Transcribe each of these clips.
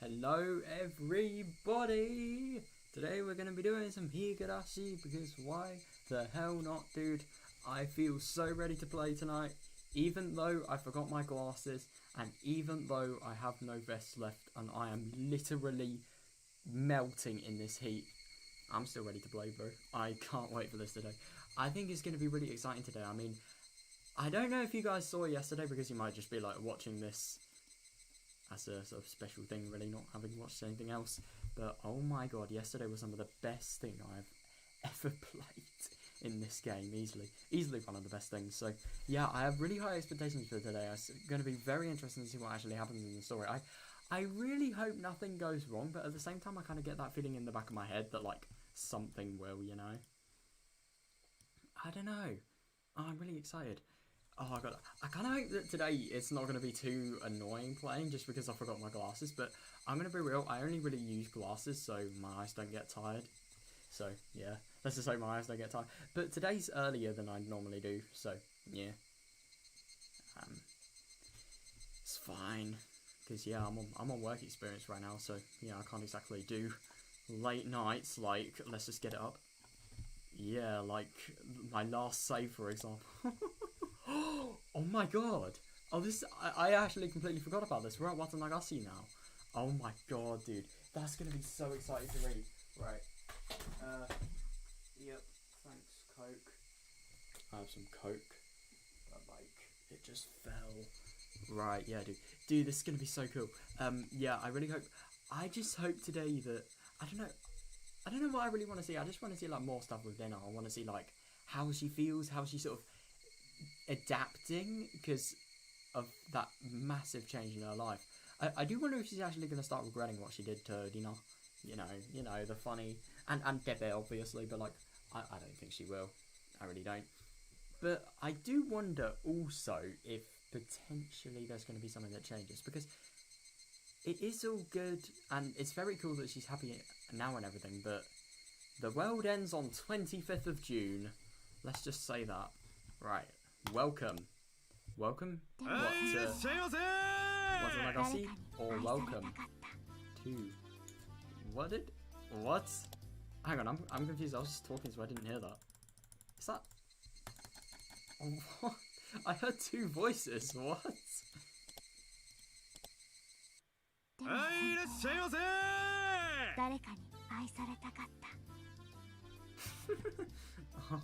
Hello everybody! Today we're going to be doing some Higurashi because why the hell not, dude? I feel so ready to play tonight, even though I forgot my glasses and even though I have no vest left and I am literally melting in this heat. I'm still ready to play, bro. I can't wait for this today. I think it's going to be really exciting today. I mean, I don't know if you guys saw yesterday because you might just be like watching this as a sort of special thing, really, not having watched anything else. But oh my god, yesterday was some of the best thing I've ever played in this game, easily one of the best things. So yeah, I have really high expectations for today. It's going to be very interesting to see what actually happens in the story. I really hope nothing goes wrong, but at the same time I kind of get that feeling in the back of my head that like something will, you know. I don't know. Oh, I'm really excited. Oh my god, I kind of hope that today it's not going to be too annoying playing just because I forgot my glasses, but I'm going to be real, I only really use glasses so my eyes don't get tired. So yeah, let's just hope my eyes don't get tired. But today's earlier than I normally do, so yeah. It's fine, because yeah, I'm on work experience right now, so yeah, I can't exactly do late nights, like, let's just get it up. Yeah, like my last save, for example. Oh my god! Oh, this I actually completely forgot about this. We're at Watanabe now. Oh my god, dude, that's gonna be so exciting to read. Right. Yep. Thanks, Coke. I have some Coke, but like it just fell. Right. Yeah, dude, this is gonna be so cool. Yeah, I really hope. I just hope today that I don't know what I really want to see. I just want to see like more stuff with Lena. I want to see like how she feels, how she sort of adapting because of that massive change in her life. I do wonder if she's actually going to start regretting what she did to Dina. You know, the funny and Debe obviously, but like I don't think she will. I really don't. But I do wonder also if potentially there's going to be something that changes because it is all good and it's very cool that she's happy now and everything, but the world ends on 25th of June. Let's just say that. Right. Welcome. Welcome? What to Nagasi? Or welcome to... What? Hang on, I'm confused. I was just talking so I didn't hear that. Is that... Oh, what? I heard two voices. What? Oh,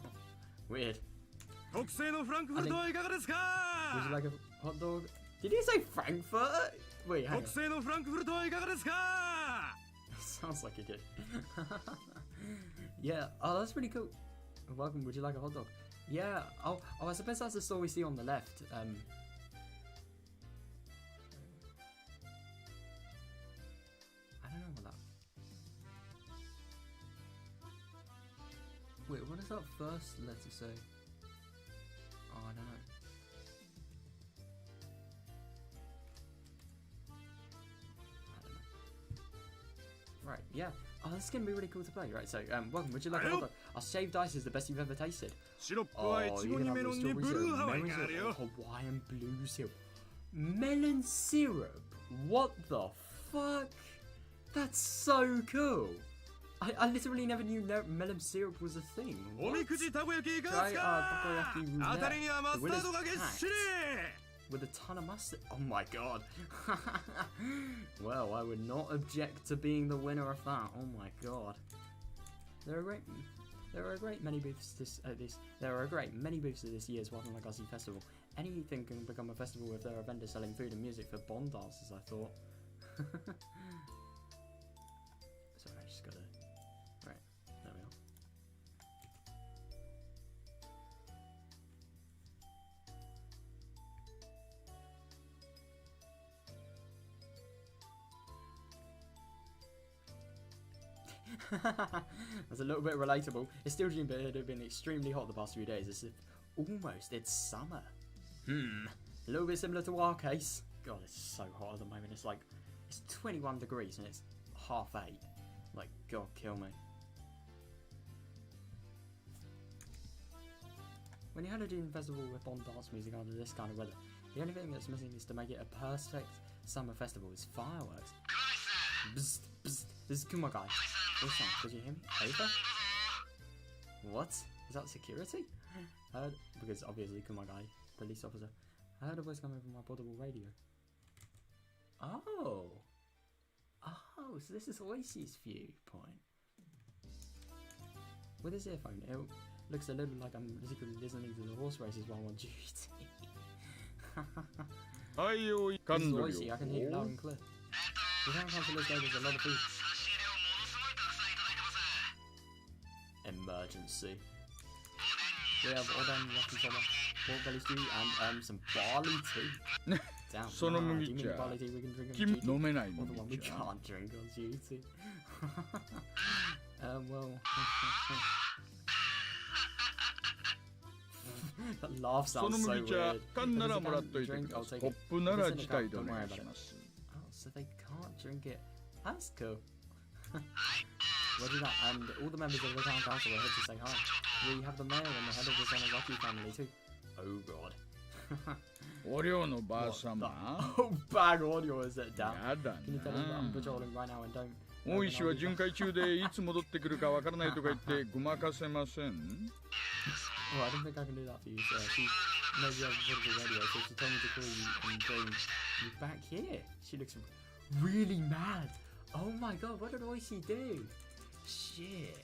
weird. Would you like a hot dog? Did you say Frankfurt? Wait, hang on. Sounds like you did. Yeah, oh, that's pretty cool. Welcome, would you like a hot dog? Yeah, oh, I suppose that's the store we see on the left. I don't know what that... Wait, what does that first letter say? Oh, I don't know. Right, yeah. Oh, this is going to be really cool to play. Right, so, welcome. Would you like a hot dog? Our shaved ice is the best you've ever tasted. Oh, you can have the strawberry syrup, Hawaiian blue syrup. Melon syrup? What the fuck? That's so cool. I literally never knew melon syrup was a thing. What? Try takoyaki roulette. With a ton of mustard. Oh my god. Well, I would not object to being the winner of that. Oh my god. There are a great many booths this year's Watanabe Festival. Anything can become a festival if there are vendors selling food and music for Bond dancers, I thought. Sorry, I just gotta... Right, there we are. That's a little bit relatable. It's still June, but it had been extremely hot the past few days. It's almost it's summer. A little bit similar to our case. God, it's so hot at the moment. It's like it's 21 degrees and it's 8:30. Like, God, kill me. When you had a June festival with Bond dance music under this kind of weather, the only thing that's missing is to make it a perfect summer festival is fireworks. Bzz, bzz. This is Kumagai. Listen, did you hear me? Over? What? Is that security? Heard, because obviously Kumagai, police officer. I heard a voice coming from my portable radio. Oh. Oh, so this is Oishi's viewpoint. With his earphone, it looks a little like I'm secretly listening to the horse races while I'm on duty. This is Oishi, I can hear you loud and clear. The town council is there's a lot of food. Emergency. We have oden, yakisoba, pork belly stew, and some barley tea. Damn, do you mean the barley tea we can drink on duty? Or the one we can't drink on duty? Well... That laugh sounds so weird. Drink, I'll take it. Don't worry about it. Oh, so they can't drink it. That's cool. We'll do that, and all the members of the town council are here to say hi. We have the mayor and the head of the Sonozaki family too. Oh god. Oh, bad audio is it down? Can you tell them that I'm patrolling right now and don't... 大石は巡回中でいつ戻ってくるかわからないとか言ってごまかせません Oh, I don't think I can do that for you, sir. She knows you have a portable radio, so she told me to call you and bring you back here. She looks really mad. Oh my god, what did Oishi do? Shit.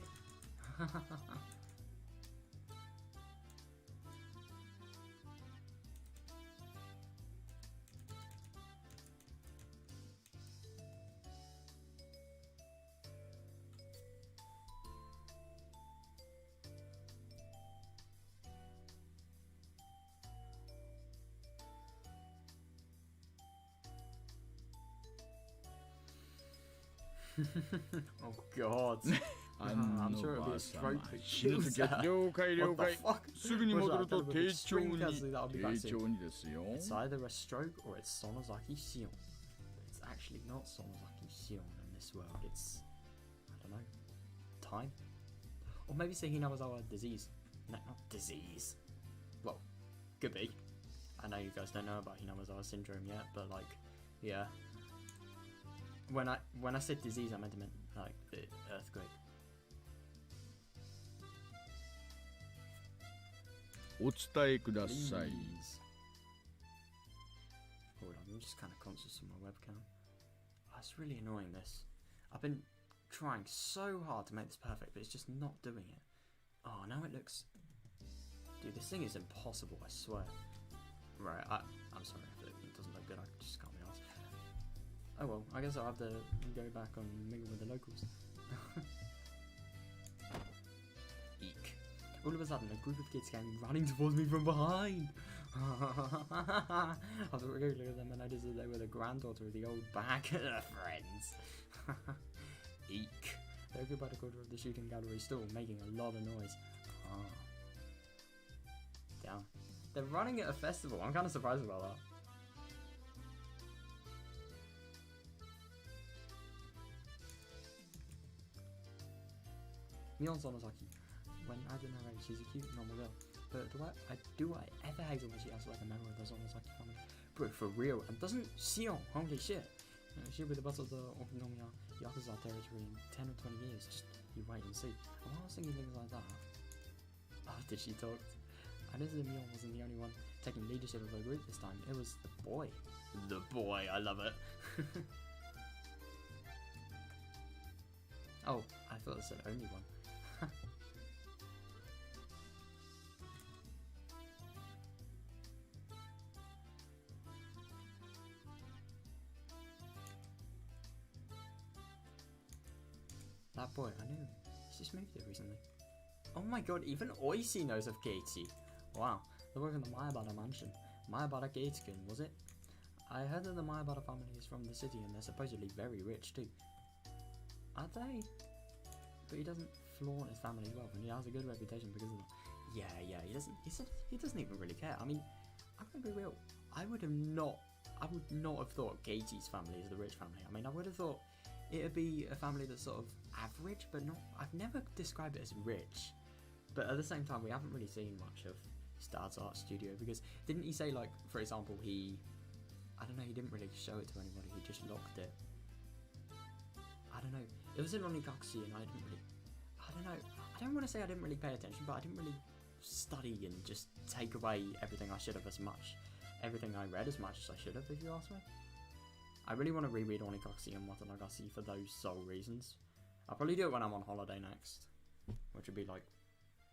Oh god. I'm sure it'll be a stroke that kills her. What the fuck? It's either a stroke or it's Sonozaki Shion. But it's actually not Sonozaki Shion in this world. It's... I don't know. Time? Or maybe say Hinamazawa disease. No, not disease. Well, could be. I know you guys don't know about Hinamazawa syndrome yet, but like, yeah. When I said disease, I meant like the earthquake. お伝えください Hold on, I'm just kind of conscious of my webcam. That's really annoying, this. I've been trying so hard to make this perfect, but it's just not doing it. Oh, now it looks... Dude, this thing is impossible, I swear. Right, I'm sorry if it doesn't look good, I just can't be arsed. Oh well, I guess I'll have to go back and mingle with the locals. Eek. All of a sudden, a group of kids came running towards me from behind. I was looking at them and I noticed that they were the granddaughter of the old bag friends. Eek. They were by the corner of the shooting gallery stall, making a lot of noise. Damn. They're running at a festival. I'm kind of surprised about that. Mion Sonozaki. When I didn't know her, she's a cute normal girl. But do I ever hate her when she acts like a member of the Sonozaki family? Bro, for real. And doesn't Shion, holy shit. She'll be the boss of the Okinomiya Yakuza territory in 10 or 20 years. Just you wait and see. And while I was thinking things like that, oh, did she talk? I noticed that Mion wasn't the only one taking leadership of her group this time. It was the boy. The boy, I love it. Oh, I thought it said only one. That boy, I knew him. He's just moved here recently. Oh my god, even Oishi knows of Keiichi. Wow, they work in the Mayabara mansion. Mayabara Keiichi-kun, was it? I heard that the Mayabara family is from the city and they're supposedly very rich too. Are they? But he doesn't flaunt his family wealth and he has a good reputation because of that. Yeah, he doesn't even really care. I mean, I'm gonna be real. I would not have thought Keiichi's family is the rich family. I mean, I would have thought it'd be a family that's sort of average, but not... I've never described it as rich. But at the same time, we haven't really seen much of Stars Art Studio, because didn't he say, like, for example, I don't know, he didn't really show it to anybody, he just locked it. don't know. It was in Onikakushi and I don't know. I don't want to say I didn't really pay attention, but I didn't really study and just take away everything I should have everything I read as much as I should have, if you ask me. I really want to reread Onikakushi and Watanagasi for those sole reasons. I'll probably do it when I'm on holiday next, which would be like,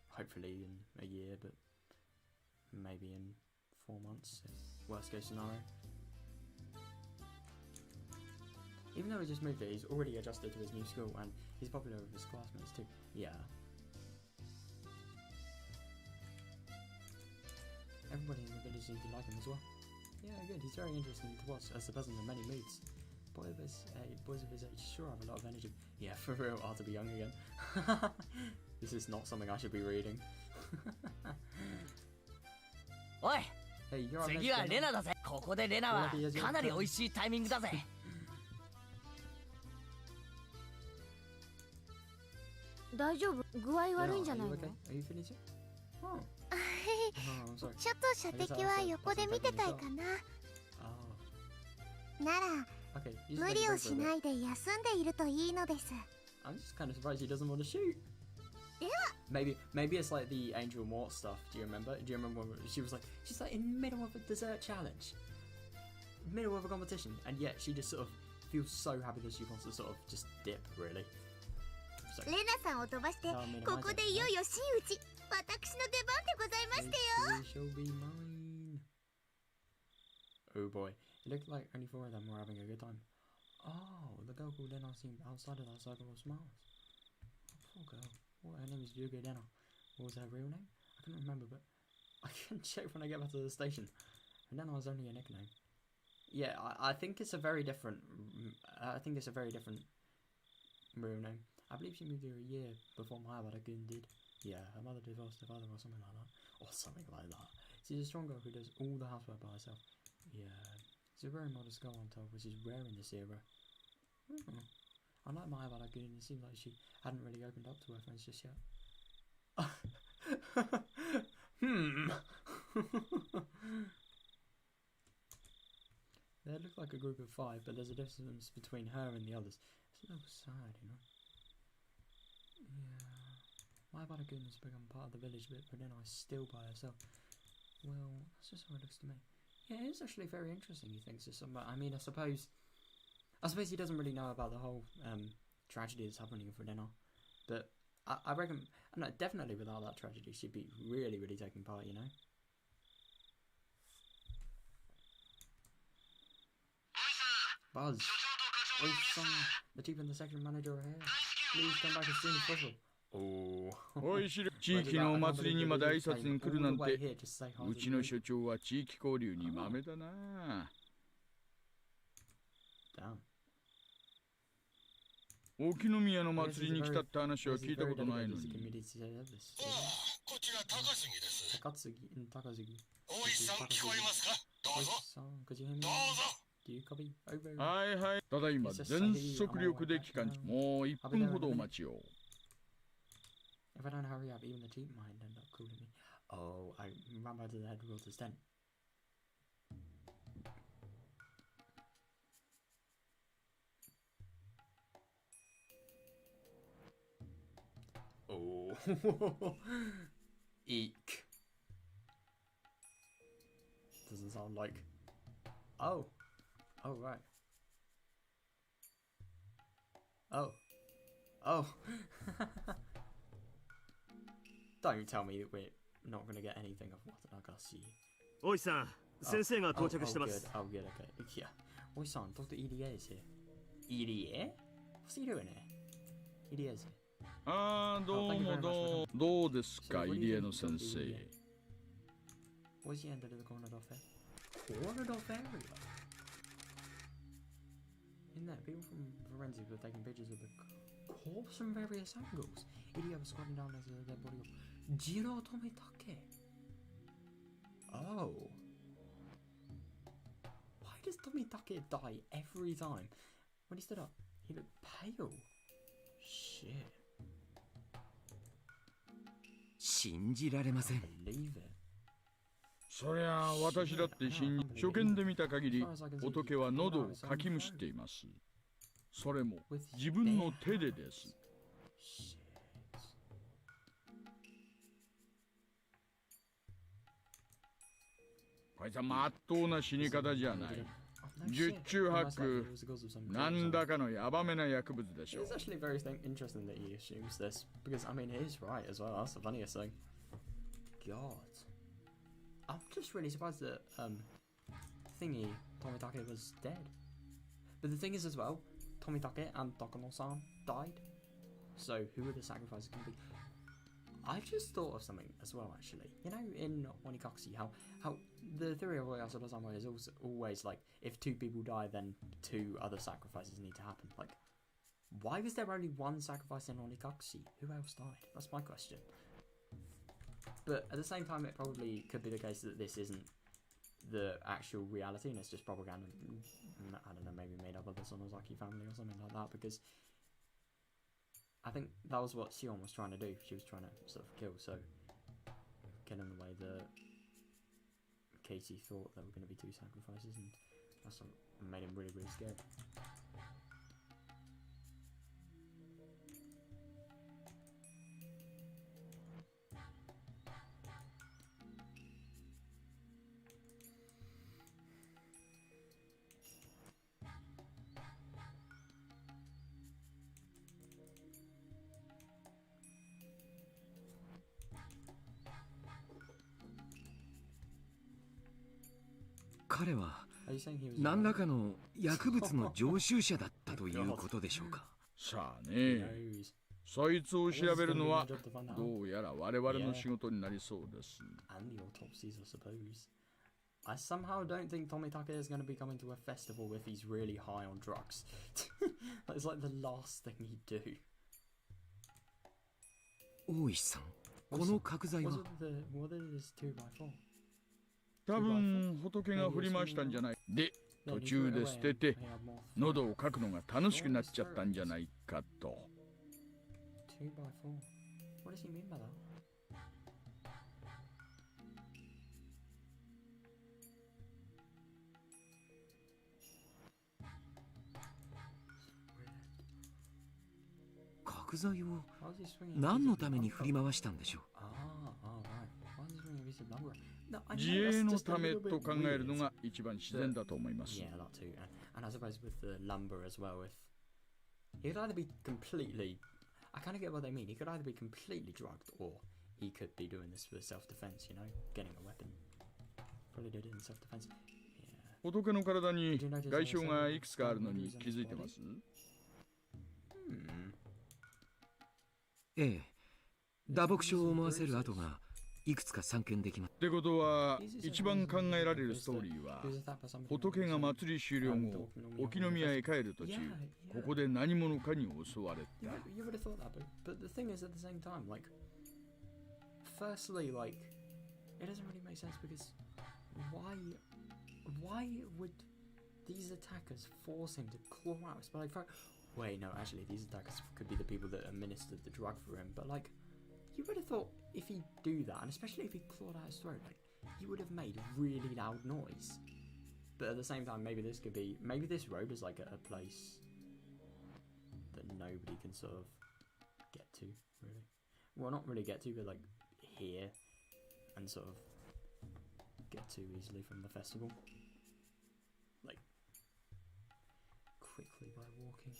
hopefully in a year, but maybe in 4 months, if worst case scenario. Even though he just moved here, he's already adjusted to his new school and he's popular with his classmates too. Yeah. Everybody in the village seems to like him as well. Yeah, good. He's very interesting to watch as a person in many moods. Boys of his age sure have a lot of energy. Yeah, for real, hard to be young again. This is not something I should be reading. Oi! Hey, you're on 次はレナだぜ。ここでレナはかなり美味しいタイミングだぜ。大丈夫？具合悪いんじゃないの？Are you feeling sick? Oh. Oh, I'm sorry. ちょっと射的は横で見てたいかな。なら、無理をしないで休んでいるといいのです。I'm just kind of surprised he doesn't want to shoot. では。Maybe it's like the Angel Mort stuff. Do you remember? Do you remember when she's like in the middle of a dessert challenge, middle of a competition, and yet she just sort of feels so happy that she wants to sort of just dip, really. レナさんを飛ばして、ここでいよいよ真打ち。私の出番でございましたよ。Shall be mine. Oh boy, it looked like only 4 of them were having a good time. Oh, the girl called Lena seemed outside of that circle of smiles. Oh, poor girl. Well, her name is Yuga Lena. What was her real name? I can't remember, but I can check when I get back to the station. And Lena was only a nickname. Yeah, I think it's a very different. I think it's a very different real name. I believe she moved here a year before Higurashi did. Yeah, her mother divorced her father or something like that. Or something like that. She's a strong girl who does all the housework by herself. Yeah, she's a very modest girl, I'm told, which is rare in this era. I like my Higurashi, and it seemed like she hadn't really opened up to her friends just yet. They look like a group of 5, but there's a difference between her and the others. It's a little sad, you know. Yeah. My Higurashi has become part of the village bit, but then I still by herself. Well, that's just how it looks to me. Yeah, it's actually very interesting. He thinks it's something. I mean, I suppose he doesn't really know about the whole tragedy that's happening for Lena, but I reckon, no, definitely without that tragedy, she'd be really, really taking part. You know. Buzz, Oi-san, the chief and the section manager are here. Please come back as soon as possible. おいしる地域のお祭りにまで挨拶に来るなんてうちの所長は地域交流に豆だな。沖宮の祭りに来たって話は聞いたことないのに。こちら高杉です。大石さん聞こえますか？どうぞ。どうぞ。はいはい、ただいま全速力で帰還中。もう1分ほどお待ちを。If I don't hurry up, even the chief might end up calling me. Oh, I ran back to the headquarters tent. Oh. Eek. Doesn't sound like... Oh. Oh, right. Oh. Oh. Don't tell me that we're not going to get anything of Watanagasi. Oi-san, Senseiが到着してます。Oh, good, okay. Yeah. Oi-san, Dr. Irie is here. Irie? What's he doing here? Irie is here. どうもどうですか、入江の先生。Was he entered the cornered off area? Cornered off area? In there, people from forensics were taking pictures of the corpse from various angles. Irie was squatting down next to the dead body of Jiro Tomitake. Oh. Why does Tomitake die every time? When he stood up, he looked pale. Shit. 信じられません。Believe it. そりゃ私だって初見で見た限り仏は喉をかきむしっています。それも with 自分の bare 手でです。 Shit. こいつはまっとうな死に方じゃない。 Oh, no 十 shit. 中八 Almost like 九 it was because of some なん cause. だかのヤバめな薬物でしょう。 It's actually very interesting that he assumes this because I mean it is right as well. That's the funniest thing. God, I'm just really surprised that thingy Tomitake was dead. But the thing is as well, Tomitake and Takano-san died. So who are the sacrifices going to be? I've just thought of something as well actually. You know in Onikakushi how the theory of Oyasura-sama is also always like if two people die then two other sacrifices need to happen. Like why was there only one sacrifice in Onikakushi? Who else died? That's my question. But at the same time it probably could be the case that this isn't the actual reality and it's just propaganda. I don't know, maybe made up of the Sonozaki family or something like that, because I think that was what Shion was trying to do. She was trying to sort of kill, so get in the way that Casey thought there were going to be two sacrifices, and that's what made him really, really scared. 彼は何らかの薬物の常習者だったということでしょうか。さあね、そいつを調べるのはどうやら我々の仕事になりそうです。And the autopsies, I suppose. I somehow don't think Tomitake is going to be coming to a festival if he's really high on drugs. That's like the last thing he'd do. 大石さん、この角材は What is this 2x4? 多分仏が振り回したんじゃない。で、途中で捨てて喉をかくのが楽しくなっちゃったんじゃないかと。 2x4? What does he mean by that?角材を何のために振り回したんでしょう。自衛のためと考えるのが一番自然だと思います。 Yeah, that too. And I suppose with the lumber as well, if he could either be completely, I kind of get what they mean. He could either be completely drugged or he could be doing this for self-defense. You know, getting a weapon. Probably did it in self-defense. Yeah. 仏の体に外傷がいくつかあるのに気づいてます？ええ、打撲傷を思わせる跡がいくつか散見できます。ってことは一番考えられるストーリーは仏が祭り終了後沖宮へ帰る途中ここで何者かに襲われた。 You would have thought that, but the thing is at the same time, like, firstly, like, it doesn't really make sense because why would these attackers force him to claw out his belly? Wait, no, actually, these attackers could be the people that administered the drug for him, but like, you would have thought if he'd do that, and especially if he clawed out his throat, like, he would have made really loud noise. But at the same time, maybe this could be, maybe this road is like a place that nobody can sort of get to, really. Well, not really get to, but like hear and sort of get to easily from the festival. Like, quickly by walking.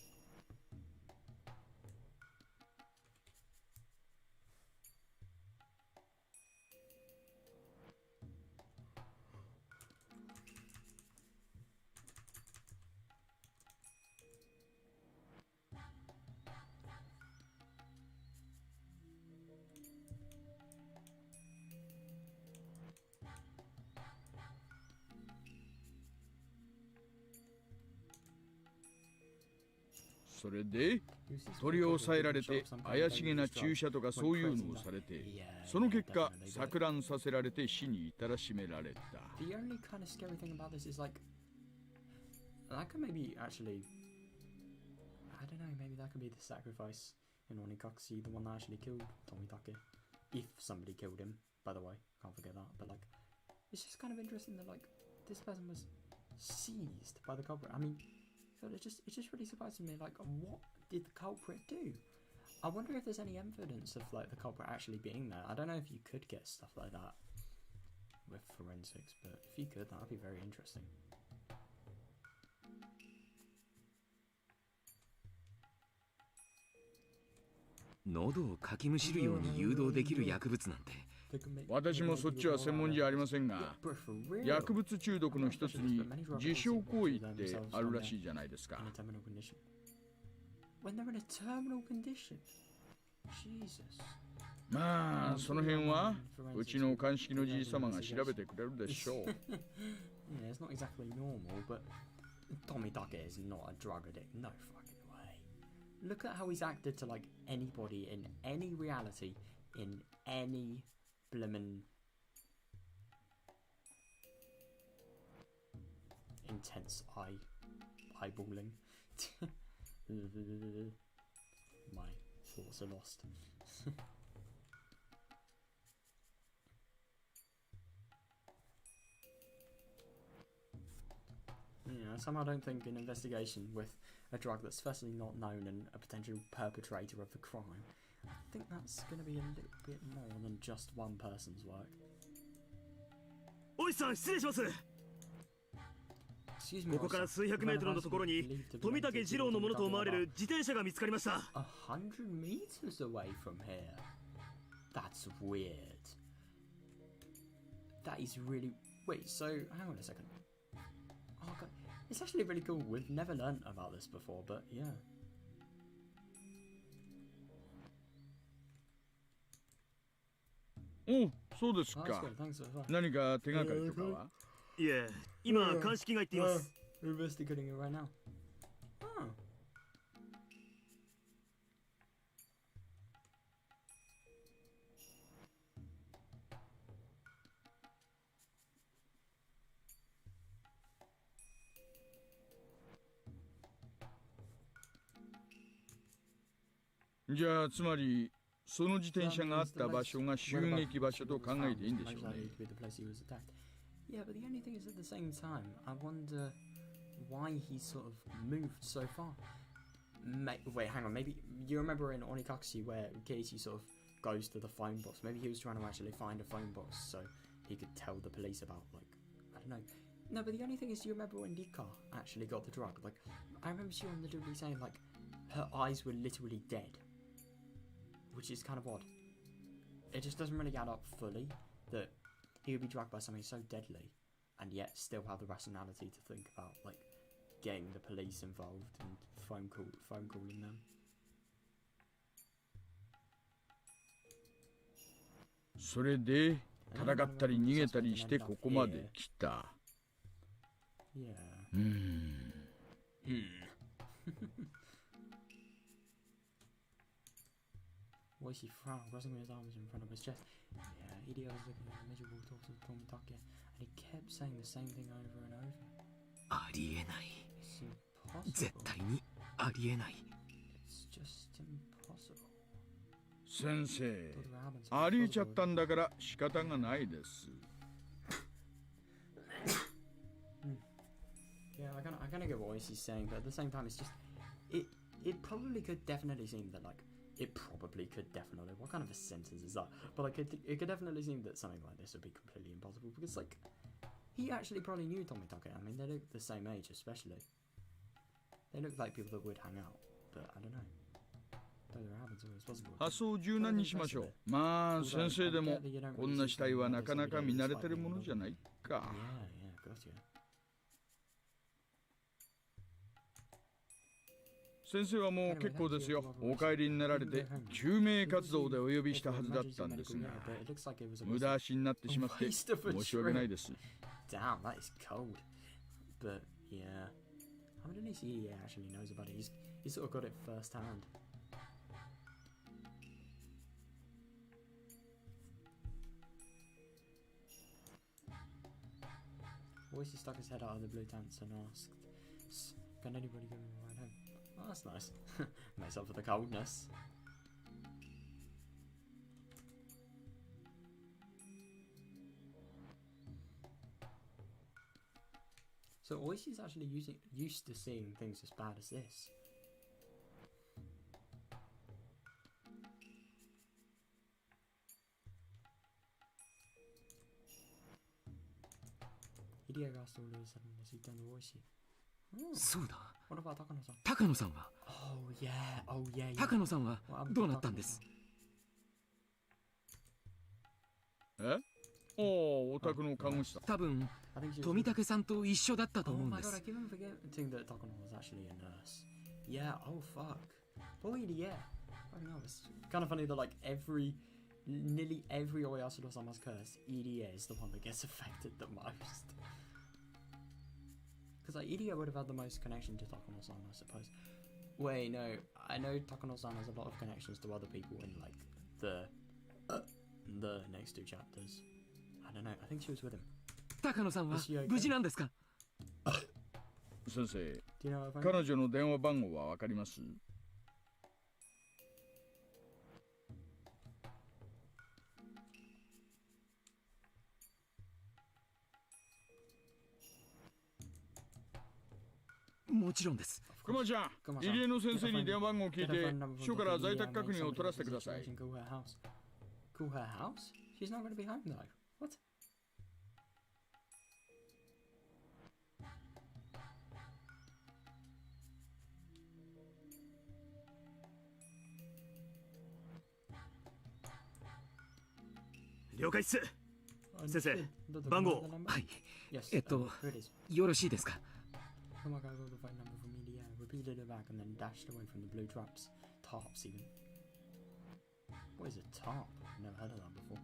それで取り押さえられて怪しげな注射とかそういうのをされてその結果錯乱させられて死に至らしめられた。 The only kind of scary thing about this is like that could maybe actually, I don't know, maybe that could be the sacrifice in Onikakushi, the one that actually killed Tomitake. If somebody killed him, by the way, can't forget that. But like, it's just kind of interesting that like this person was seized by the culprit. I mean, God, it just really surprised me. Like, what did the culprit do? I wonder if there's any evidence of like the culprit actually being there. I don't know if you could get stuff like that with forensics, but if you could, that would be very interesting.喉をかきむしるように誘導できる薬物なんて。私もそっちは専門じゃありませんが、薬物中毒の一つに自傷行為ってあるらしいじゃないですか。まあその辺はうちの鑑識のじい様が調べてくれるでしょう。Yeah, it's not exactly normal, but Tomitake is not a drug addict. No fucking way. Look at how he's acted to like anybody in any reality, in any blimmin' intense eyeballing. My thoughts are lost. Yeah, somehow I don't think an investigation with a drug that's firstly not known and a potential perpetrator of the crime, I think that's going to be a little bit more than just one person's work. Excuse me, ここから数百メートルのところに富武二郎のものと思われる自転車が見つかりました。100 meters away from here. That's weird. That is really... Wait, so hang on a second. Oh god, it's actually really cool. We've never learnt about this before, but yeah. Oh, そうですか。何か手がかりとかは？いえ、今鑑識が言っています。We're investigating it right now. Oh. じゃあつまりその自転車があった場所が襲撃場所と考えていいんでしょうね。Yeah, but the only thing is at the same time, I wonder why he sort of moved so far. Wait, hang on, maybe you remember in Onikakushi where Casey sort of goes to the phone box. Maybe he was trying to actually find a phone box so he could tell the police about, like, I don't know. No, but the only thing is, do you remember when Rika actually got the drug? Like, I remember she on literally saying, like, her eyes were literally dead. Which is kind of odd. It just doesn't really add up fully that he would be drugged by something so deadly and yet still have the rationality to think about, like, getting the police involved and phone calling them. それで戦ったり逃げたりしてここまで来た。Yeah. Voicy frowned, resting his arms in front of his chest. Yeah, Hideo was looking at the miserable torso of Tomitake, and he kept saying the same thing over and over. ありえない。 It's 絶 impossible. 対にありえない。 It's just impossible. 先生、 Thought it happened so ありえちゃっ impossible. たんだから仕方がないです。Yeah, I kind of get what Voicy's saying, but at the same time, it's just it probably could definitely seem that, like, it probably could definitely, what kind of a sentence is that? But like it could definitely seem that something like this would be completely impossible because, like, he actually probably knew Tomitake. I mean, they look the same age, especially. They look like people that would hang out, but I don't know. Though it happens always possible. 発想を柔軟にしましょう。まあ先生でもこんな死体はなかなか見慣れてるものじゃないか。 Yeah, got you. 先生はもう結構ですよ。お帰りになられて救命活動でお呼びしたはずだったんですが、無駄足になってしまって申し訳ないです。 Damn, that is cold. But yeah, I mean, at least he actually knows about it. He's sort of got it first hand. Voice stuck his head out of the blue tents and asked, "Can anybody give me a ride home?" Oh, that's nice. Makes up for the coldness. So Oishi's actually used to seeing things as bad as this. Hideo asked all of a sudden, has he done the Oishi? そうだ。 What about Takano-san? 高野さんは Oh yeah. 高野さんはどうなったんです？え？おお、お宅の看護師さん。多分富武さんと一緒だったと思うんで Oh my god, す。 I keep on forgetting that Takano was actually a nurse. Yeah, oh fuck. Poor yeah. I know, it's kind of funny that like nearly every Oyasuro-sama's curse, EDA is the one that gets affected the most. Because like EDA would have had the most connection to Takano-san, I suppose. Wait, no, I know Takano-san has a lot of connections to other people in like the next two chapters. I don't know, I think she was with him. 高野さんは無事なんですか？先生、 Do you know if 彼女の電話番号はわかります？もちろんです。熊ちゃん、入江の先生に電話番号を聞いて、秘書から在宅確認を取らせてください。Call her house? She's not going to be home though. What? Yes. 了解っす。先生、番号。はい。よろしいですか？ Oh my god, I got the phone number from EDA, repeated it back and then dashed away from the blue traps. Tarps even. What is a tarp? I've never heard of that before.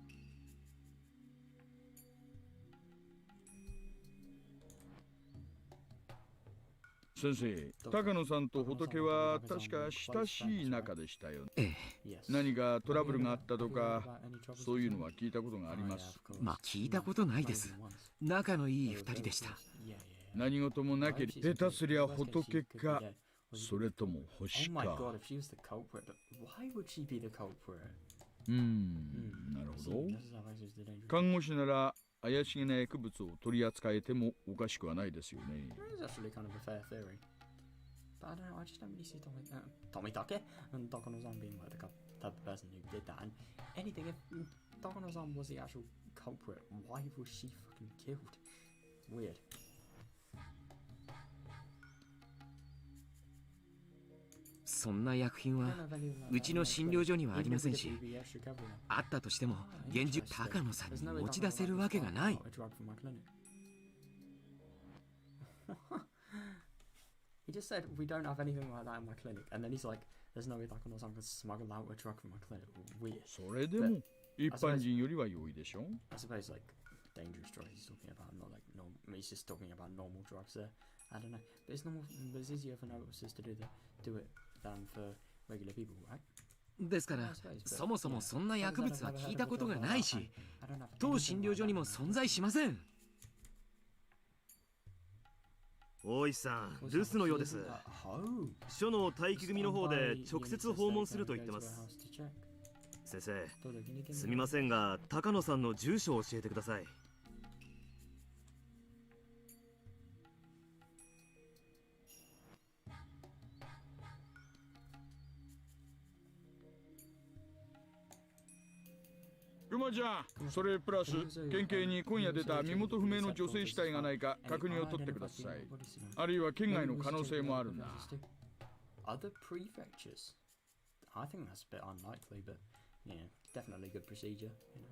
先生、高野さんと仏は確か親しい仲でしたよね。ええ。何かトラブルがあったとか、そういうのは聞いたことがあります。まあ聞いたことないです。仲のいい二人でした。何事もなければ下手すりゃ仏か、それとも星か。なるほど。看護師なら怪しげな薬物を取り扱えてもおかしくはないですよね。But I don't know, I just don't really see Tomitake and Takano-san being like the type of person who did that. And anything, if Takano-san was the actual culprit, why was she fucking killed? Weird. そんな薬品はうちの診療所にはありませんし、あったとしても現実高野さんに持ち出せるわけがない。He just said we don't have anything like that in my clinic, and then he's like, "There's no way Takano-san could smuggle out a drug from my clinic." Weird. それでも一般人よりは良いでしょ。I suppose like dangerous drugs he's talking about, not like normal. He's just talking about normal drugs there. I don't know, but it's normal. But it's easier for nurses to do it than for regular people, right? ですからそもそもそんな薬物は聞いたことがないし、当診療所にも存在しません。大石さん、留守のようです。署の待機組の方で直接訪問すると言ってます。先生、すみませんが高野さんの住所を教えてください。熊ちゃん、それプラス県警に今夜出た身元不明の女性死体がないか確認を取ってください。あるいは県外の可能性もあるな。Other prefectures? I think that's a bit unlikely, but yeah, definitely good procedure, you know.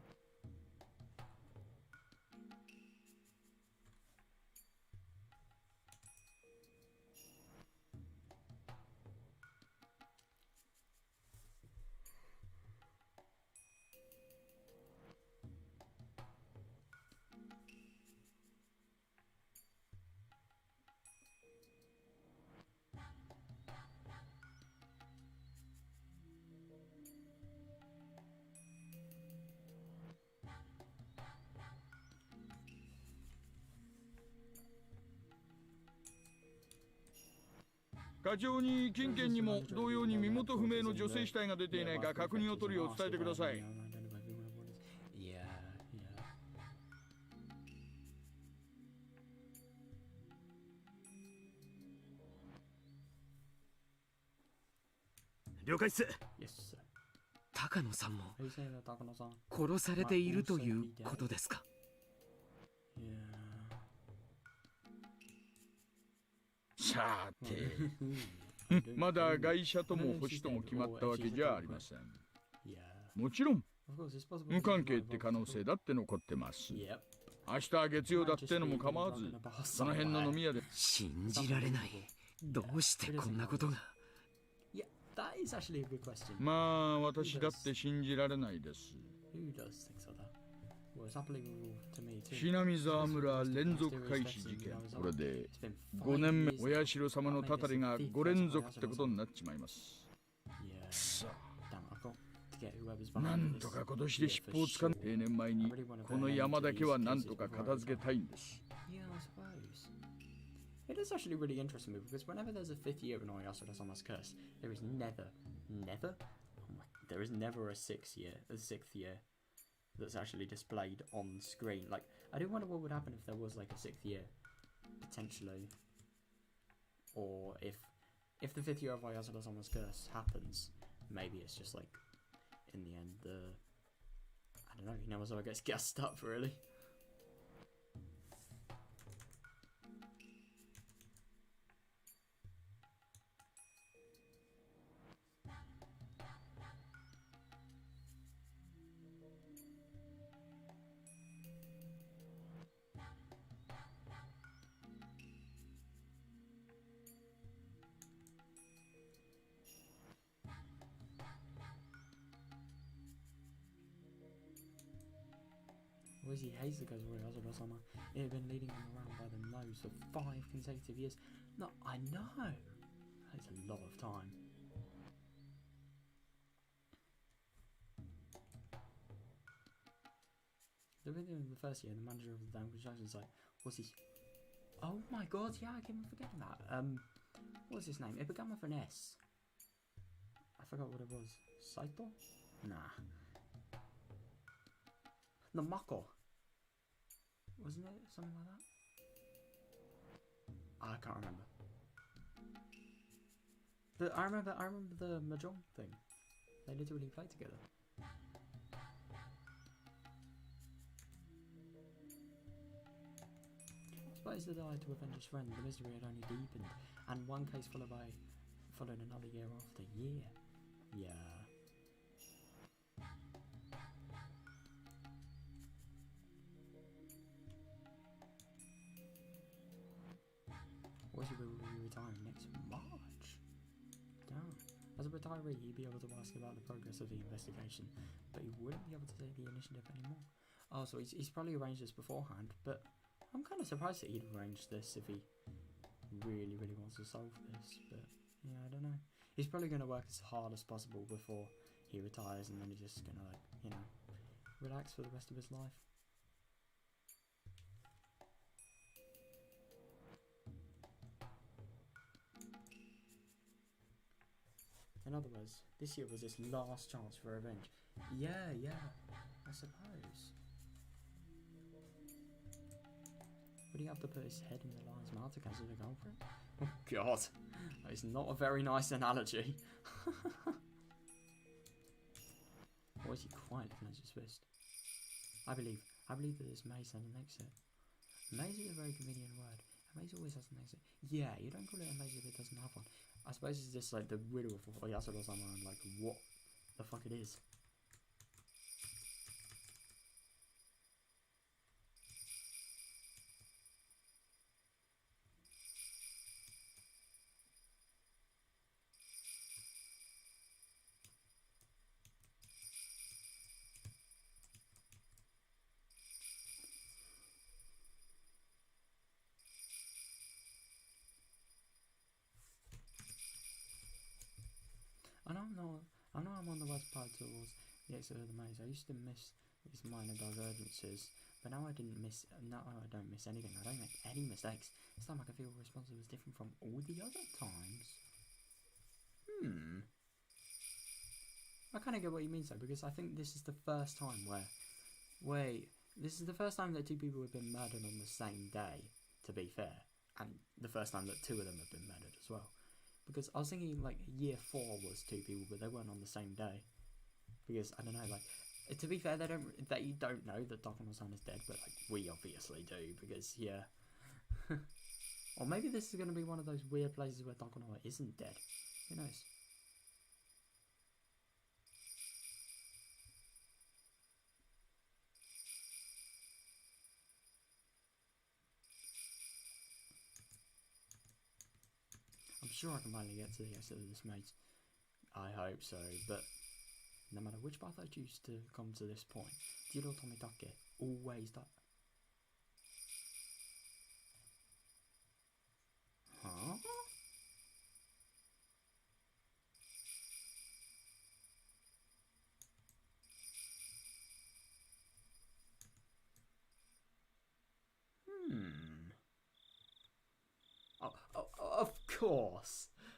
課長に近県にも同様に身元不明の女性死体が出ていないか確認を取るよう伝えてください。了解っす。 Yes, sir. 高野さんも Are you saying that Takano-san? 殺されているということですか？ Yeah. さてまだ外車とも星とも決まったわけじゃありません。 Yeah. もちろん Of course, it's possible. 無関係って可能性だって残ってます。 Yep. 明日は月曜だってのも構わず、その辺の飲み屋で。信じられない。どうしてこんなことが。 Yeah, that is actually a good question. まあ私だって信じられないです。 Who does things like that? Well, it's unbelievable to me too. 品見沢村連続開始事件。これで5年目、お社様のたたりが5連続ってことになっちまいます。 Yeah. くそ。 Damn, I've got to get whoever's な behind ん this. とか今年で尻尾をつかん、定年前にこの山だけはなんとか片付けたいんです。 Yeah, I suppose. It is actually really interesting because whenever there's a fifth year in Oyasura-sama's curse, there is never, oh my, there is never a sixth year that's actually displayed on screen. Like, I do wonder what would happen if there was like a sixth year, potentially, or if the fifth year of Oyasura-sama's curse happens, maybe it's just like in the end I don't know. Hinamazawa gets gassed up really. Was he hates the guys Oyasura-sama? It had been leading him around by the nose for 5 consecutive years. No, I know. That's a lot of time. The video in the first year, the manager of the damn construction site was he? Oh my god, yeah, I keep on forgetting that. What was his name? It began with an S. I forgot what it was. Saito? Nah. The Mako. Wasn't it something like that? I can't remember. I remember the mahjong thing. They literally played together. Spies had died to avenge his friend. The misery had only deepened, and one case followed another year after year. Yeah. He will be retiring next March. Damn. As a retiree, he'd be able to ask about the progress of the investigation, but he wouldn't be able to take the initiative anymore. Oh, so he's probably arranged this beforehand, but I'm kind of surprised that he'd arranged this if he really, really wants to solve this, but yeah, I don't know. He's probably going to work as hard as possible before he retires, and then he's just going to, like, you know, relax for the rest of his life. In other words, this year was his last chance for revenge. Yeah, I suppose. Would he have to put his head in the lion's mouth to cancel the goal for it? Oh god, that is not a very nice analogy. Or is he quietly clench his fist? I believe that this may sound an exit. Maze is a very convenient word. A maze always has an exit. Yeah, you don't call it a maze if it doesn't have one. I suppose it's just like the riddle of Oyasura-sama and like what the fuck it is. I know I'm on the west path towards the exit of the maze. I used to miss these minor divergences, but now I don't miss anything. I don't make any mistakes. This time I can feel the response was different from all the other times. I kind of get what he means though, because I think this is the first time this is the first time that 2 people have been murdered on the same day, to be fair, and the first time that 2 of them have been murdered as well. because I was thinking like year 4 was 2 people, but they weren't on the same day. Because I don't know, like, to be fair, they don't know that Takano-san is dead, but like we obviously do, because yeah. Or maybe this is going to be one of those weird places where Takano isn't dead. Who knows? I'm sure I can finally get to the exit of this maze. I hope so, but no matter which path I choose to come to this point, Jiro Tomitake always does. Huh?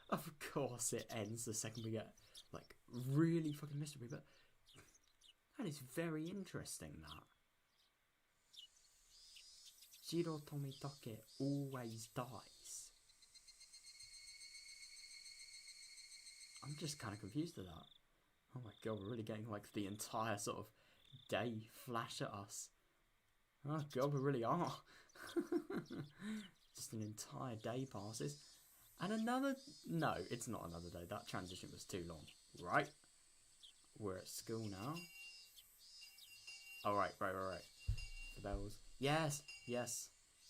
Of course it ends the second we get, like, really fucking mystery, but that is very interesting, that. Jiro Tomitake always dies. I'm just kind of confused at that. Oh my god, we're really getting, like, the entire sort of day flash at us. Oh god, we really are. Just an entire day passes. And another... No, it's not another day. That transition was too long. Right. We're at school now. Oh, right. The bells. Yes.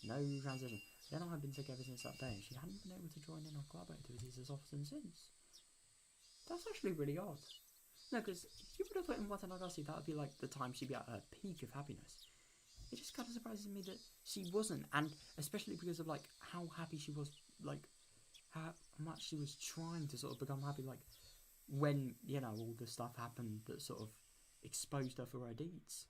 No transition. Then I've been sick ever since that day, and she hadn't been able to join in our club activities as often since. That's actually really odd. No, because you would have thought in Watanagasi that would be like the time she'd be at her peak of happiness. It just kind of surprises me that she wasn't, and especially because of like how happy she was, like how much she was trying to sort of become happy, like when, you know, all the stuff happened that sort of exposed her for her deeds.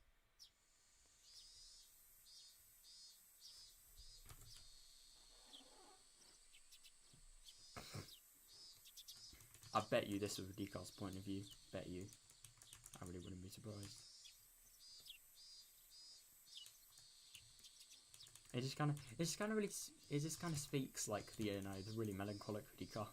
I bet you this was Rika's point of view. Bet you. I really wouldn't be surprised. It just kind of speaks like the, you know, the really melancholic Rika.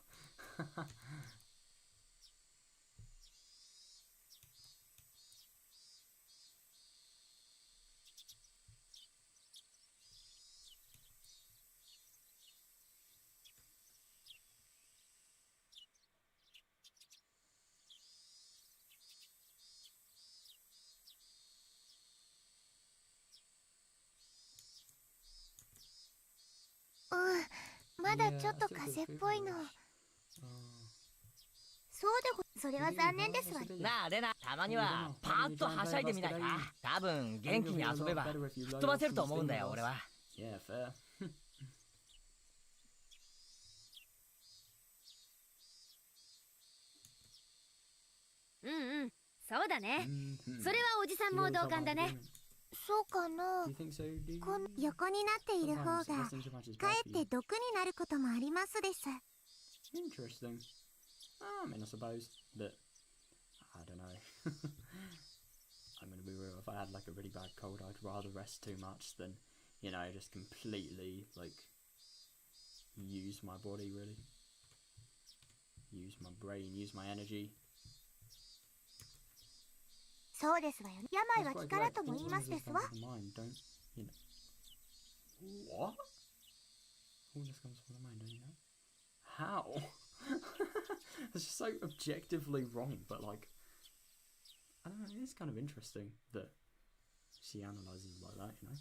まだちょっと風邪っぽいの。そうでそれは残念ですわ。なあレナ、たまにはパーッとはしゃいでみないか。多分元気に遊べば吹っ飛ばせると思うんだよ俺は。Yeah, fair. そうだね。それはおじさんも同感だね。そうかな。この横になっている方がかえって毒になることもありますです。Interesting. I mean, I suppose, but I don't know. I'm gonna be real. If I had like a really bad cold, I'd rather rest too much than, you know, just completely like use my body, really. Use my brain, use my energy. そうですわよね。病は気からとも言いますですわ。What? All this comes from the mind, don't you know? How? It's just so objectively wrong, but like, I don't know, it's kind of interesting that she analyses like that, you know?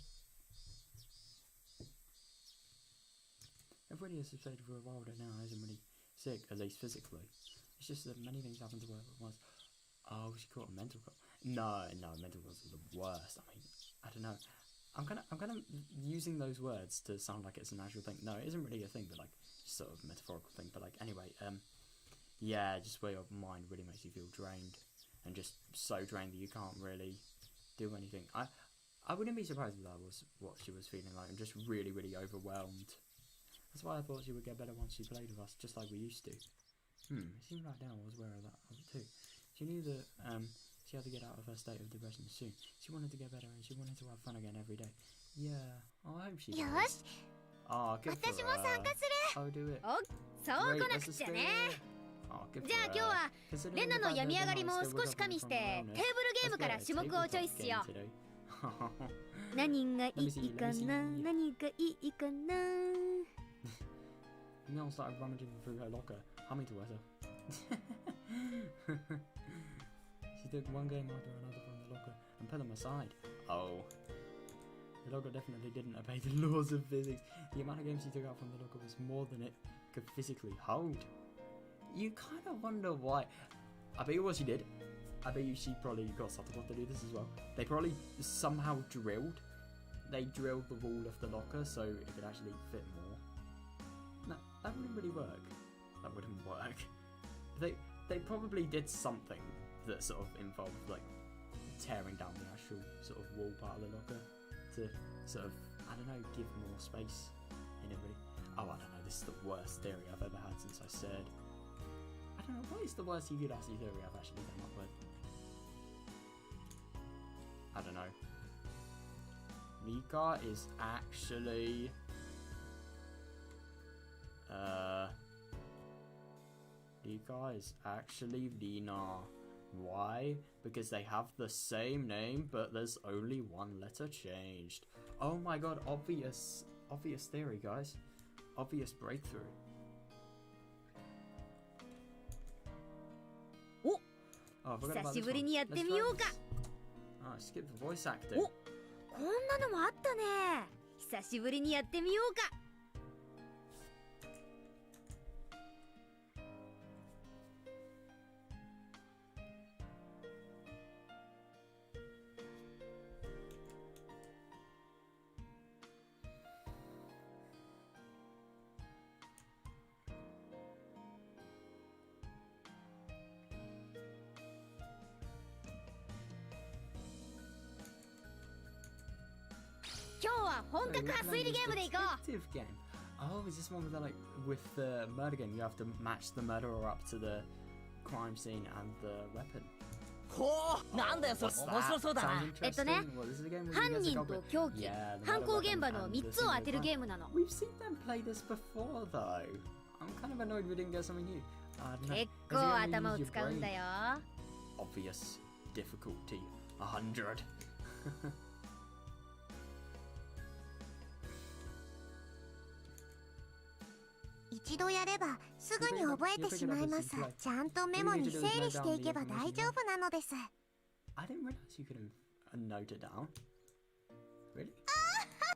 Everybody has suspected for a while that now isn't really sick, at least physically. It's just that many things happen to her at once. Oh, she caught a mental cold. No, mental colds are the worst. I mean, I don't know. I'm kind of using those words to sound like it's an actual thing. No, it isn't really a thing, but like sort of metaphorical thing. But like anyway, yeah, just where your mind really makes you feel drained and just so drained that you can't really do anything. I wouldn't be surprised if that was what she was feeling like. I'm just really, really overwhelmed. That's why I thought she would get better once she played with us, just like we used to. It seemed like now I was aware of that too. She knew that she had to get out of her state of depression soon. She wanted to get better and she wanted to have fun again every day. Yeah, I hope she does. Oh, good for her. I'll do it. そう来なくちゃね。じゃあ今日はレナの病み上がりも少し加味してテーブルゲームから種目をチョイスしよう。何がいいかな、何がいいかな。Neil started rummaging through her locker, humming to herself. She took one game after another from the locker and put them aside. Oh. The locker definitely didn't obey the laws of physics. The amount of games she took out from the locker was more than it could physically hold. You kind of wonder why. I bet you what she did. I bet you she probably got Satoko to do this as well. They probably somehow drilled. They drilled the wall of the locker so it could actually fit more. No, that wouldn't really work. That wouldn't work. They probably did something that sort of involved like tearing down the actual sort of wall part of the locker to sort of, I don't know, give more space in it really. Oh, I don't know, this is the worst theory I've ever had since I said. I don't know, what is the worst Higurashi theory I've actually come up with? I don't know. Rika is actually... Rika is actually Lina. Why? Because they have the same name, but there's only one letter changed. Oh my god, obvious theory, guys. Obvious breakthrough. Oh, I forgot about this one. Let's try this. Oh, skip the voice acting. こんなのもあったね。久しぶりにやってみようか。今日は本格派推理ゲームでいこう。 Detective game. Oh, is this one with the like with the murder game? You have to match the murderer up to the crime scene and the weapon. ほう、なんだよそれ、面白そうだな。犯人と凶器、犯行現場の3つを当てるゲームなの。 We've seen them play this before though. I'm kind of annoyed we didn't get something new. 結構頭を使うんだよ。 Obvious difficulty 100. 一度やればすぐに覚えてしまいます。ちゃんとメモに整理していけば大丈夫なのです。 I didn't realize you could note it down. Really?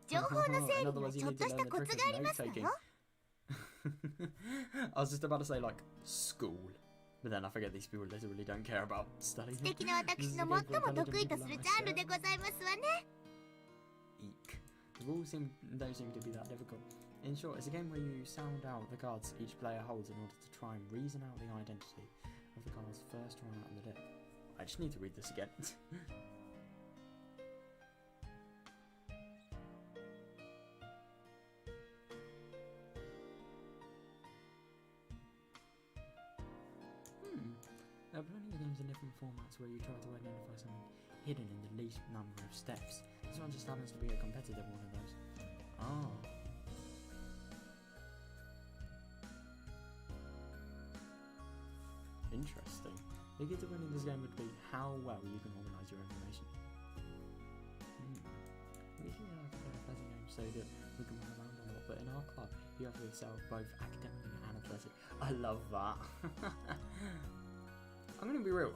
情報の整理にはちょっとしたコツがありますよ。 I was just about to say like school, but then I forget these people literally don't care about studying. 素敵な私の最も得意とするジャンルでございますわね。 Eek. The rules don't seem to be that difficult. In short, it's a game where you sound out the cards each player holds in order to try and reason out the identity of the cards first drawn out of the deck. I just need to read this again. There are plenty of games in different formats where you try to identify something hidden in the least number of steps. This one just happens to be a competitive one of those. Oh. Interesting. The key to winning this game would be how well you can organise your information. We usually like to play a pleasant game so that we can run around a lot, but in our club you have to excel both academically and athletic. I love that. I'm gonna be real.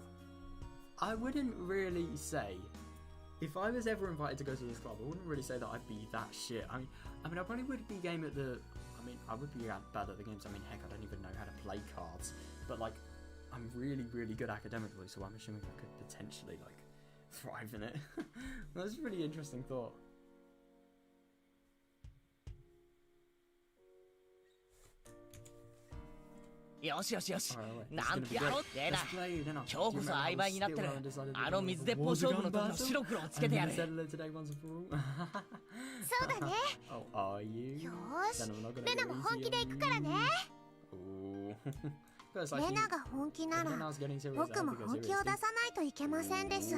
I wouldn't really say, if I was ever invited to go to this club, I wouldn't really say that I'd be that shit. I mean, I probably would be game at the. I would be bad at the games. I mean, heck, I don't even know how to play cards. But like, I'm really, really good academically, so I'm assuming I could potentially like thrive in it. That's a really interesting thought. よしよしよし、なんてやろうってな。今日こそ曖昧になってる。あの水鉄砲勝負の時の白黒をつけてやる。そうだね。よーし、レナも本気で行くからね。レナが本気なら僕も本気を出さないといけませんです。です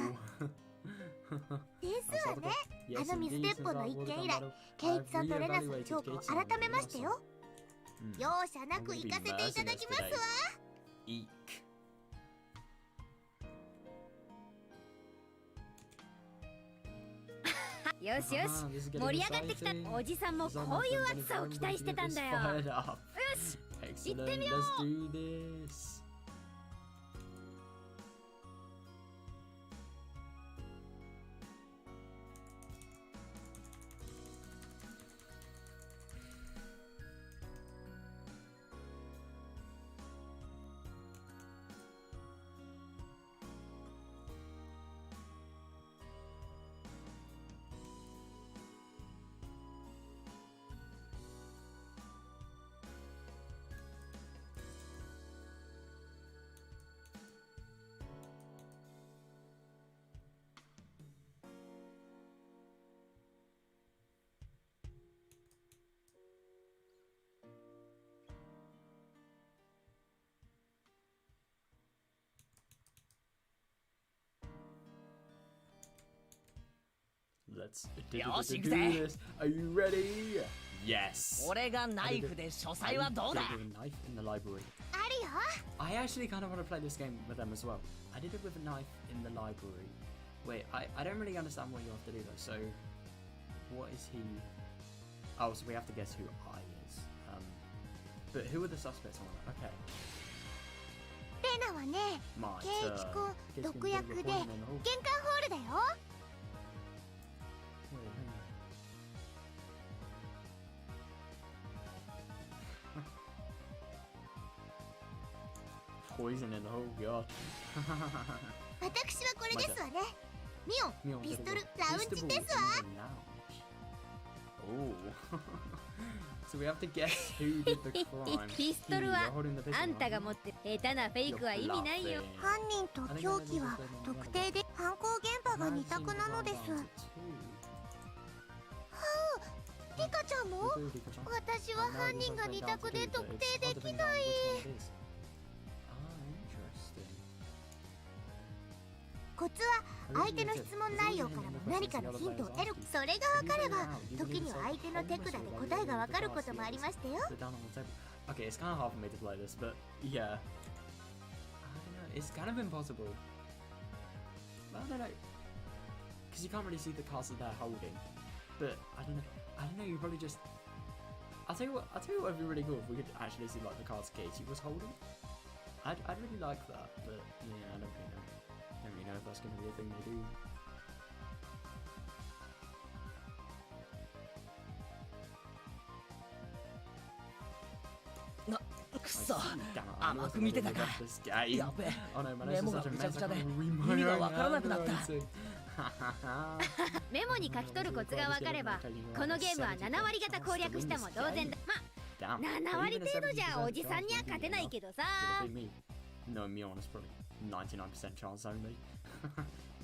わね。あの水鉄砲の一件以来、ケイチさんとレナさんの評価を改めましたよ。容赦なく行かせていただきますわ。Eek. よしよし、盛り上がってきた。おじさんもこういう暑さを期待してたんだよ。よし、行ってみよう。 Let's do this. Let's do this. Are you ready? Yes. 俺がナイフで書斎はどうだ。 I did it with a knife in the library. あるよ。 I actually kind of want to play this game with them as well. I did it with a knife in the library. Wait, I don't really understand what you have to do though. So, what is he? Oh, so we have to guess who I is. But who are the suspects on that? Okay. レナはね、 My ケイキ君毒薬で玄関ホールだよ。 Poison in the whole god. 私はこれですわね。ミオン、ピストルラウンジですわ。 Oh. So we have to guess who did the crime. ピストルはあんたが持って下手なフェイクは意味ないよ。犯人と凶器は特定で犯行現場が2択なのです。リカちゃんも？私は犯人が2択で特定できない。コツは相手の質問内容からも何かのヒントを得る。それが分かれば時には相手の手札で答えが分かることもありましたよ。 Okay, it's kind of hard for me to play this, but yeah. I don't know, it's kind of impossible. I don't know. Because you can't really see the cards that they're holding. But I don't know, you probably just... I'll tell you what would be really cool if we could actually see like the cards Katie was holding. I'd really like that, but yeah, I don't really know. I don't really know if that's going to be a thing they do. くそ、甘く見てたか。やべえ、メモがぐちゃぐちゃで意味がわからなくなった。メモに書き取るコツが分かればこのゲームは7割方攻略したも同然だ。まあ7割程度じゃおじさんには勝てないけどさ。 No, me honest, probably 99% chance only.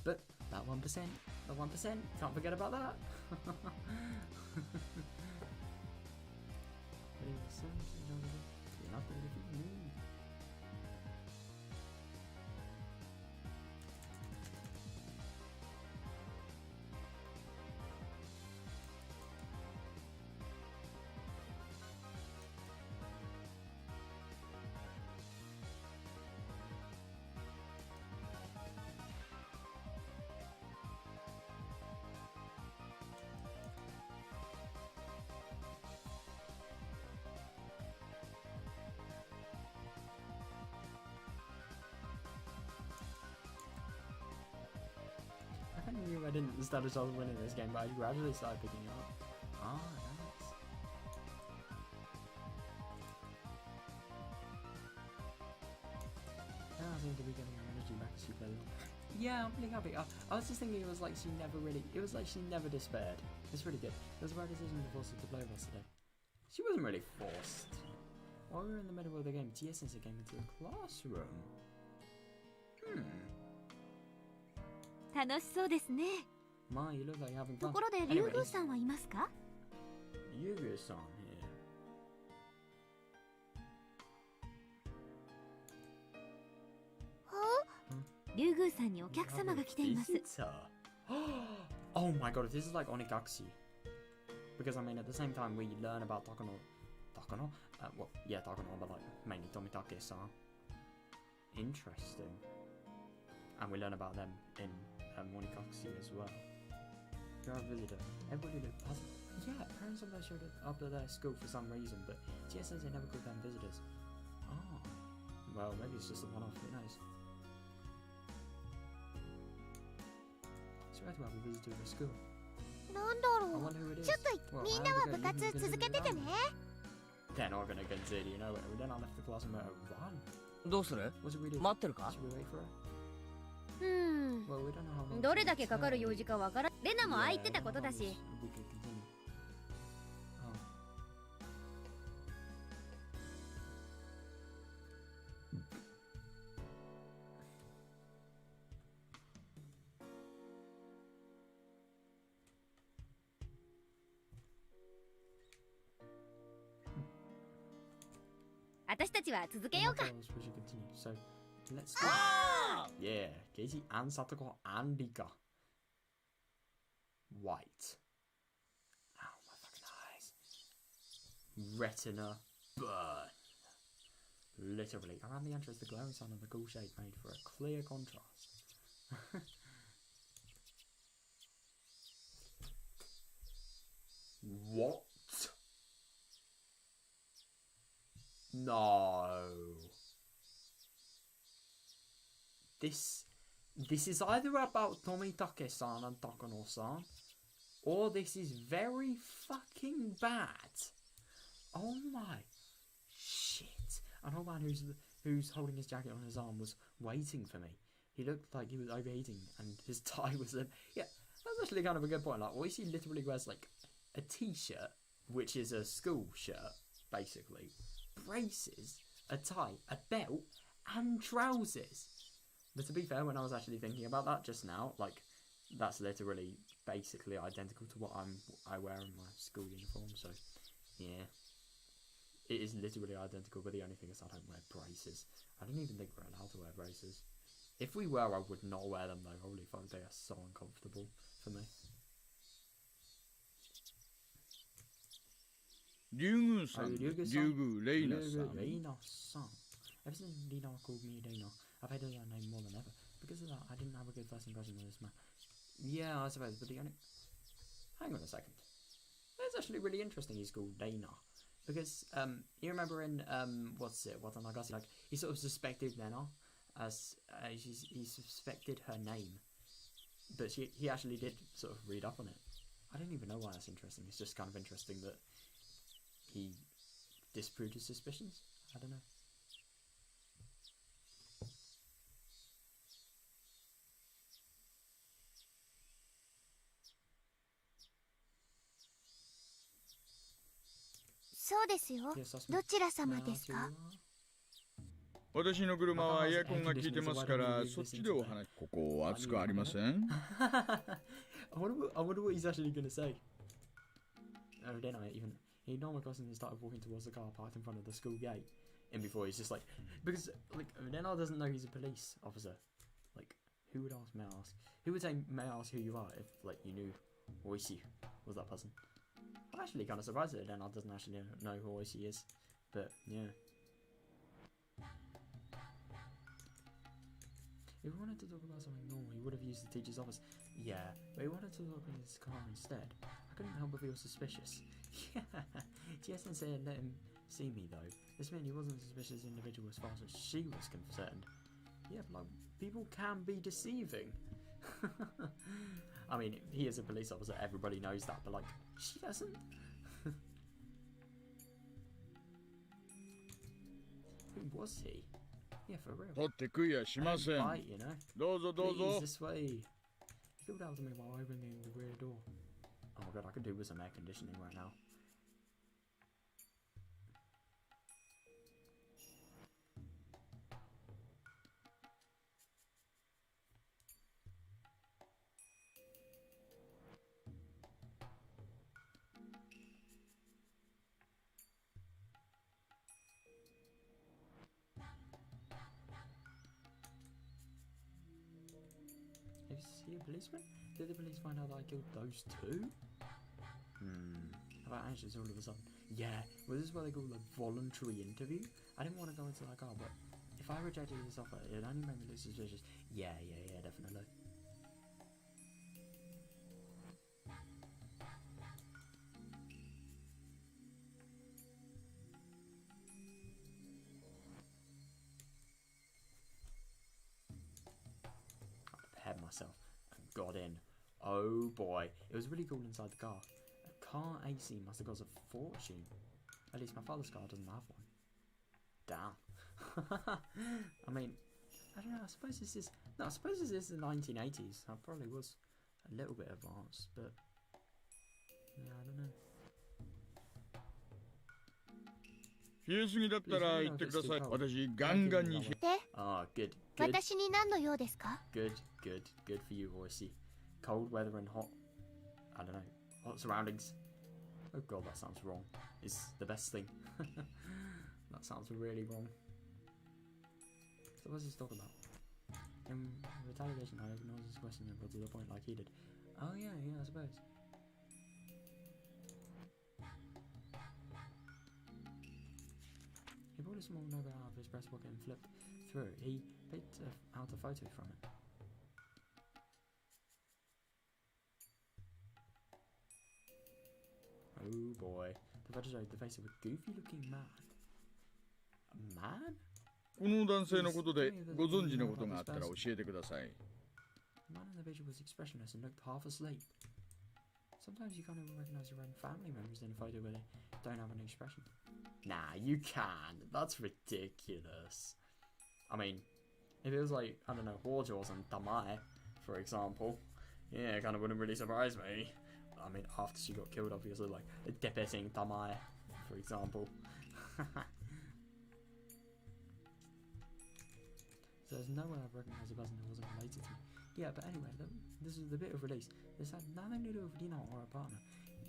But that 1%, the 1%, can't forget about that. I knew I didn't stand a chance of winning this game, but I gradually started picking it up. Ah, nice. Now I seem to be getting her energy back as she plays on. Yeah, I'm really happy. I was just thinking it was like she never despaired. It's really good. It was a right decision to force her to play with us today. She wasn't really forced. While we were in the middle of the game, Tia sensei came into the classroom. 楽しそうですね。 Ma, you look like you're having fun. ところでリュウグウさんはいますか？ Yuga-san here. リュウグウさんにお客様が来ています。 Visitor. Oh my god, if this is like Onigashiki. Because I mean, at the same time we learn about Takano Takano? Well, yeah, Takano, but like mainly Tomitake-san. Interesting. And we learn about them in Monikakushi as well. You're a visitor. Everybody looked puzzled. Yeah, parents of theirs showed up at their school for some reason, but Tia says they never called them visitors. Oh. Well, maybe it's just a one-off, who knows? It's rare to have a visitor at a school. なんだ I ろう wonder who it is. ちょっと Well, みん I な have は to 部 go. 活 You can 続けててね They're not gonna consider, you know it. Then I left the class and went, run. どうする What should we do? 待ってるか Should we wait for her? うん Well, we don't know how long. どれだけかかる用事かわからんレナもああ言ってたことだし We could continue. Oh. 私たちは続けようか We should continue. So, let's go. Yeah, Casey and Satoko and Rika. White. Ow, my fucking eyes. Retina burn. Literally. Around the entrance, the glowing sun and the cool shade made for a clear contrast. What? No. This is either about Tomitake-san and Takano-san, or this is very fucking bad. Oh my shit! An old man who's holding his jacket on his arm was waiting for me. He looked like he was overheating, and his tie was yeah. That's actually kind of a good point. Like, Oishi literally wears like a t-shirt, which is a school shirt, basically, braces, a tie, a belt, and trousers. But to be fair, when I was actually thinking about that just now, like, that's literally basically identical to what I wear in my school uniform. So, yeah, it is literally identical. But the only thing is, I don't wear braces. I don't even think we're allowed to wear braces. If we were, I would not wear them though. Holy fuck, they are so uncomfortable for me. 竜宮さん、竜宮レイナさん。 Reina-san. Ever since Lina called me Reina, I've hated that name more than ever. Because of that, I didn't have a good first impression of this man. Yeah, I suppose, but the only... Hang on a second. That's actually really interesting he's called Reina. Because, you remember in, Watanabe, like, he sort of suspected Reina as, he suspected her name. But he actually did sort of read up on it. I don't even know why that's interesting. It's just kind of interesting that he disproved his suspicions. I don't know.そうですよどちら様ですか私の車はエアコンが効いてますから、そっちでお話。ここ暑くありません I wonder what he's actually going to say. Oh, then he normally goes and started walking towards the car parked in front of the school gate. And before he's just like, because like Renard doesn't know he's a police officer. Like, who would ask? May I ask? Who would say, may I ask who you are if like you knew Oishi was that person? I'm actually kind of surprised that Renard doesn't actually know who Oishi is. But yeah. If he wanted to talk about something normal, he would have used the teacher's office. Yeah, but he wanted to look in his car instead. I couldn't help but feel suspicious. Yeah, Tia-sensei had let him see me though. This meant he wasn't a suspicious individual as far as she was concerned. Yeah, but like, people can be deceiving. I mean, he is a police officer, everybody knows that, but like, she doesn't. Who was he? Yeah, for real. 取って食いやしません。 Bite, you know? どうぞどう Please, ぞ。 this way. He called out to me while opening the rear door. Oh my god, I could do with some air conditioning right now. Is he a policeman? Did the police find out that I killed those two? How about ashes all of a sudden? Yeah, well, this is what they call a voluntary interview. I didn't want to go into like, oh, but if I rejected this offer, it only made me look suspicious. Yeah, definitely. I prepared myself and got in. Oh boy, it was really cool inside the car. A car AC must have cost a fortune. At least my father's car doesn't have one. Damn. I mean, I don't know, I suppose this is the 1980s. I probably was a little bit advanced, but yeah, I don't know. 冷えすぎだったら言ってください。私ガンガンに。Ah, good. 私に何の用ですか？ Good for you, Horsey. Cold weather and hot, I don't know, hot surroundings. Oh god, that sounds wrong. It's the best thing. That sounds really wrong. So what's this talk about? In retaliation, I ignored his question and got to the point like he did. Oh yeah, I suppose. He pulled a small nugget out of his breast pocket and flipped through it. He picked out a photo from it. Oh boy. The photo showed the face of a goofy looking man. A man? この男性のことでご存知のことがあったら教えてください。The man in the picture was expressionless and looked half asleep. Sometimes you can't even recognize your own family members in a photo where they don't have an expression. Nah, you can. That's ridiculous. I mean, if it was like, I don't know, Horjaws and Tamae, for example, yeah, it kind of wouldn't really surprise me. I mean, after she got killed, obviously, like, depicting Tamae, for example. So there's no way I've recognised a person who wasn't related to me. Yeah, but anyway, this is the bit of release. This had nothing to do with Dino or a partner.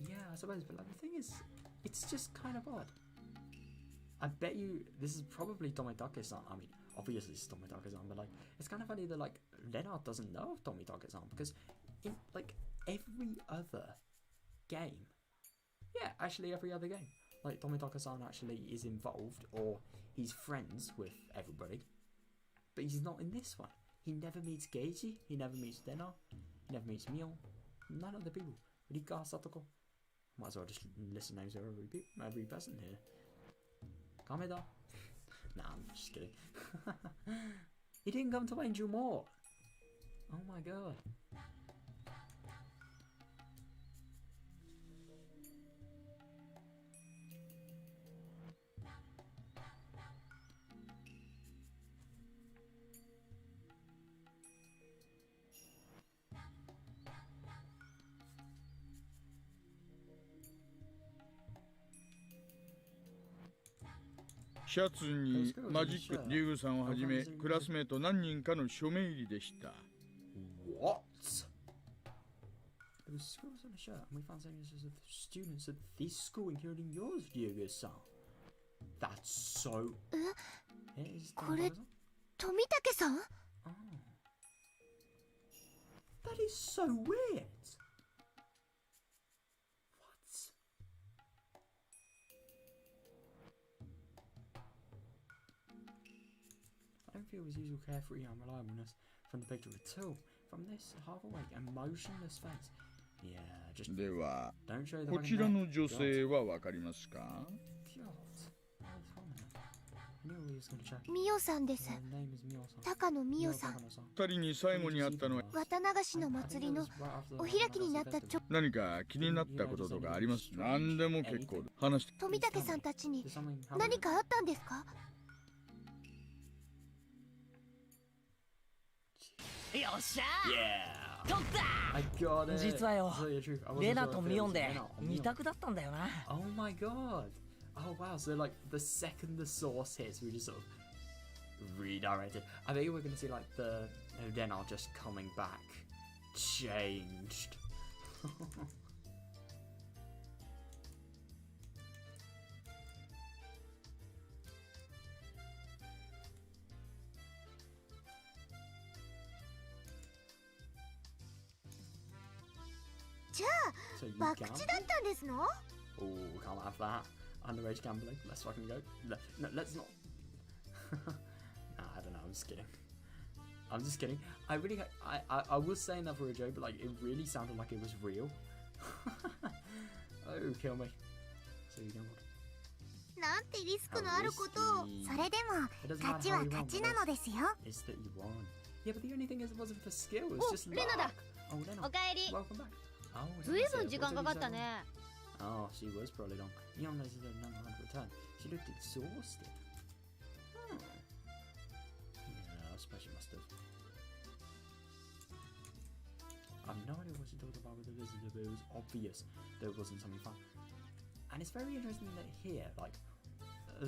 Yeah, I suppose, but like the thing is, it's just kind of odd. I bet you this is probably Tomitake-san. I mean, obviously it's Tomitake-san, but like, it's kind of funny that like Leonard doesn't know of Tomitake-san because in like every other game, yeah, actually every other game, like Tomitake-san actually is involved or he's friends with everybody. But he's not in this one. He never meets Geiji, he never meets Dena, he never meets Mio, none of the people. Rika, Satoko. Might as well just list the names of every person here. Kameda. Nah, I'm just kidding. He didn't come to Angel Mort. Oh my god.シャツにマジックリュウさんをはじめクラスメート何人かの署名入りでした。What? There was scribbles on a shirt, and we found signatures of students at this school, including yours, Diego-san. That's so. これ富武さん? Oh. That is so weird. I don't feel his usual carefree unreliableness from the picture at all. From this half awake and motionless face. Yeah, just では don't show the こちらの女性はわかりますか？ ミオさんです。高野ミオさん。二人に最後に会ったのは綿流しの祭りのお開きになった何か気になったこととかあります？何でも結構話して。富武さんたちに何かあったんですか？よっしゃー、取った実はよ、レナとミオンで2択だったんだよな。Oh my god. Oh wow, so like the second the source hits, we just sort of redirected. I think we're going to see like the Denard just coming back changed. So you 博打だったんですの? Oh, can't have that. underage gambling. Let's fucking go. No, let's not. Nah, I don't know. I'm just kidding. I'm just kidding. I really, I was saying that for a joke, but like it really sounded like it was real. Oh, kill me. So you know what? なんてリスクのあることを。それでも勝ちは勝ちなのですよ。 It's that you won. Yeah, but the only thing is it wasn't for skill. It's just luck. レナだ。Oh, Lena. おかえり。 Welcome back. Oh, ずいぶん時間かかったね。 Oh, she was probably long. Neon laser did not return. She looked exhausted. Hmm. Yeah, I suppose she must have. I have no idea what she talked about with the visitor, but it was obvious that it wasn't something fun. And it's very interesting that here, like,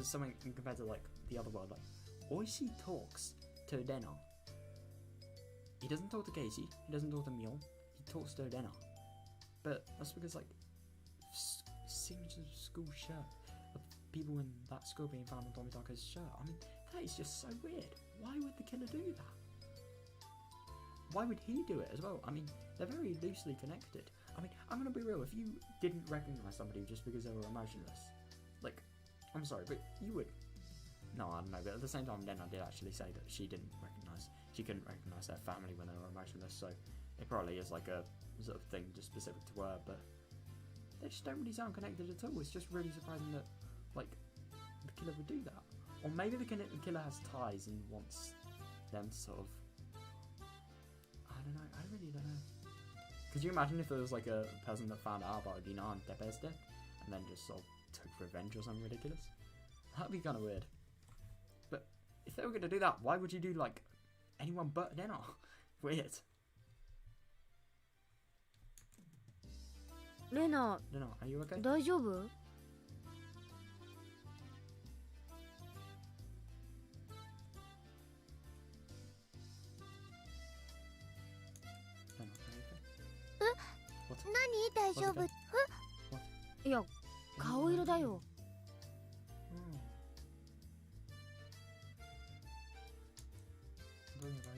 something compared to like the other world, like, Oishi talks to Dena. He doesn't talk to Casey. He doesn't talk to Mule. He talks to Dena. But that's because like signature school shirt of people in that school being found on Tomitaka's shirt. I mean, that is just so weird. Why would the killer do that? Why would he do it as well? I mean, they're very loosely connected. I mean, I'm gonna be real. If you didn't recognize somebody just because they were emotionless, like, I'm sorry, but you would. No, I don't know. But at the same time, Lena did actually say that she couldn't recognize their family when they were emotionless. So it probably is like a sort of thing just specific to her. But they just don't really sound connected at all. It's just really surprising that, like, the killer would do that. Or maybe the killer has ties and wants them to sort of. I don't know. I really don't know. Could you imagine if there was like a person that found out about Dina and Tepe's death and then just sort of took revenge or something ridiculous? That'd be kind of weird. But if they were going to do that, why would you do like anyone but Dina? Weird. Lena, are you okay? 大丈夫? What? 何大丈夫? いや、顔色だよ。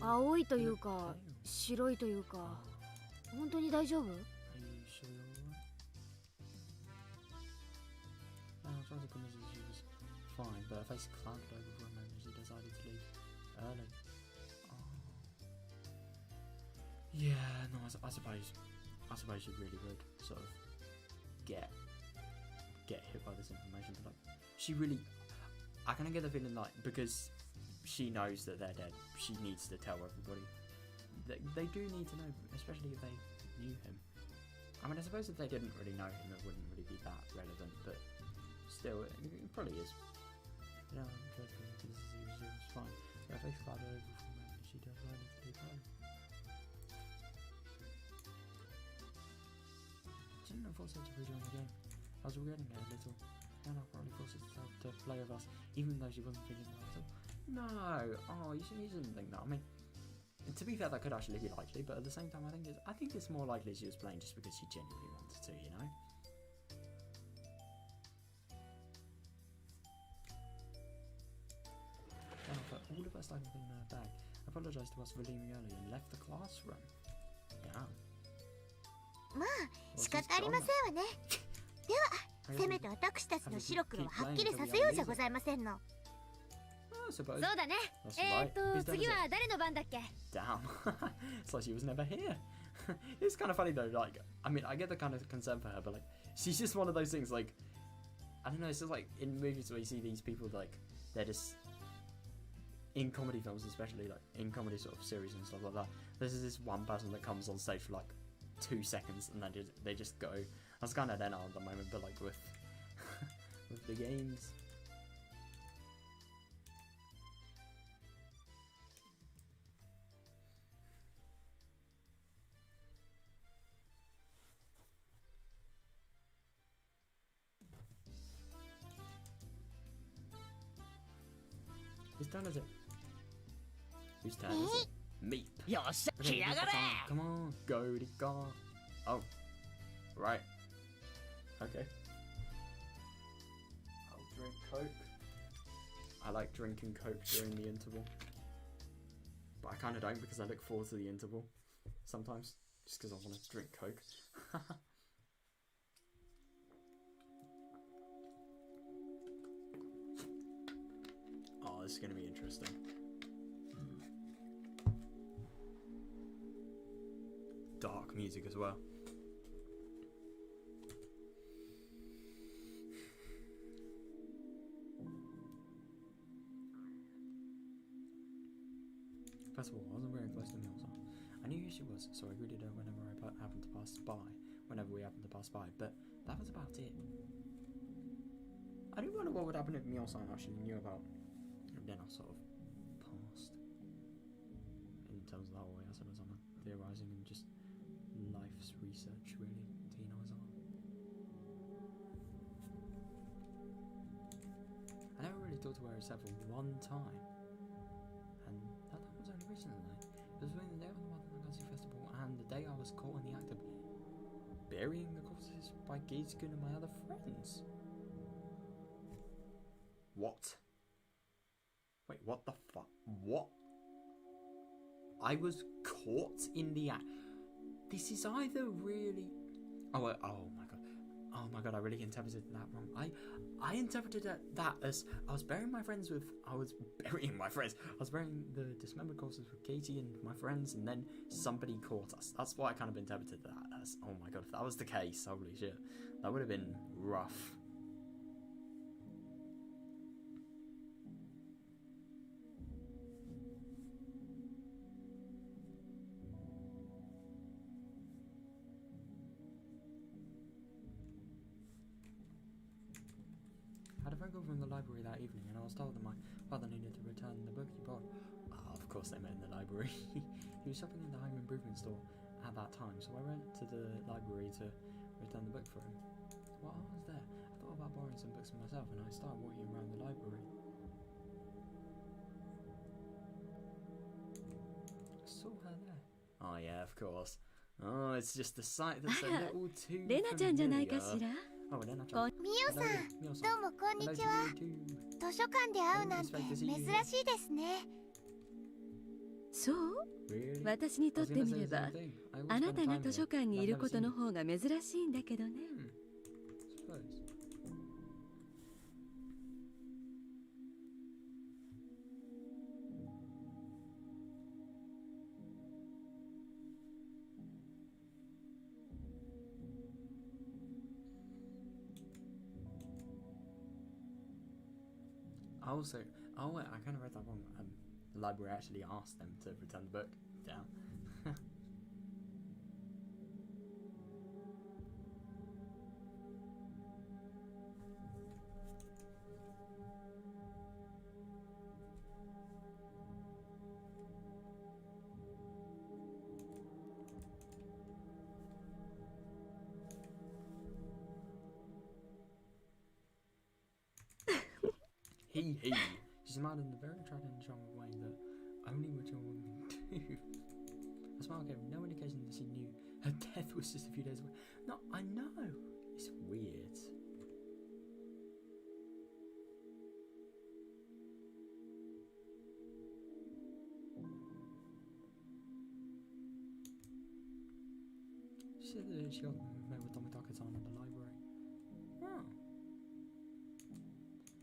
青いというか、白いというか、本当に大丈夫? Fine, but her face clouded over for a moment as she decided to leave early. Yeah, no, I suppose you really would sort of get hit by this information, but like, she really, I kind of get the feeling like because she knows that they're dead, she needs to tell everybody. They do need to know, especially if they knew him. I mean, I suppose if they didn't really know him, it wouldn't really be that relevant, but still, it probably is. You know, this is fine. Her face clouded over for a moment, she decided to leave early. She didn't force her to rejoin the game. I was regretting it a little. Nana probably forced herself to play with us, even though she wasn't feeling well at all. No! Oh, you shouldn't think that. I mean, to be fair, that could actually be likely, but at the same time, I think it's more likely she was playing just because she genuinely wanted to, you know? All of us items in her bag. Apologised to us for leaving early and left the classroom. Damn. まあ、仕方ありませんわね。では、せめて私たちの白黒をはっきりさせようじゃございませんの。そうだね。次は誰の番だっけ? Damn. It's like she was never here. It's kind of funny though, like, I mean, I get the kind of concern for her, but like, she's just one of those things, like, I don't know, it's just like, in movies where you see these people, like, they're just, in comedy films especially, like, in comedy sort of series and stuff like that, there's this one person that comes on stage for like 2 seconds and then they just go. That's kind of then at the moment, but like with with the games. Whose turn is it? Whose turn is it? Meep. よっしゃ、来やがれ! Come on, go Rika. Oh, right. Okay. I'll drink Coke. I like drinking Coke during the interval. But I kind of don't because I look forward to the interval sometimes. Just because I want to drink Coke. this is going to be interesting. Dark music as well. First of all, I wasn't very close to Mjolnir. I knew who she was, so I greeted her whenever I happened to pass by. Whenever we happened to pass by, but that was about it. I do wonder what would happen if Mjolnir actually knew about, and then I sort of passed. In terms of that way, I suppose I'm theorising and just life's research, really. I never really talked to her except for one time. And that was only recently. It was between the day of the Maggots festival and the day I was caught in the act of burying the corpses by Gizgun and my other friends. What? Wait, what the fuck? What? I was caught in the act. This is either really... oh my god. Oh my god, I really interpreted that wrong. I interpreted that as I was burying my friends with... I was burying the dismembered corpses with Katie and my friends, and then somebody caught us. That's what I kind of interpreted that as. Oh my god, if that was the case, holy shit. That would have been rough. I had a phone call from the library that evening, and I was told that my father needed to return the book he bought. Of course they met in the library. He was shopping in the home improvement store at that time, so I went to the library to return the book for him. While I was there, I thought about borrowing some books for myself, and I started walking around the library. I saw her there. Oh yeah, of course. Oh, it's just the sight that's a little too familiar. Oh, Lenaちゃん。みおさん、どうもこんにちは。図書館で会うなんて珍しいですね。そう？私にとってみれば、あなたが図書館にいることの方が珍しいんだけどね。I kind of read that wrong. The library actually asked them to return the book. Damn. He. She smiled in the very attractive and charming way that only mature women do. Her smile gave no indication that she knew her death was just a few days away. No, I know. It's weird. She said that she got met with Tomitaka-san in the library. Oh.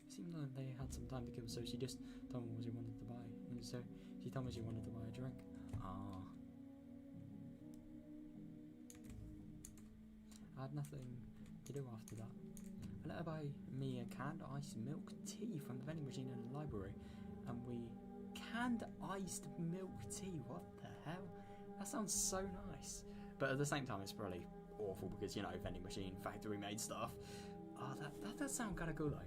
Seemed like they had some time to kill, so she just told me what she wanted to buy. And so she told me she wanted to buy a drink. I had nothing to do after that. I let her buy me a canned iced milk tea from the vending machine in the library. And canned iced milk tea, what the hell? That sounds so nice. But at the same time, it's probably awful because, you know, vending machine, factory made stuff. Oh, that does sound kind of cool though.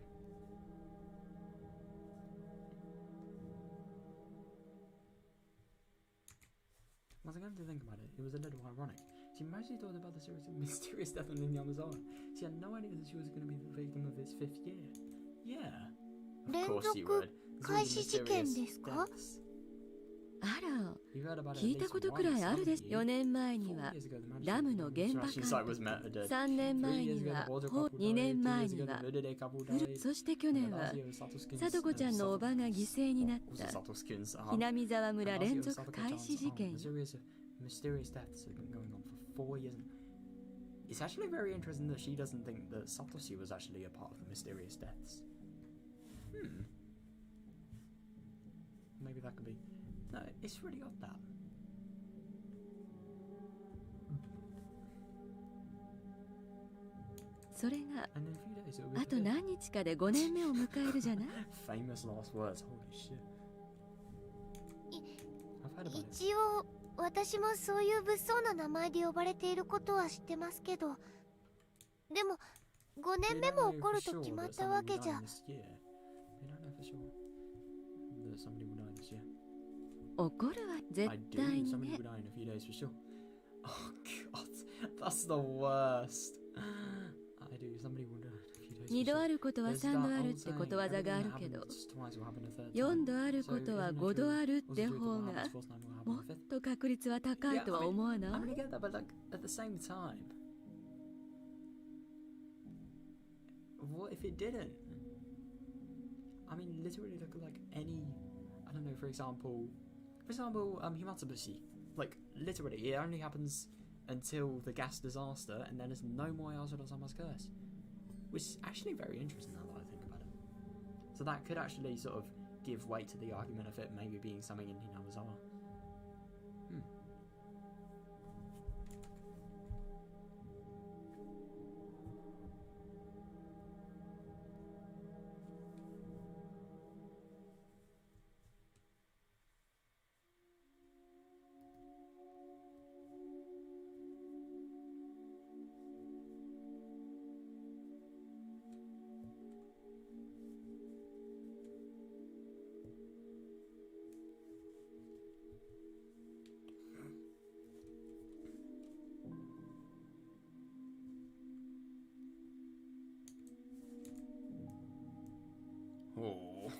Once again, to think about it, it was a little ironic. She mostly thought about the mysterious death in the Yamazawa. She had no idea that she was going to be the victim of its 5th year. Yeah, of course she would. It's all the mysterious deaths. あら、聞いたことくらいあるです。4年前にはダムの原爆監督、3年前には2年前にはそして去年は聡子ちゃんのおばが犠牲になった南沢村連続開始事件。Mysterious deaths have been going on for 4 years. It's actually very interesting that she doesn't think that Satoshi was actually a part of the mysterious deaths. maybe that could be. No, it's really odd that.それが And in a few days it'll be あと何日かで5年目を迎えるじゃない famous last words. Holy shit. I've heard about it. 一応私もそういう物騒な名前で呼ばれていることは知ってますけど、でも5年目も起こると決まったわけじゃ。起こるわ絶対にね。Oh god, that's the worst. I do. Somebody will die in a few days. 2度あることは3度あるってことわざがあるけど、4度あることは5度あるって方がもっと確率は高いとは思わない？ I'm gonna get that, but like at the same time, what if it didn't? I mean, literally look like any, I don't know, for example, Higurashi. Like literally, it only happens until the gas disaster, and then there's no more Yasuda-sama's curse, which is actually very interesting now that I think about it. So that could actually sort of give weight to the argument of it maybe being something in Hinawazawa. Oh.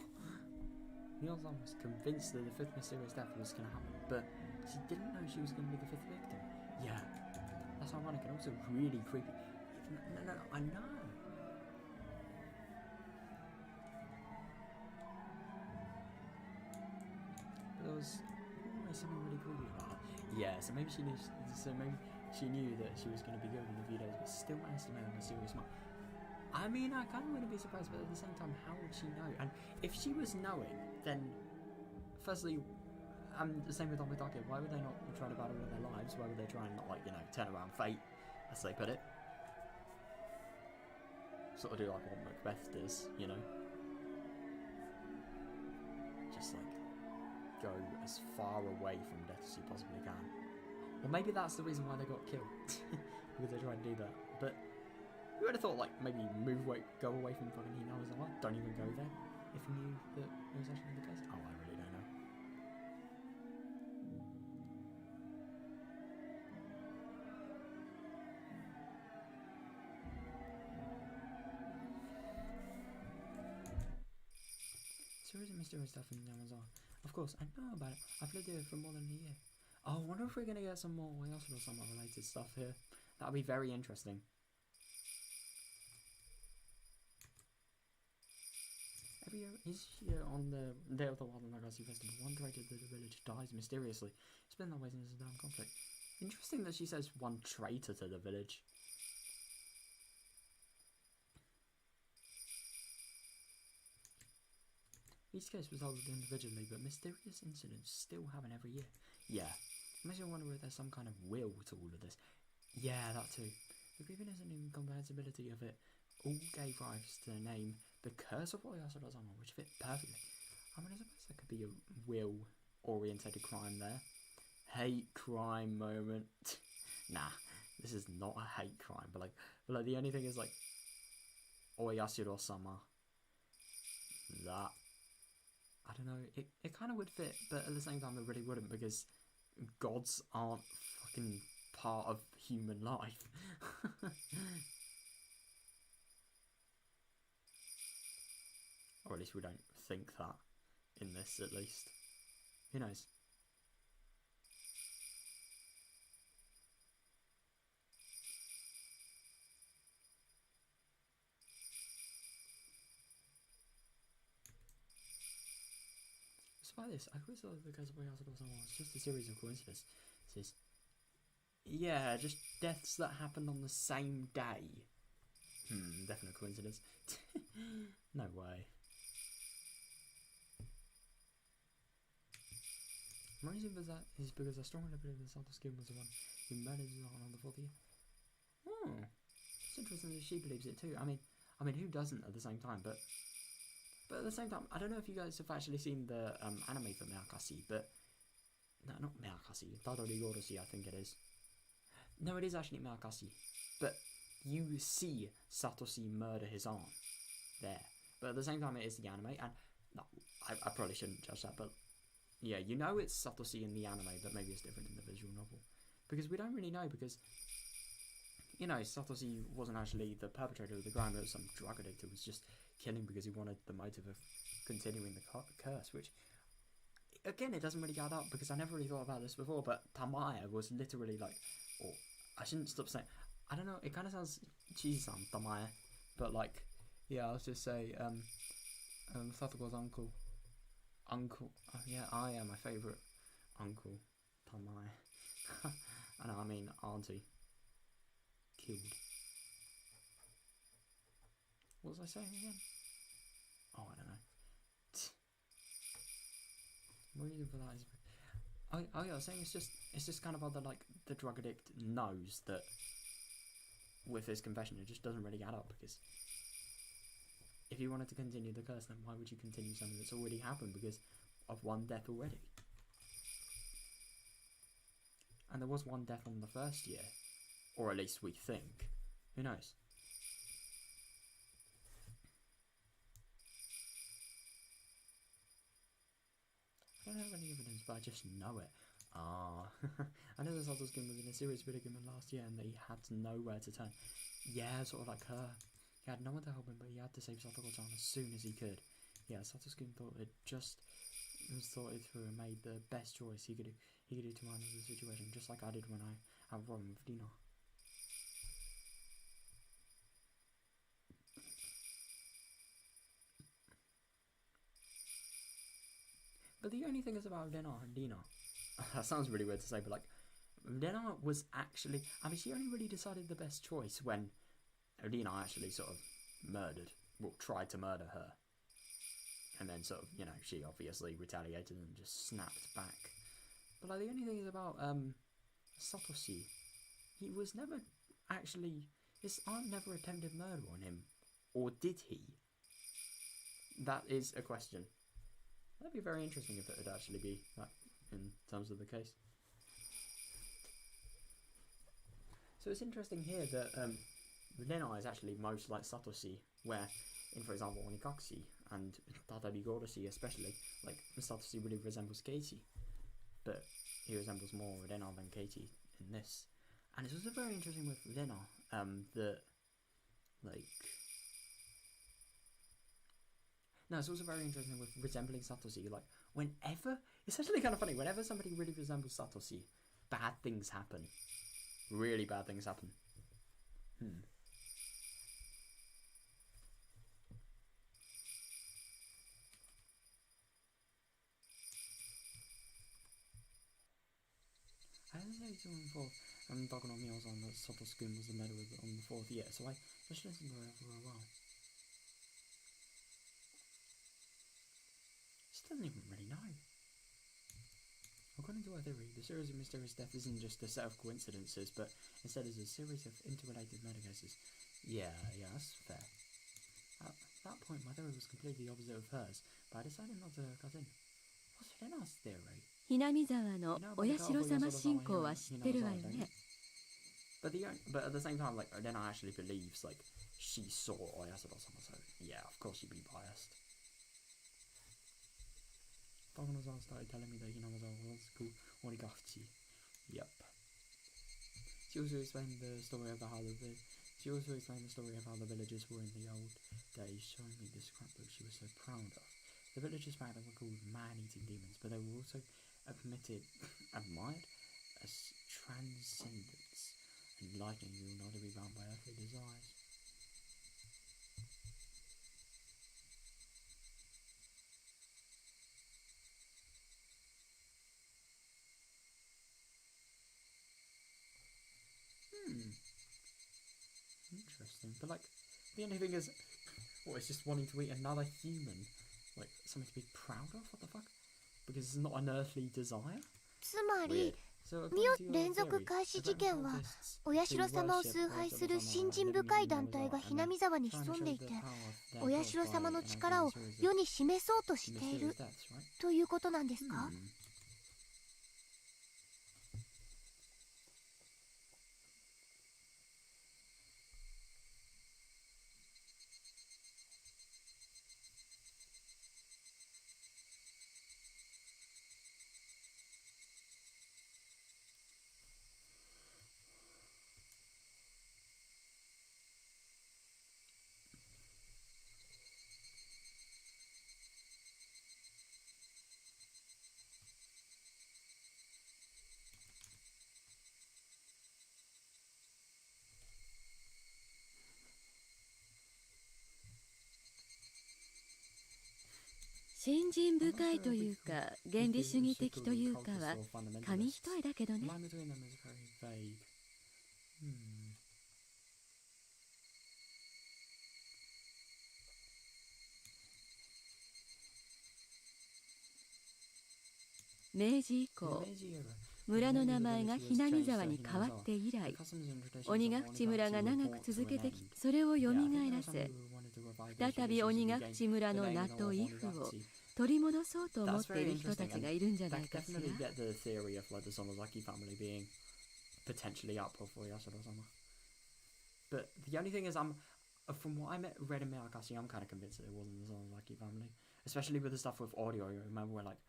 Miyazan was convinced that the fifth mysterious death was going to happen, but she didn't know she was going to be the fifth victim. Yeah, that's ironic and also really creepy. No, I know. But there was always something really creepy about her. Yeah, so maybe she knew. So maybe she knew that she was going to be good in a few days, but still managed to make a mysterious mark. I mean, I kind of wouldn't be surprised, but at the same time, how would she know? And if she was knowing, then, firstly, the same with Omidake, why would they not try to battle with their lives? Why would they try and not, like, you know, turn around fate, as they put it? Sort of do like what Macbeth does, you know? Just, like, go as far away from death as you possibly can. Or maybe that's the reason why they got killed, because they tried to do that, but... You would have thought, like, maybe go away from fucking Hinawazawa, don't even go there, if you knew that it was actually the case. Oh, I really don't know. So there is a mysterious stuff in Hinawazawa. Of course, I know about it. I've lived here for more than a year. Oh, I wonder if we're going to get some more Yasuda or some related stuff here. That would be very interesting. Every year, on the day of the Wild Nagasi Festival, one traitor to the village dies mysteriously. It's been that way since the damn conflict. Interesting that she says one traitor to the village. Each case was solved individually, but mysterious incidents still happen every year. Yeah, makes me wonder if there's some kind of will to all of this. Yeah, that too. The creepiness and incomprehensibility of it all gave rise to the name The Curse of Yasuda-sama, which fit perfectly. I mean, I suppose there could be a will-orientated crime there. Hate crime moment. Nah, this is not a hate crime, but like the only thing is like Oyasuro-sama. That, I don't know, it kind of would fit, but at the same time it really wouldn't, because gods aren't fucking part of human life. Or at least we don't think that in this, at least. Who knows? Despite this, I always thought the case of Yasuda-sama was just a series of coincidences. Yeah, just deaths that happened on the same day. Definite coincidence. No way. The reason for that is because I strongly believe that Sato Skin was the one who murdered Zahn on the 4th year. Oh, it's interesting that she believes it too. I mean, who doesn't at the same time? But at the same time, I don't know if you guys have actually seen the anime for Meakasi, but no, not Meakasi. Tadorigoroshi, I think it is. No, it is actually Meakasi. But you see Satoshi murder his aunt there. But at the same time, it is the anime, and no, I probably shouldn't judge that, but yeah, you know it's Satoshi in the anime, but maybe it's different in the visual novel. Because we don't really know, because, you know, Satoshi wasn't actually the perpetrator of the crime, it was some drug addict who was just killing because he wanted the motive of continuing the curse, which, again, it doesn't really add up, because I never really thought about this before, but Tamaya was literally like, or I shouldn't stop saying, I don't know, it kind of sounds cheesy-san, Tamaya, but like, yeah, I'll just say, Satoko's uncle, yeah, I am my favourite uncle, Tamai. I know, I mean auntie. Killed. What was I saying again? Oh, I don't know. The reason for that is, oh yeah, I was saying it's just kind of odd that like the drug addict knows that with his confession it just doesn't really add up, because if you wanted to continue the curse, then why would you continue something that's already happened because of one death already? And there was one death on the 1st year, or at least we think. Who knows? I don't have any evidence, but I just know it. Ah, I know the Sato's Skin was in a serious predicament last year, and that he had nowhere to turn. Yeah, sort of like her. He had no one to help him, but he had to save Satoko-chan as soon as he could. Yeah, Sato-skin thought it was thought it through and made the best choice he could do to manage the situation, just like I did when I had a problem with Dina. But the only thing is about Dina, that sounds really weird to say, but like, Dina was actually, I mean, she only really decided the best choice when Dina actually sort of tried to murder her. And then sort of, you know, she obviously retaliated and just snapped back. But like, the only thing is about Satoshi, he was never actually, his aunt never attempted murder on him. Or did he? That is a question. That'd be very interesting if it would actually be that in terms of the case. So it's interesting here that Rena is actually most like Satoshi, where in, for example, Onikakushi and Tadorigoroshi especially, like, Satoshi really resembles Katie, but he resembles more Rena than Katie in this. And it's also very interesting with Rena, that, like... No, it's also very interesting with resembling Satoshi, like, whenever... It's actually kind of funny, whenever somebody really resembles Satoshi, bad things happen. Really bad things happen. I hesitated to inform Dogono Miyos-san that Sato-skin was the murderer on the 4th year, so I just listened to her for a while. She doesn't even really know. According to our theory, the series of mysterious deaths isn't just a set of coincidences, but instead is a series of interrelated murder cases. Yeah, that's fair. At that point, my theory was completely opposite of hers, but I decided not to cut in. What's Rena's theory? ひなみ沢のお社様信仰は知ってるわよね。But at the same time, like, Rena actually believes, like, she saw Oyasuro-sama, so yeah, of course she'd be biased. Dogono-san started telling me that Hinamazawa was called Onikakushi. Yep. She also explained the story of how the villagers were in the old days, showing me the scrapbook she was so proud of. The villagers back then were called man-eating demons, but they were also admired as transcendents, enlightening you not to be bound by earthly desires. Interesting, but like, the only thing is, it's just wanting to eat another human, like, something to be proud of, what the fuck? because it's not an earthly desire. つまり So ミ according to オ your 連続 theory, 開始 event 事件は cultists お社 who 様を worship 崇拝する Oyashiro-sama 信 and 心 live in 深い Minamizawa 団体が and ひな then み沢に try and 潜ん show でい the て power of their お god 社様 by の announcing 力を a series of 世に示そうとしてい mysterious る deaths, right? ということなんですか？ Hmm. 信心深いというか原理主義的というかは紙一重だけどね。 The line between them is very vague. Hmm. 明治以降 Meiji era. 村の名前がひなみ沢に変わって以来、鬼ヶ淵村が長く続けてき、それをよみがえらせ、再び鬼ヶ淵村の名と威風を取り戻そうと思っている人たちがいるんじゃないかしら。 Definitely get the theory of like the Sonozaki family being potentially up for Oyashiro-sama. But the only thing is, from what I read in Miyakashi, I'm kind of convinced that it wasn't the Sonozaki family, especially with the stuff with audio. Remember where like,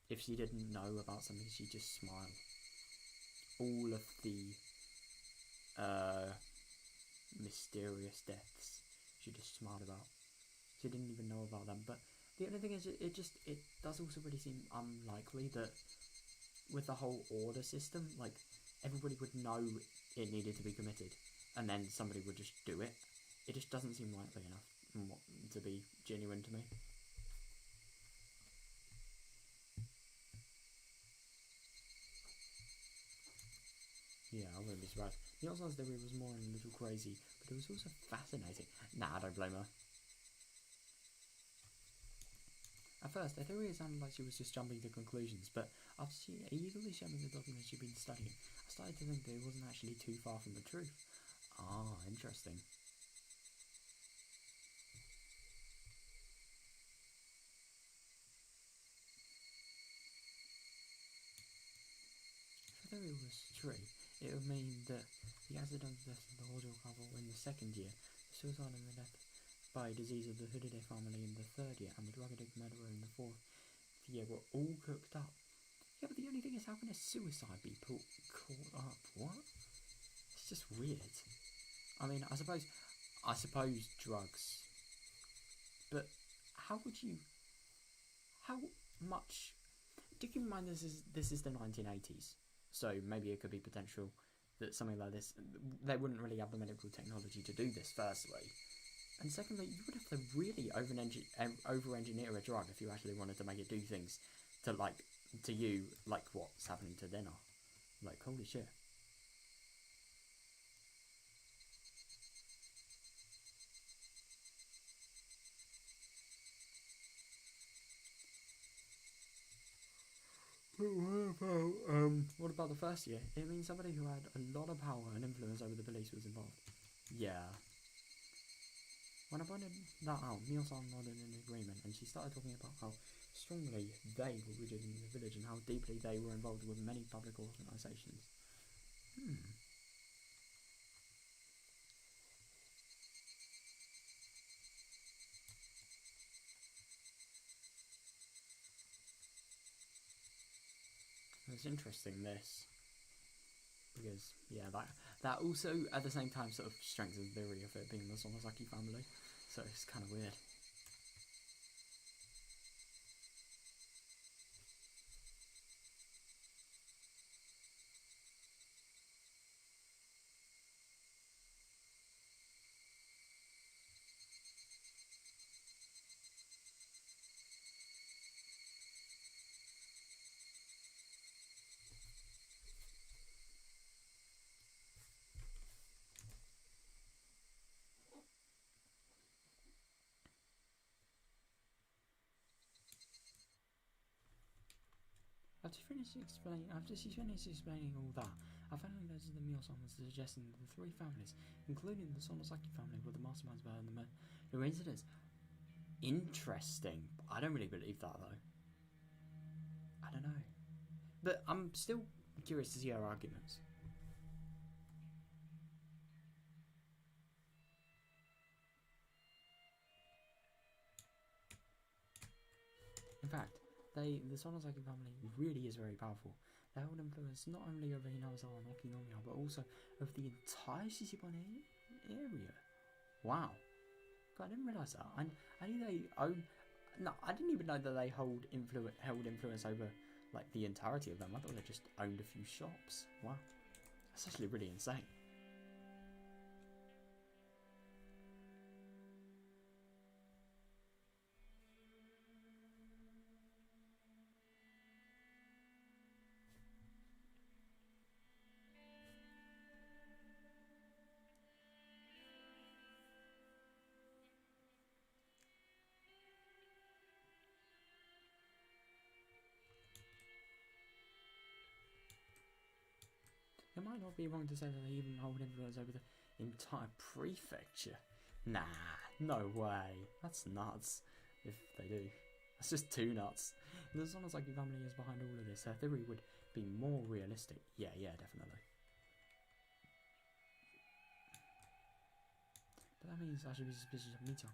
if she didn't know about something, she'd just smile. All of the mysterious deaths she just smiled about. She didn't even know about them. But the only thing is, it does also really seem unlikely that with the whole order system, like, everybody would know it needed to be committed, and then somebody would just do it. It just doesn't seem likely enough to be genuine to me. Yeah, I wouldn't be surprised. The Osman's theory was more a little crazy, but it was also fascinating. Nah, I don't blame her. At first, her theory sounded like she was just jumping to conclusions, but after she eagerly showed me the documents she'd been studying, I started to think that it wasn't actually too far from the truth. Ah, interesting. If her theory was true, it would mean that the accidental death of the Hojo couple in the second year, the suicide and the death by disease of the Hudide family in the third year, and the drug addict murderer in the fourth year were all cooked up. Yeah, but the only thing is, how can a suicide be caught up? What? It's just weird. I mean, I suppose drugs. But how would you? How much? Do keep in mind this is the 1980s. So maybe it could be potential that something like this, they wouldn't really have the medical technology to do this, firstly. And secondly, you would have to really over-engineer a drug if you actually wanted to make it do things to you, like what's happening to dinner. Like, holy shit. What about the first year? It means somebody who had a lot of power and influence over the police was involved. Yeah. When I pointed that out, Mio-san nodded in agreement, and she started talking about how strongly they were rooted in the village and how deeply they were involved with many public organisations. It's interesting, this, because yeah, that also at the same time sort of strengthens the theory of it being the Sonozaki family, so it's kind of weird. After she's finished explaining all that, I finally noticed that Mio-san was suggesting that the three families, including the Sonosaki family, were the masterminds behind the incidents. Interesting. I don't really believe that though. I don't know. But I'm still curious to see her arguments. In fact, the Sonosaki family really is very powerful. They hold influence not only over Hinazawa and Okinomiya, but also over the entire Shishibane area. Wow. God, I didn't realise that. I knew they own... No, I didn't even know that they held influence over, like, the entirety of them. I thought they just owned a few shops. Wow. That's actually really insane. It might not be wrong to say that they even hold influence over the entire prefecture. Nah, no way. That's nuts. If they do. That's just too nuts. And the Sonosaki family is behind all of this. Their theory would be more realistic. Yeah, definitely. But that means I should be suspicious of Michan.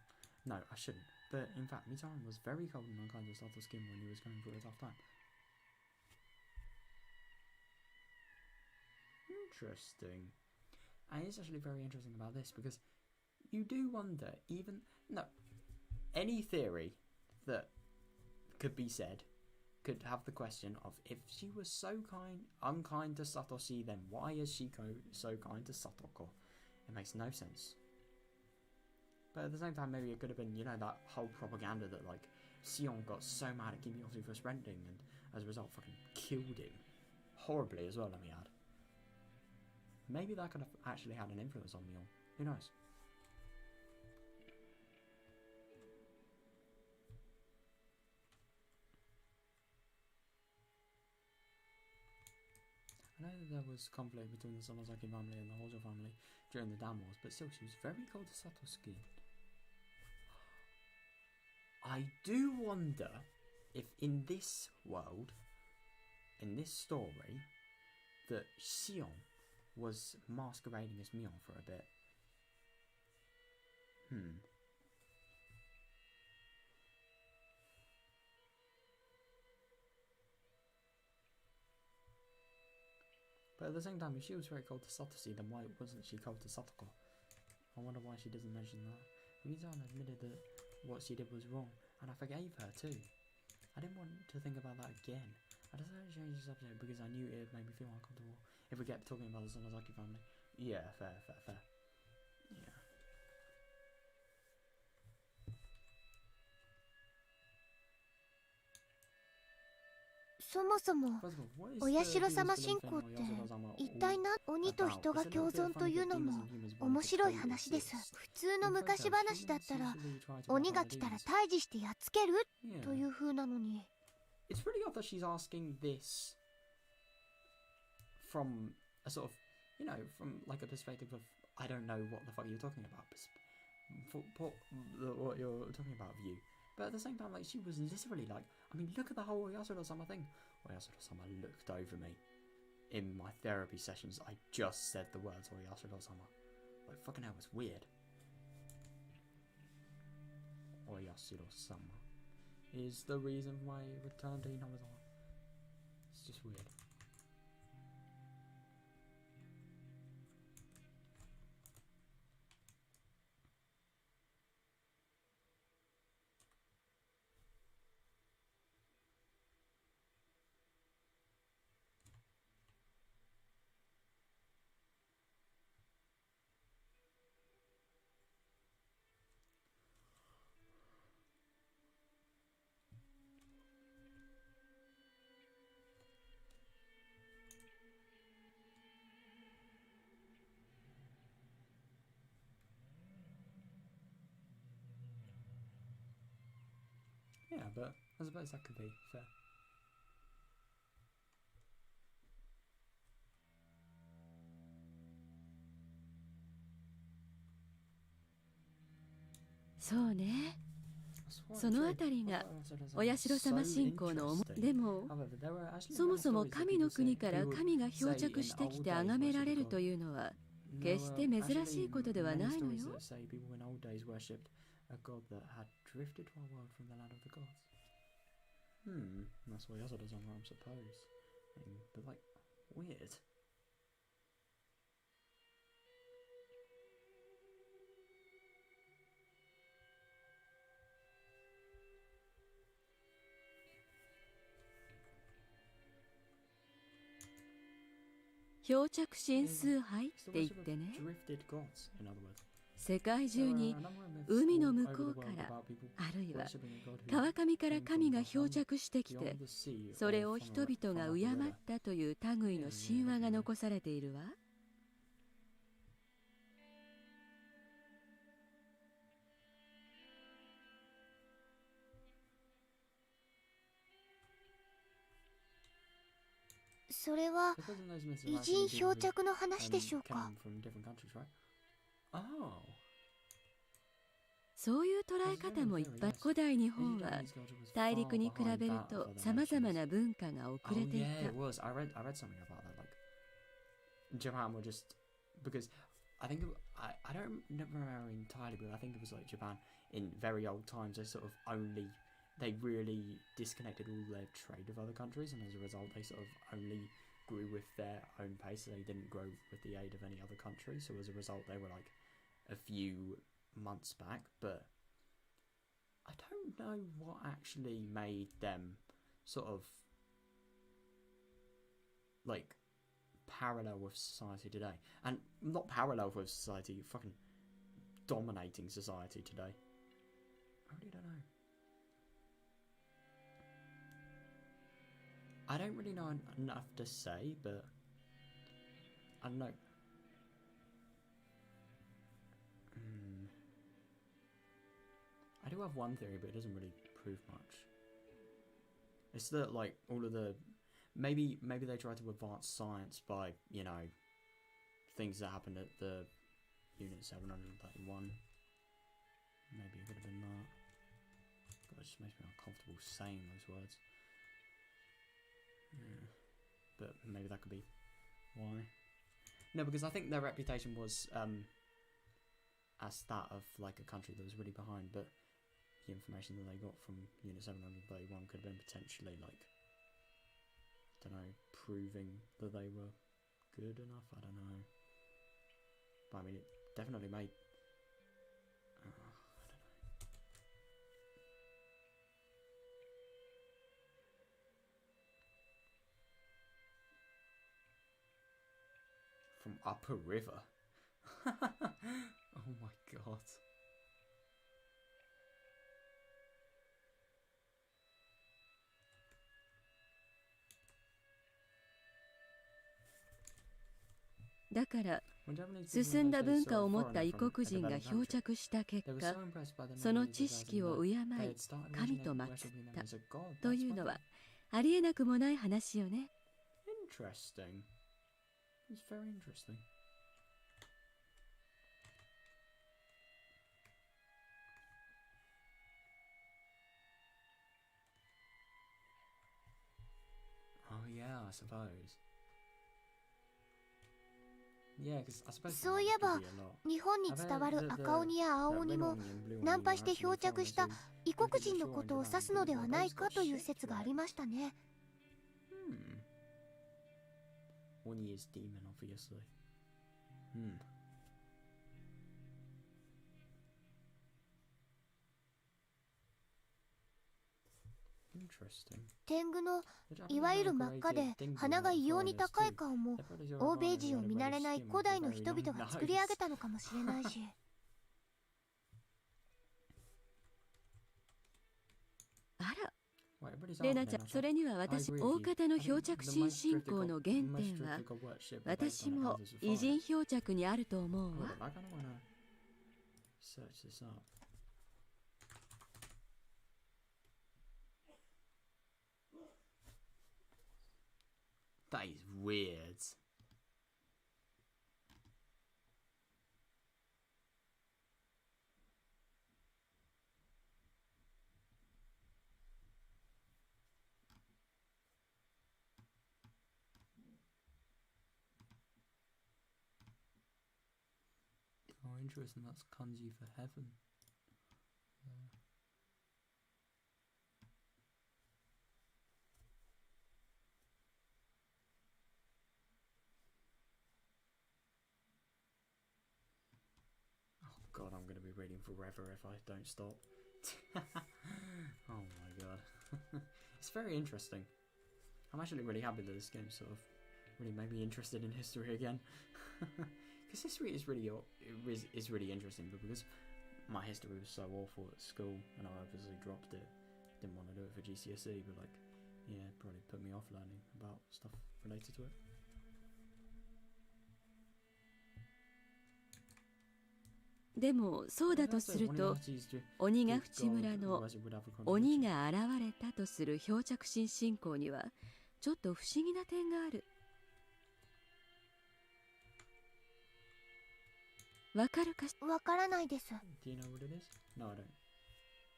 No, I shouldn't. But in fact, Michan was very cold and unkind to Sato's skin when he was going through a tough time. Interesting. And it's actually very interesting about this because you do wonder, any theory that could be said could have the question of, if she was so unkind to Satoshi, then why is she so kind to Satoko? It makes no sense. But at the same time, maybe it could have been, that whole propaganda that, like, Sion got so mad at Kimiyoshi for sprinting and as a result fucking killed him. Horribly as well, let me add. Maybe that could have actually had an influence on Mion. Who knows? I know that there was conflict between the Sonosaki family and the Hojo family during the Dam Wars, but still, she was very cold to Satoshi. I do wonder if in this world, in this story, that Sion was masquerading as Mion for a bit. But at the same time, if she was very cold to Satoshi, then why wasn't she cold to Satoko? I wonder why she doesn't mention that. Mizan admitted that what she did was wrong, and I forgave her too. I didn't want to think about that again. I decided to change this episode because I knew it made me feel uncomfortable if we kept talking about the Sonosaki family. Yeah, fair. Yeah. そもそもお社様信仰って一体鬼と人が共存というのも面白い話です。普通の昔話だったら鬼が来たら退治してやっつけるという風なのに。It's really odd that she's asking this from a sort of, from like a perspective of, I don't know what the fuck you're talking about, what you're talking about view. But at the same time, like, she was literally like, I mean, look at the whole Oyasuro-sama thing. Oyasuro-sama looked over me in my therapy sessions. I just said the words Oyasuro-sama. Like, fucking hell, it's weird. Oyasuro-sama is the reason why I returned to Hinamizawa. It's just weird. Yeah, but I suppose that could be fair. そうね。そのあたりがお社様信仰のでも、そもそも神の国から神が漂着してきて崇められるというのは決して珍しいことではないのよ。That's what Yasuda does, I suppose. But like, weird. 漂着神崇拝って言ってね、世界中に海の向こうからあるいは川上から神が漂着してきて、それを人々が敬ったという類の神話が残されているわ。それは偉人漂着の話でしょうか。そういう捉え方もいっぱい。古代日本は大陸に比べるとさまざまな文化が遅れていた。Japan were just because I think I don't remember entirely, but I think it was like Japan in very old times. They really disconnected all their trade with other countries, and as a result, they sort of only grew with their own pace. They didn't grow with the aid of any other country. So as a result, they were like a few months back, but I don't know what actually made them sort of like parallel with society today, and not parallel with society, fucking dominating society today. I really don't know. I don't really know enough to say, but I don't know. I do have one theory, but it doesn't really prove much. It's that like all of the maybe they try to advance science by, you know, things that happened at the Unit 731. Maybe it could have been that. God, it just makes me uncomfortable saying those words. Yeah. But maybe that could be why. No, because I think their reputation was as that of like a country that was really behind, but the information that they got from Unit 731 could have been potentially like, I don't know, proving that they were good enough. I don't know. But I mean, it definitely made. I don't know. From Upper River. Oh my god.だから進んだ文化を持った異国人が漂着した結果、その知識を敬い神と祀ったというのはありえなくもない話よね。Interesting. It's very interesting. Oh yeah, I suppose. Yeah, because I suppose. そういえば、日本に伝わる赤鬼や青鬼もナンパして漂着した異国人のことを指すのではないかという説がありましたね。Oni is demon, obviously. Interesting. 天狗のいわゆる真っ赤で鼻が異様に高い顔も欧米人を見慣れない古代の人々が作り上げたのかもしれないし。あら、レナちゃん、それには私、大方の漂着神信仰の原点は私も偉人漂着にあると思うわ。That is weird. interesting. That's kanji for heaven. Oh god, I'm going to be reading forever if I don't stop. Oh my god. It's very interesting. I'm actually really happy that this game sort of really made me interested in history again. Because history is really interesting, but because my history was so awful at school and I obviously dropped it, didn't want to do it for GCSE, but like, yeah, it probably put me off learning about stuff related to it.でもそうだとすると、鬼ヶ淵村の鬼が現れたとする漂着神信仰にはちょっと不思議な点がある。わかるかし？わからないです。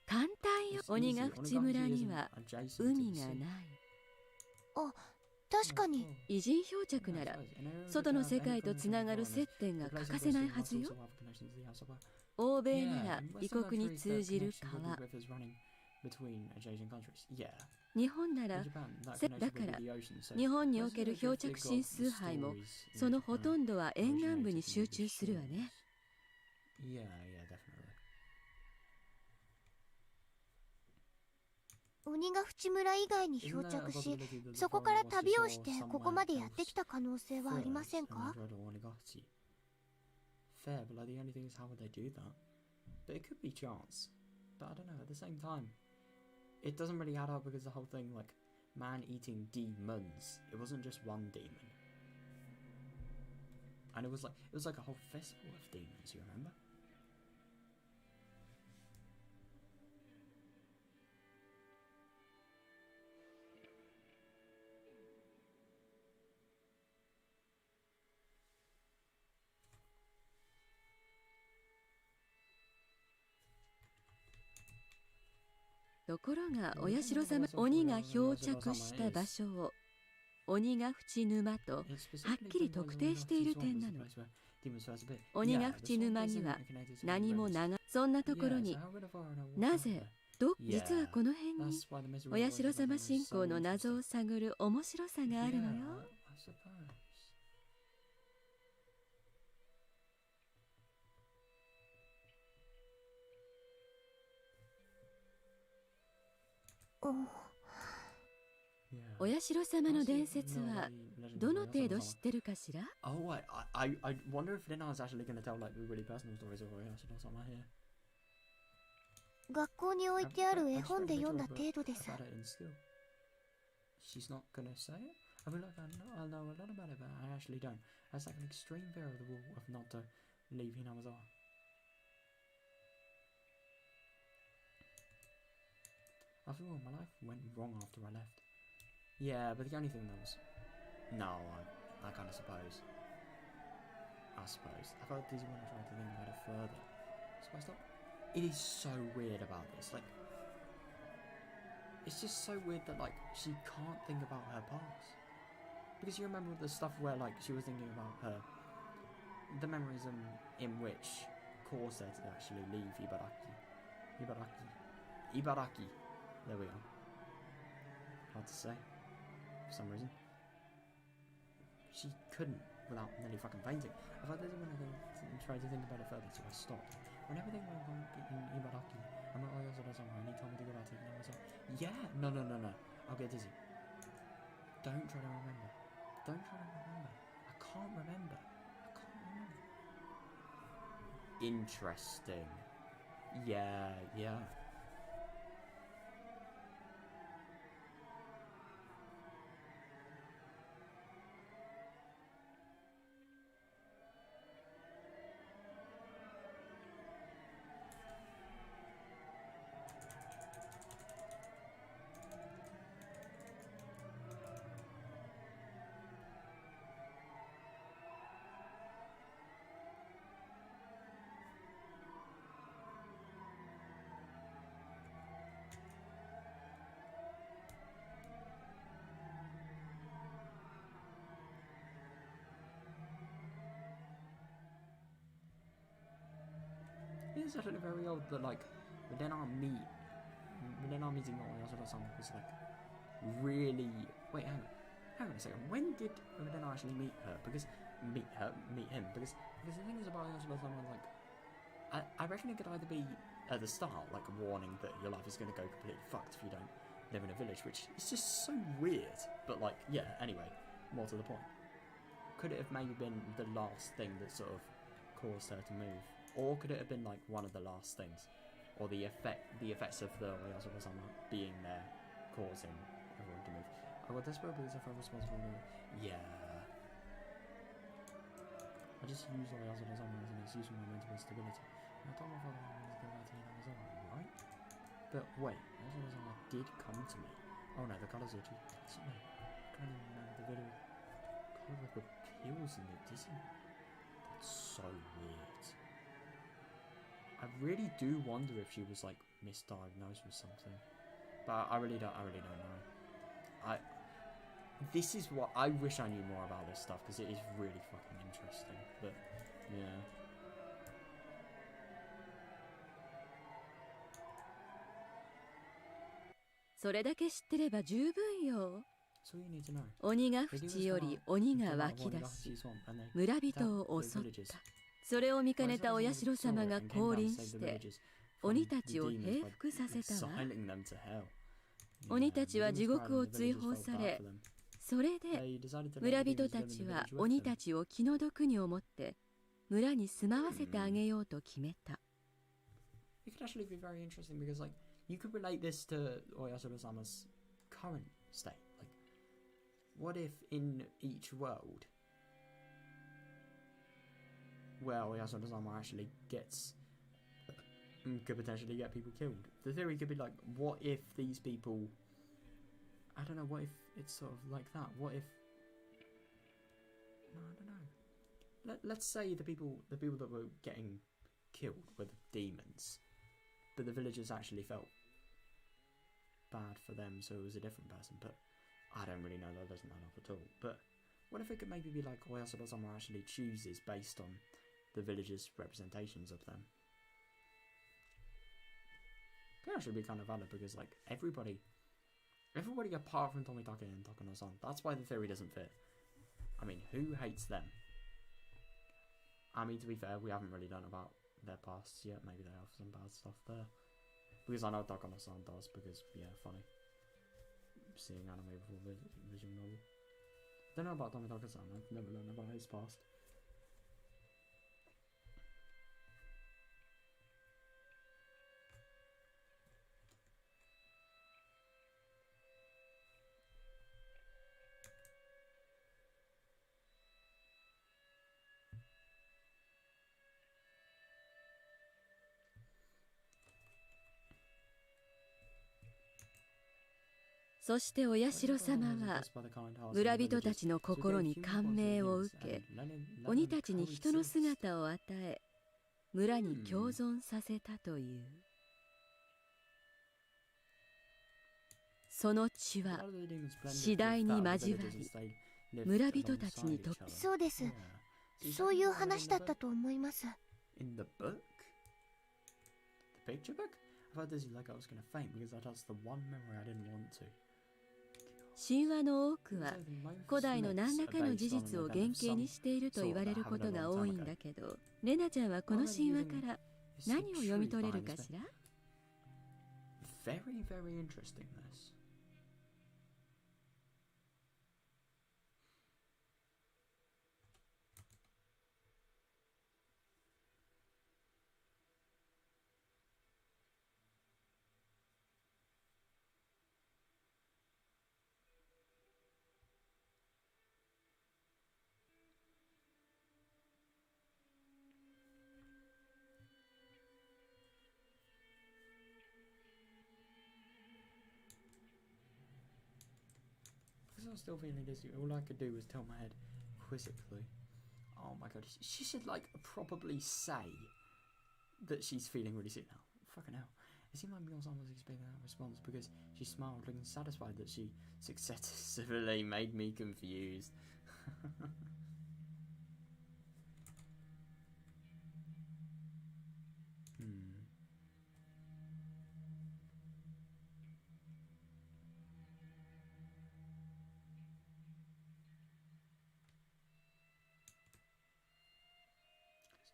簡単よ。鬼ヶ淵村には海がない。あ、確かに。異人漂着なら外の世界とつながる接点が欠かせないはずよ。欧米なら異国に通じる川。日本ならだから日本における漂着神崇拝もそのほとんどは沿岸部に集中するわね。鬼ヶ淵村以外に漂着し、そこから旅をしてここまでやってきた可能性はありませんか？ Fair, but like the only thing is how would they do that? But it could be chance. But I don't know, at the same time, it doesn't really add up because the whole thing, like, man-eating demons, it wasn't just one demon. And it was like a whole festival of demons, you remember? .ところがお社様、鬼が漂着した場所を鬼ヶ淵沼とはっきり特定している点なの。鬼ヶ淵沼には何もそんなところになぜ実はこの辺にお社様信仰の謎を探る面白さがあるのよ。お社様の伝説はどの程度知ってるかしら？ Oh, I wonder if Lina is actually going to tell like really personal stories of Higurashi or something here. 学校に置いてある絵本で読んだ程度です。 She's not going to say it? I feel like I know a lot about it, but I actually don't. I have like an extreme fear of the rule of not to leave Hinamazawa. I feel my life went wrong after I left. Yeah, but the only thing that was... No, I kind of suppose. I felt dizzy when I tried to think about it further. So I stopped. It is so weird about this. Like, it's just so weird that, like, she can't think about her past. Because you remember the stuff where, like, she was thinking about her... The memories in which caused her to actually leave Ibaraki. There we go. Hard to say. For some reason. She couldn't without nearly fucking fainting. I thought this is when I tried to think about it further, so I stopped. When everything went wrong in Ibaraki, I went, oh, yes, and he told me to go back to it, and I was like, yeah, no. I'll get dizzy. Don't try to remember. I can't remember. Interesting. Yeah. it's actually very odd that, like, within our meeting Oyasura-sama was, like, really... Wait, hang on a second. When did Rideno actually meet her? Because... Meet him? Because the thing is about Oyasura-sama, like... I reckon it could either be at the start, like a warning that your life is going to go completely fucked if you don't live in a village, which is just so weird. But, like, yeah, anyway, more to the point. Could it have maybe been the last thing that sort of caused her to move? Or could it have been, like, one of the last things? Or the effects of the Oyasura-sama being there causing everyone to move? I got desperate because if I'm responsible. Yeah. I just use Oyasura-sama as an excuse for my mental instability. I told my father I wanted to go back to Oyasura, right? But wait, Oyasura-sama did come to me. Oh no, the colours are too... No, I can't even remember the video. Colour like appeals in it, doesn't it? That's so weird. I really do wonder if she was like misdiagnosed with something, but I really don't know. This is what I wish I knew more about this stuff because it is really fucking interesting. But yeah.それだけ知ってれば十分よ。 So you need to know. 鬼が淵より鬼が湧き出し、村人を襲った。それを見かねたお社様が降臨して鬼たちを平服させたわ。鬼たちは地獄を追放され、それで村人たちは鬼たちを気の毒に思って村に住まわせてあげようと決めた。It could actually be very interesting because, like, you could relate this to Oyasura-sama's current state. Like, what if in each world where Oyasura-sama actually could potentially get people killed? The theory could be like, what if these people... I don't know, what if it's sort of like that? What if... No, I don't know. Let's say the people that were getting killed were the demons, but the villagers actually felt bad for them, so it was a different person. But I don't really know, that doesn't add up at all. But what if it could maybe be like Oyasura-sama actually chooses based on the villagers' representations of them? It could actually be kind of valid because, like, everybody apart from Tomitake and Takano-san, that's why the theory doesn't fit. I mean, who hates them? I mean, to be fair, we haven't really done about their pasts yet. Maybe they have some bad stuff there. Because I know Takano-san does, because, yeah, funny. Seeing anime before visual novel. Don't know about Tomitake-san, I've never learned about his past.「そしてお社様は村人たちの心に感銘を受け、鬼たちに人の姿を与え、村に共存させたという。その血は次第に交わり、村人たちにとって。そうです。そういう話だったと思います。In the book? The picture book? I thought this was like I was gonna faint because that's the one memory I didn't want to. 神話の多くは古代の何らかの事実を原型にしていると言われることが多いんだけど、レナちゃんはこの神話から何を読み取れるかしら？ Very, very interesting this. I'm still feeling dizzy. All I could do was tilt my head quizzically. Oh my god, she should like probably say that she's feeling really sick now. Fucking hell. It seemed like Miyazaki was expecting that response because she smiled, looking satisfied that she successfully made me confused.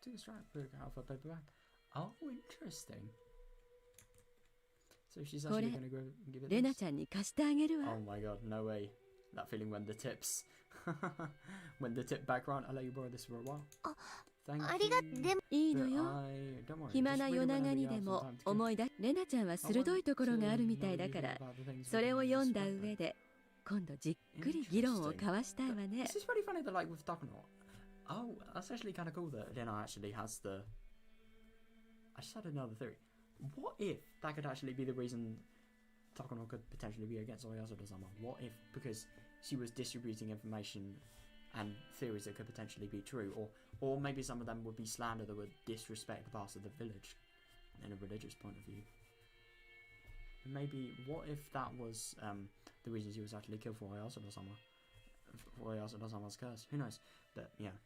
took a scrapbook out of her paper bag. Oh, interesting. So she's actually going to go give it レナ this. ちゃんに貸してあげるわ。 Oh my god, no way. That feeling when the tips. When the tip back round, I'll let you borrow this for a while. Thank ありが you. でもいいの But よ。 don't worry, 暇 just な read 夜 it 長 whenever に you で have も some time to 思い出レナちゃんは鋭いところがあるみたいだから、それを読んだ上で今度じっくり議論を交わしたいわね。 This is really funny that, like, with Takano. Oh, that's actually kind of cool that Lena actually has the. I just had another theory. What if that could actually be the reason Takano could potentially be against Oyasura-sama? What if, because she was distributing information and theories that could potentially be true, or maybe some of them would be slander that would disrespect the past of the village in a religious point of view. Maybe, what if that was the reason she was actually killed for Oyasura-sama? For Oyasura-sama's curse? Who knows? But, yeah.「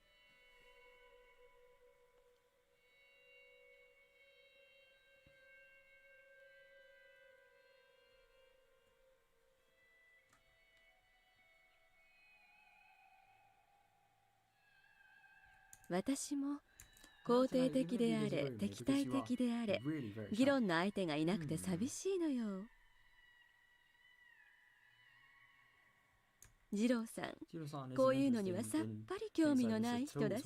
私も肯定的であれ敵対的であれ議論の相手がいなくて寂しいのよ。二郎さん、こういうのにはさっぱり興味のない人だし。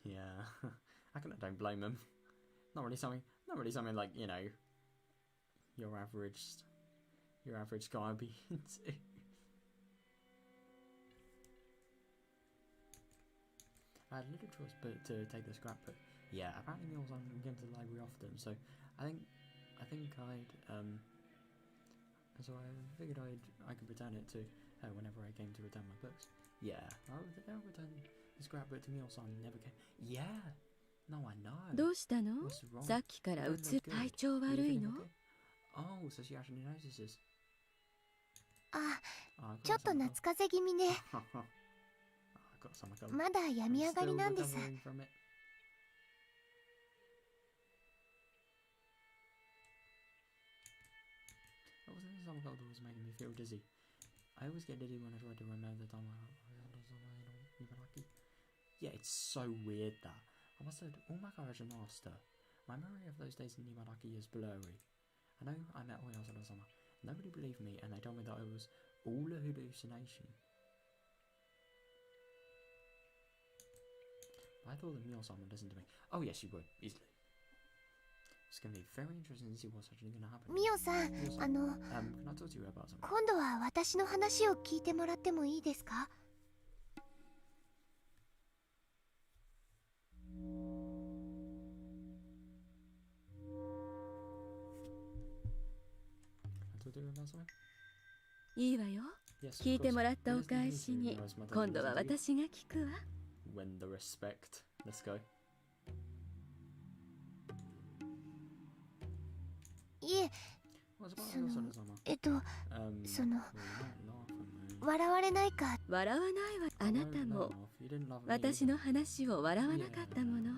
Yeah, I kind of don't blame him. Not really something like, you know, your average guy would be into. I had little choice but to take the scrap, but yeah, apparently Meals on came to the library often, so I think I'd so I figured I could return it to her whenever I came to return my books. Yeah, I'll return the scrapbook to Meals on never came. Yeah, no, I know. どうしたの？ What's wrong? さっきから体調悪いの？ Oh, so she actually notices. あ、 Oh, ちょっと夏風邪気味ね。 Got some cover. まだ病み上がりなんです。 Still recovering from it. What was it? Some cold was making me feel dizzy. I always get dizzy when I try to remember the time I was Ibaraki. Yeah, it's so weird that. I must have all my courage and master. My memory of those days in Ibaraki is blurry. I know I met Oyasura-sama. Nobody believed me, and they told me that it was all a hallucination. I thought that Mio-san would listen to me. Oh yes, she would, easily. It's going to be very interesting to see what's actually going to happen. ミオさん、can I talk to you about something? 今度は私の話を聞いてもらってもいいですか？ Can I talk to you about something? いいわよ。 Yes, of 聞いて course. もらったお返しに今度は私が聞くわ。 Win the respect. Let's go. いえ、 What's about その Oyasura-sama? その Well, you might laugh at me. 笑われないか。笑わないわ。あなた I won't も laugh. You didn't laugh at me 私 either. の話を笑わなかったもの。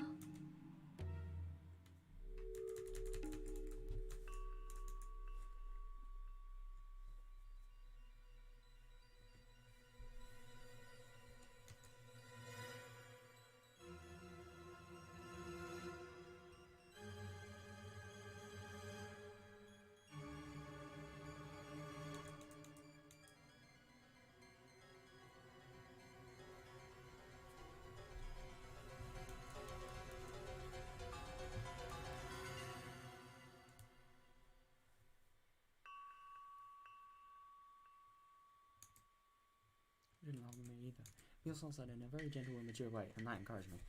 You didn't laugh at me either. Mio-san said in a very gentle and mature way, and that encouraged me.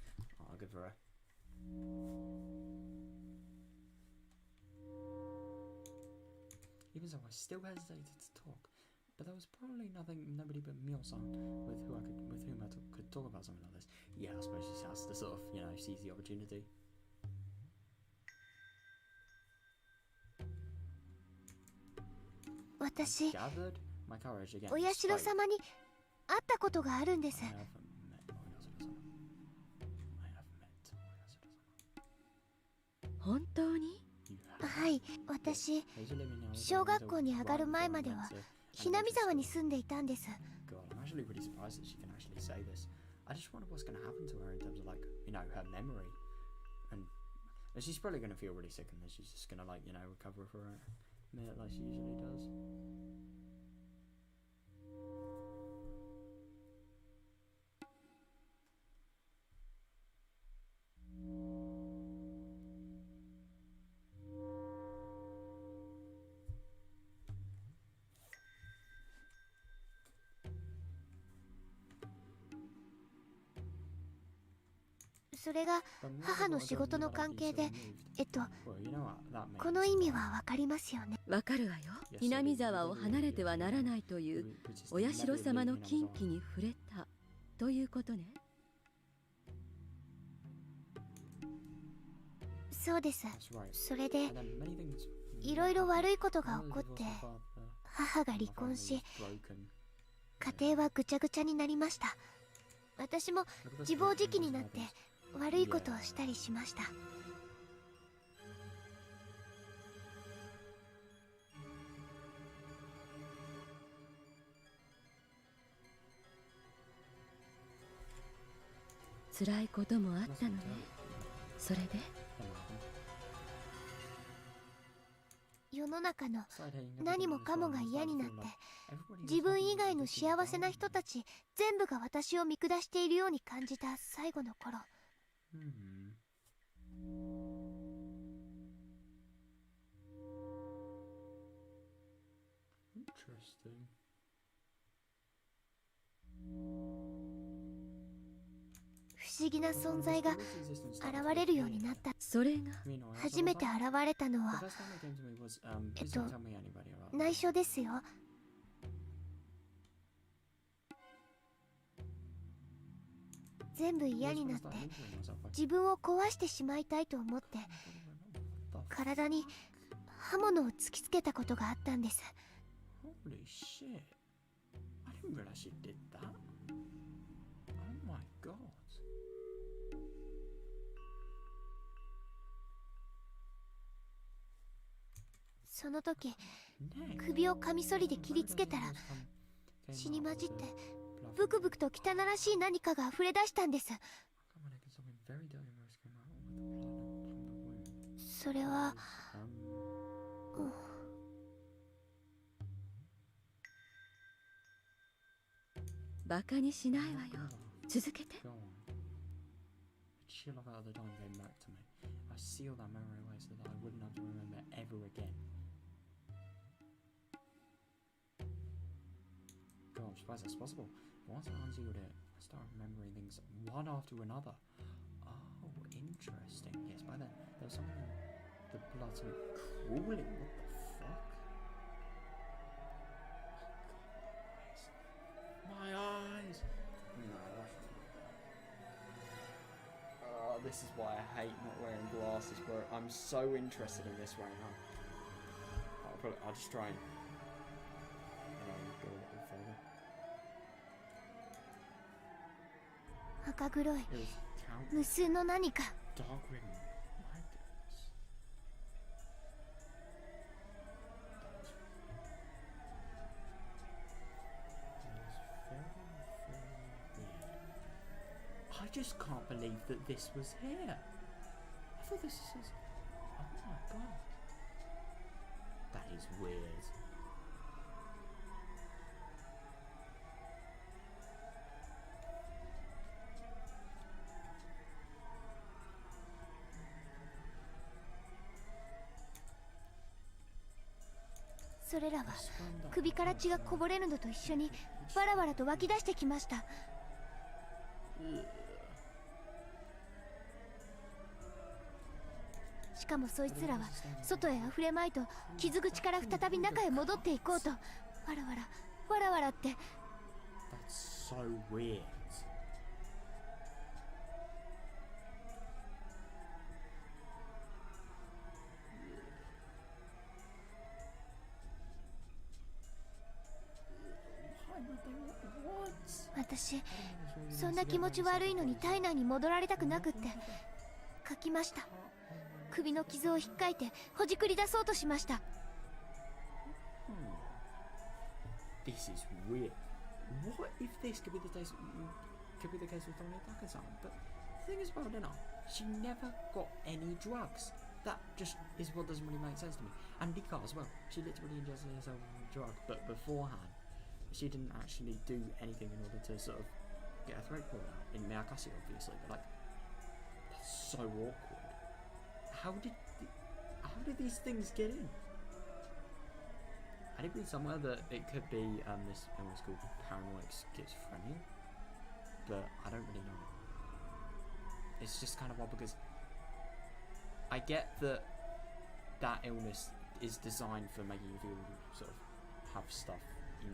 Oh, I'll give her a. Even so, I still hesitated to talk, but there was probably nobody but Mio-san with whom I could talk about something like this. Yeah, I suppose she has to sort of, you know, seize the opportunity.私、 Gathered my courage again. お社様に会ったことがあるんです。 I haven't met Oyasura-sama. I have met Oyasura-sama. 本当に？ You have. はい、私、 I used to live in Naoto, 小学校に上がる前までは and I went to ひなみ沢に elementary 住んでいたんです。 school. God, I'm actually pretty surprised that she can actually say this. I just wonder what's going to happen to her in terms of, like, you know, her memory. And she's probably going to feel really sick, and then she's just going to, like, you know, recover for a minute like she usually does. それが母の仕事の関係で、この意味はわかりますよね。わかるわよ。南沢を離れてはならないというお社様の禁忌に触れたということね。そうです。それでいろいろ悪いことが起こって母が離婚し、家庭はぐちゃぐちゃになりました。私も自暴自棄になって悪いことをしたりしました。辛いこともあったのね。それで世の中の何もかもが嫌になって、自分以外の幸せな人たち全部が私を見下しているように感じた最後の頃。不思議な存在が現れるようになった。それが初めて現れたのは内緒ですよ。全部嫌になって自分を壊してしまいたいと思って、体に刃物を突きつけたことがあったんです。その時、首をカミソリで切りつけたら血に混じってブクブクと汚らしい何かが溢れ出したんです。それは、バカにしないわよ。続けて。As fast as possible. Once I unsealed it, I started remembering things one after another. Oh, interesting. Yes, by then there was something. The blood something crawling. What the fuck? Oh, my eyes. No. Oh, this is why I hate not wearing glasses, bro. I'm so interested in this right now. I'll just try and go a little further. 赤黒い無数の何か。I just can't believe that this was here. I thought this is... Oh my god. That is weird. それらは首から血がこぼれるのと一緒にわらわらと湧き出してきました。しかもそいつらは外へ溢れまいと傷口から再び中へ戻っていこうと、わらわらわらわらって。 That's so weird. 私、そんな気持ち悪いのに体内に戻られたくなくって書きました。首の傷をひっかいてほじくり出そうとしました。 This is weird. What if this could be the could be the case with Taka-san, but the thing is about Lena, she never got any drugs. That just is what doesn't really make sense to me. And Rika as well, she literally ingested herself with a drug, but beforehand, she didn't actually do anything in order to sort of get her throat pulled out. In Miyakashi, obviously, but like, that's so awkward. How did these things get in? I did read somewhere that it could be this illness called paranoid schizophrenia, but I don't really know. It's just kind of odd because I get that that illness is designed for making you feel sort of have stuff in.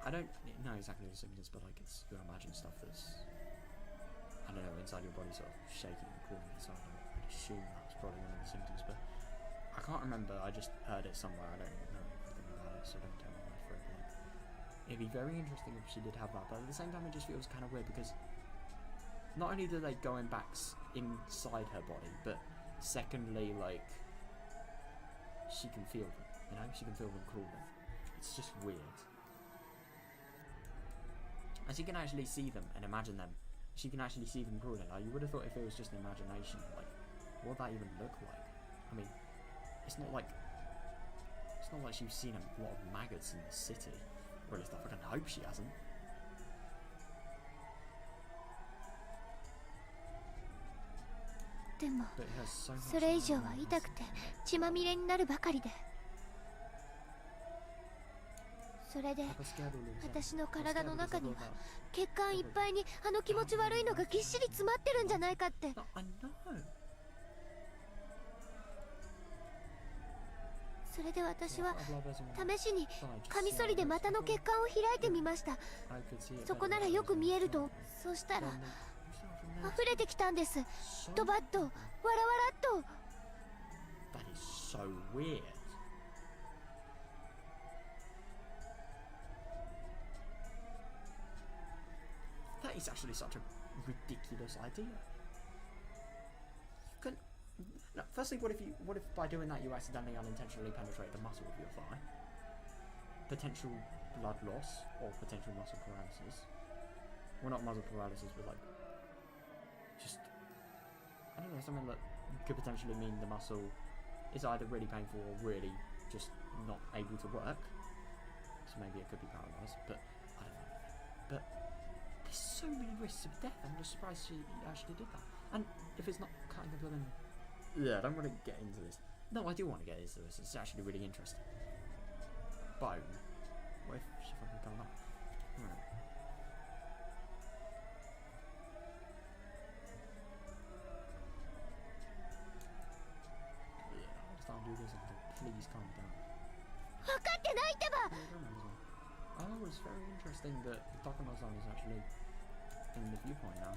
I don't know exactly the symptoms, but like it's you imagine stuff that's, I don't know, inside your body sort of shaking and crawling inside. I'd assume that's probably one of the symptoms, but I can't remember. I just heard it somewhere. I don't even know anything about it, so don't tell me my for it. But like, it'd be very interesting if she did have that, but at the same time, it just feels kind of weird because not only do they go in back inside her body, but secondly, like, she can feel them. You know, she can feel them crawling. It's just weird. And she can actually see them and imagine them. She can actually see them crawling. Like, you would have thought if it was just an imagination, like, what would that even look like? I mean, it's not like she's seen a lot of maggots in the city, or at least I can hope she hasn't. でもそれ以上は痛くて血まみれになるばかりで、それで私の体の中には血管いっぱいにあの気持ち悪いのがぎっしり詰まってるんじゃないかって。それで私は試しにカミソリで股の血管を開いてみました。そこならよく見えると。そしたら溢れてきたんです。ドバッと、わらわらっと。That is so weird. That is actually such a ridiculous idea. You can, no, firstly, what if by doing that you accidentally unintentionally penetrate the muscle of your thigh? Potential blood loss or potential muscle paralysis. Well, not muscle paralysis, but like just, I don't know, something that could potentially mean the muscle is either really painful or really just not able to work. So maybe it could be paralysed, but I don't know. But there's so many risks of death. I'm just surprised she actually did that. And if it's not cutting the blood in, yeah, I don't want to get into this. No, I do want to get into this. It's actually really interesting. Bone. What if she fucking come up? Right. I'll do this until please calm down. Oh, it's very interesting that Takano-san is actually in the viewpoint now.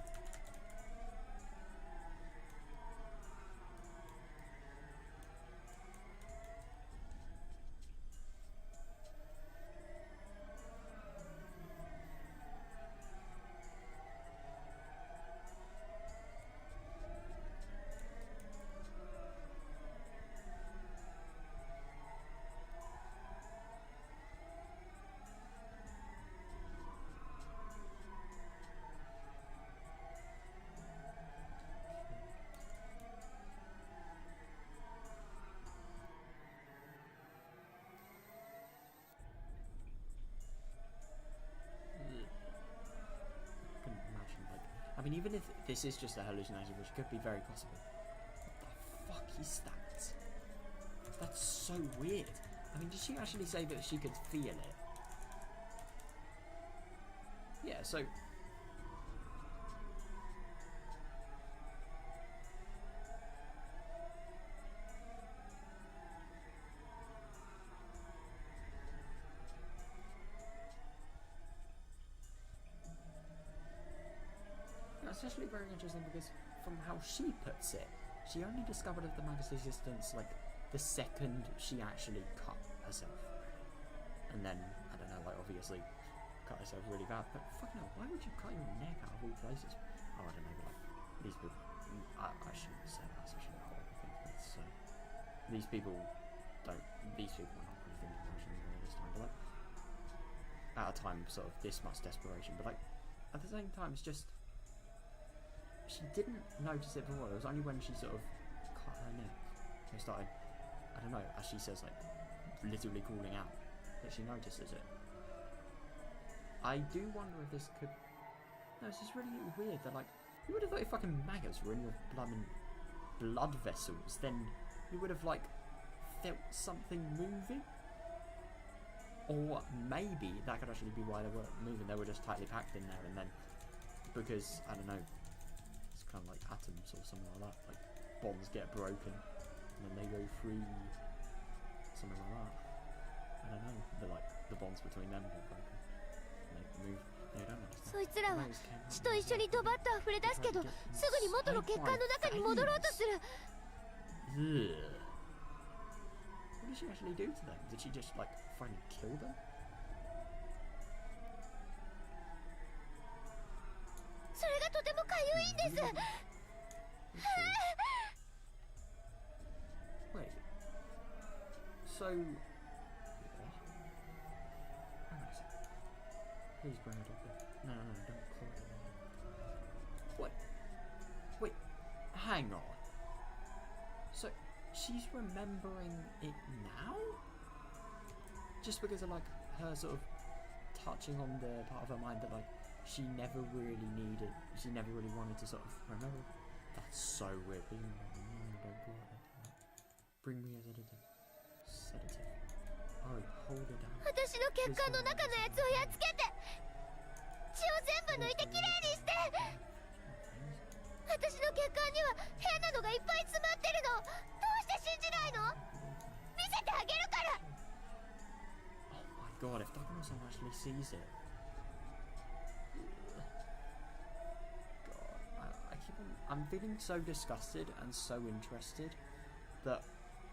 I mean, even if this is just a hallucination, which could be very possible, what the fuck is that? That's so weird. I mean, did she actually say that she could feel it? Yeah, so... It's actually very interesting because from how she puts it, she only discovered of the maggot's existence like the second she actually cut herself. And then, I don't know, like obviously cut herself really bad, but fucking hell, why would you cut your neck out of all places? Oh, I don't know, but like, these people, I shouldn't say that's actually a horrible thing, but so, these people are not really thinking rationally at this time, but like, at a time sort of this much desperation, but like, at the same time, it's just she didn't notice it before. It was only when she sort of cut her neck, they started, I don't know, as she says, like literally calling out, that she notices it. I do wonder if this could. No, it's just really weird that, like, you would have thought if fucking maggots were in your blood vessels, then you would have, like, felt something moving. Or maybe that could actually be why they weren't moving. They were just tightly packed in there, and then because, I don't know, it's kind of like atoms or something like that. Like bonds get broken, and then they go free. Something like that. I don't know. The bonds between them get broken. And they move. They don't understand. そいつらは血と一緒にドバッと溢れ出すけど、すぐに元の血管の中に戻ろうとする。What did she actually do to them? Did she just like finally kill them? それがとてもかゆいんです。Wait. So. Hang on a sec. Please bring it up there. No, don't call it. What? Wait. Hang on. So she's remembering it now? Just because of like her sort of touching on the part of her mind that like she never really needed, she never really wanted to sort of remember. That's so weird. Don't do it. Bring me a sedative. Oh, hold it down. 私の血管の中のやつをやっつけて、血を全部抜いてきれいにして。私の血管には変なのがいっぱい詰まってるの。どうして信じないの？見せてあげるから。Oh my god, if Takano-san actually sees it. God, I'm feeling so disgusted and so interested that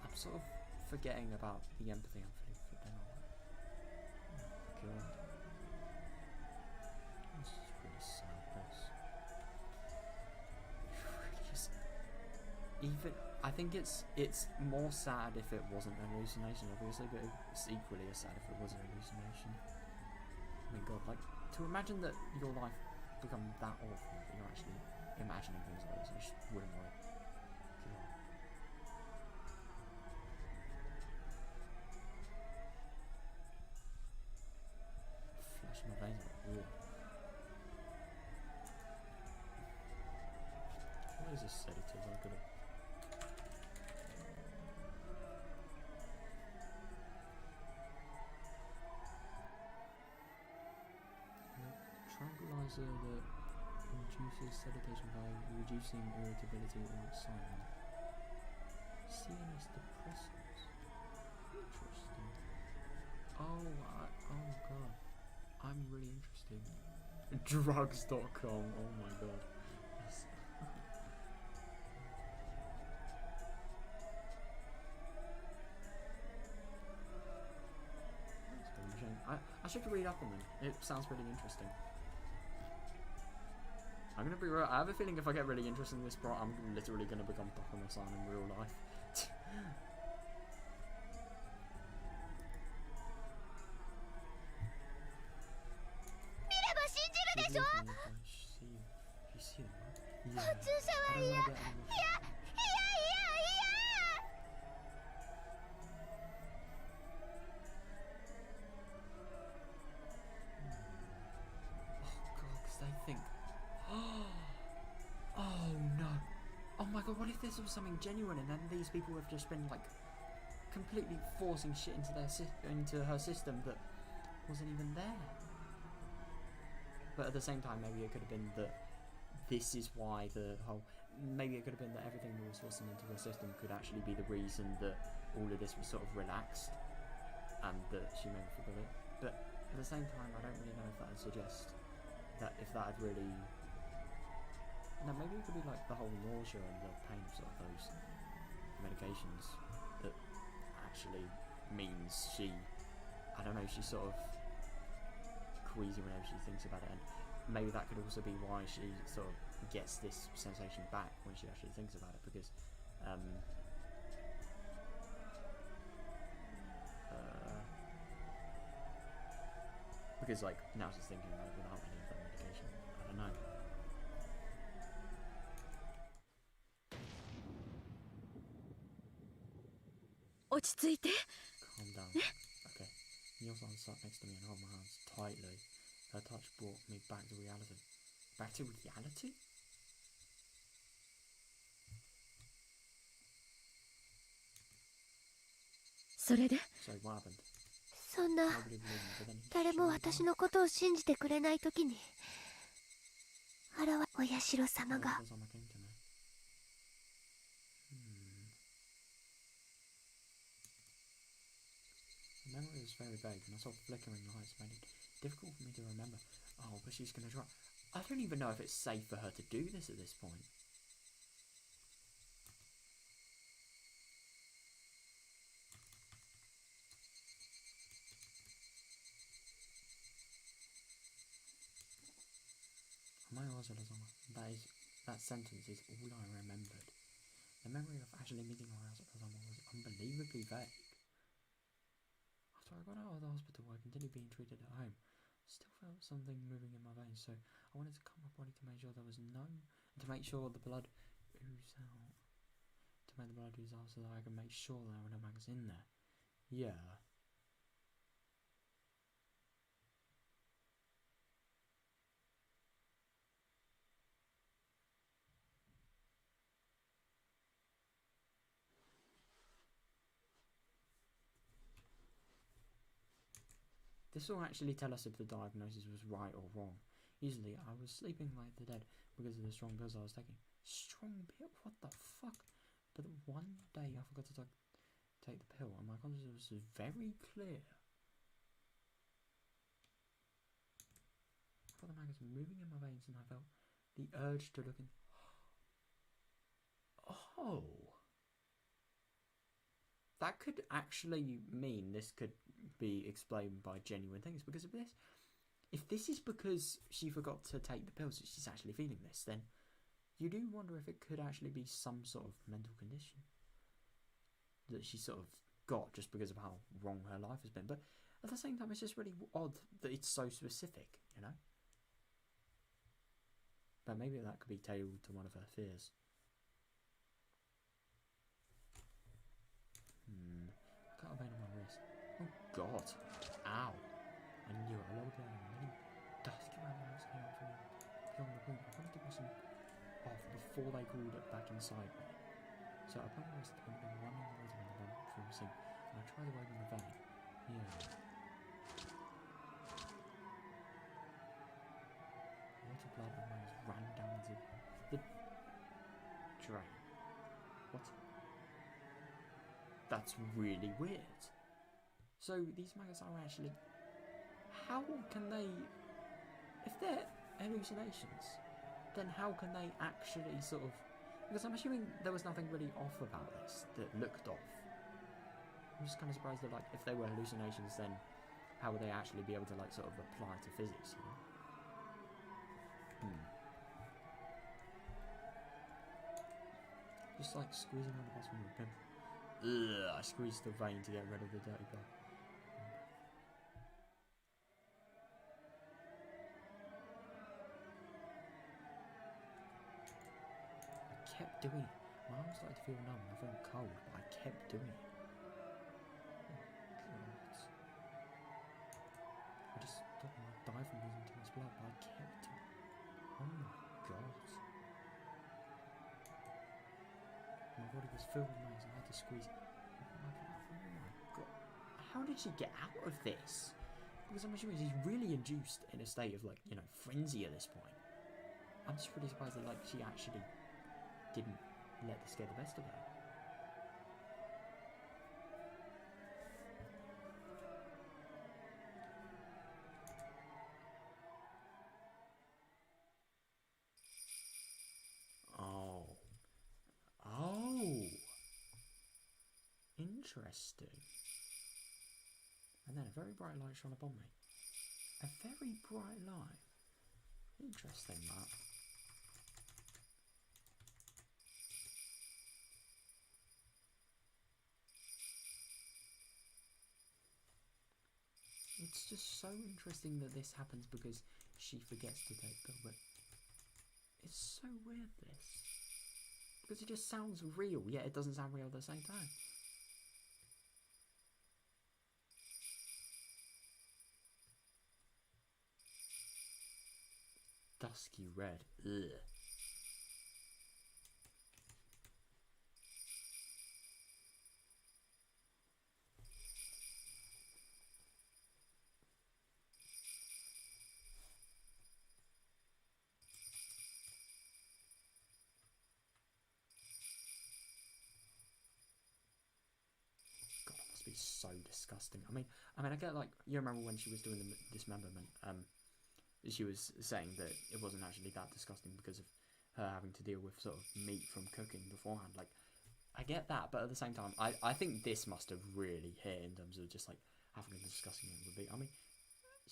I'm sort of forgetting about the empathy I'm feeling for them. Oh god. This is really sad, this. Even I think it's more sad if it wasn't an hallucination, obviously, but it's equally as sad if it was a hallucination. I mean, God, like to imagine that your life become that awful that you're actually imagining things like this, I just wouldn't work. God. Flash my veins like ugh. What is this sedative? I'm gonna. Tranquilizer that reduces sediation by reducing irritability or excitement. CNS depressants. Interesting. Oh god. I'm really interested. Drugs.com. Oh my god. That's gonna be a shame. I should read up on them. It sounds pretty interesting. I'm gonna be real. I have a feeling if I get really interested in this plot, I'm literally gonna become Takano-san in real life. You see them, right? Yeah. I don't wanna get think, oh no, oh my god, what if this was something genuine and then these people have just been like completely forcing shit into her system that wasn't even there? But at the same time, maybe it could have been that this is why maybe it could have been that everything that was forcing into her system could actually be the reason that all of this was sort of relaxed and that she maybe forgot it. But at the same time, I don't really know if that would suggest that if that had really... No, maybe it could be like the whole nausea and the pain of sort of those medications that actually means she, I don't know, she's sort of queasy whenever she thinks about it, and maybe that could also be why she sort of gets this sensation back when she actually thinks about it, because like now she's thinking about it without any of that medication. ち着いて。 Calm down. Okay. Kneel-san sat next to me and held my hands tightly. Her touch brought me back to reality. Back to reality? それで So what happened? そんな Nobody believed me, but then 誰も私のことを信じてくれないときにお社様が Osama came to me. The memory was very vague, and I saw flickering lights made it difficult for me to remember. Oh, but she's gonna try. I don't even know if it's safe for her to do this at this point. That sentence is all I remembered. The memory of actually meeting Higurashi was unbelievably vague. After I got out of the hospital, I continued being treated at home. Still felt something moving in my veins, so I wanted to cut my body to make sure there was to make sure the blood oozed out. To make the blood ooze out so that I could make sure there were no maggots in there. Yeah. This will actually tell us if the diagnosis was right or wrong. Usually, I was sleeping like the dead because of the strong pills I was taking. Strong pill? What the fuck? But one day I forgot to take the pill and my consciousness was very clear. I felt the maggots moving in my veins and I felt the urge to look in. Oh! That could actually mean this could be explained by genuine things because of this. If this is because she forgot to take the pills that she's actually feeling this, then you do wonder if it could actually be some sort of mental condition that she sort of got just because of how wrong her life has been. But at the same time, it's just really odd that it's so specific, you know? But maybe that could be tailored to one of her fears. I got a vein on my wrist. Oh god. Ow. I knew it. A lot of blood and many dusty rabbits came out from beyond the room. I wanted to wash them off before they crawled it back inside me. So I put my wrist in the running water in the bathroom sink and I tried to open the vein. Yeah. A lot of blood and waves ran down into the drain. What? That's really weird. So these maggots are actually... How can they... If they're hallucinations, then how can they actually sort of... Because I'm assuming there was nothing really off about this that looked off. I'm just kind of surprised that, like, if they were hallucinations, then how would they actually be able to, like, sort of apply to physics, you know? Just, like, squeezing on the bottom of the pimple. Ugh, I squeezed the vein to get rid of the dirty blood. I kept doing it. My arms started to feel numb and I felt cold, but I kept doing it. Oh, God. I just thought I might die from losing too much blood, but I kept doing it. Oh my God. My body was filled with maggots and I had to squeeze. Oh my god. How did she get out of this? Because I'm assuming she's really induced in a state of, like, you know, frenzy at this point. I'm just really surprised that, like, she actually didn't let this get the best of her. Interesting. And then a very bright light shone upon me. A very bright light. Interesting, that. It's just so interesting that this happens because she forgets to take pill, but it's so weird, this. Because it just sounds real, yet it doesn't sound real at the same time. dusky red. Ugh. Be so disgusting. I mean, I get, like, you remember when she was doing the dismemberment, she was saying that it wasn't actually that disgusting because of her having to deal with sort of meat from cooking beforehand. Like, I get that, but at the same time, I think this must have really hit in terms of just, like, having a disgusting it would be. I mean,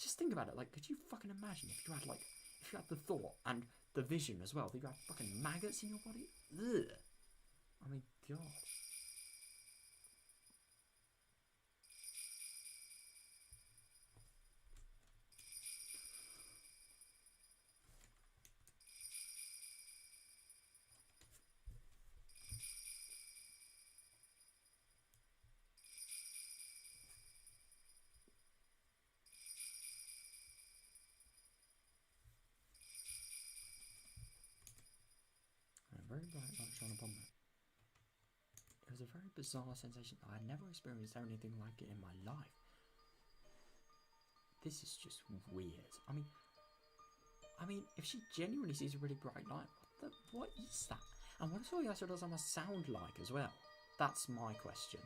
just think about it. Like, could you fucking imagine if you had, like, if you had the thought and the vision as well that you had fucking maggots in your body? Ugh. I mean, God. Very bright light shone upon me. It was a very bizarre sensation. I had never experienced anything like it in my life. This is just weird. I mean, if she genuinely sees a really bright light, what is that? And what does Oyasura-sama sound like as well? That's my question.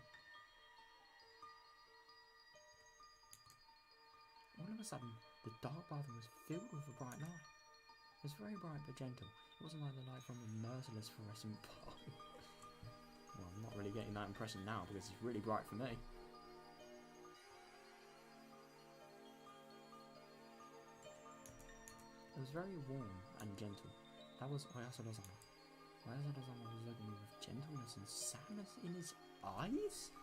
All of a sudden, the dark bathroom was filled with a bright light. It was very bright but gentle. It wasn't like the light from a merciless fluorescent bulb. Well, I'm not really getting that impression now because it's really bright for me. It was very warm and gentle. That was Oyasura-sama. Oyasura-sama was looking at me with gentleness and sadness in his eyes?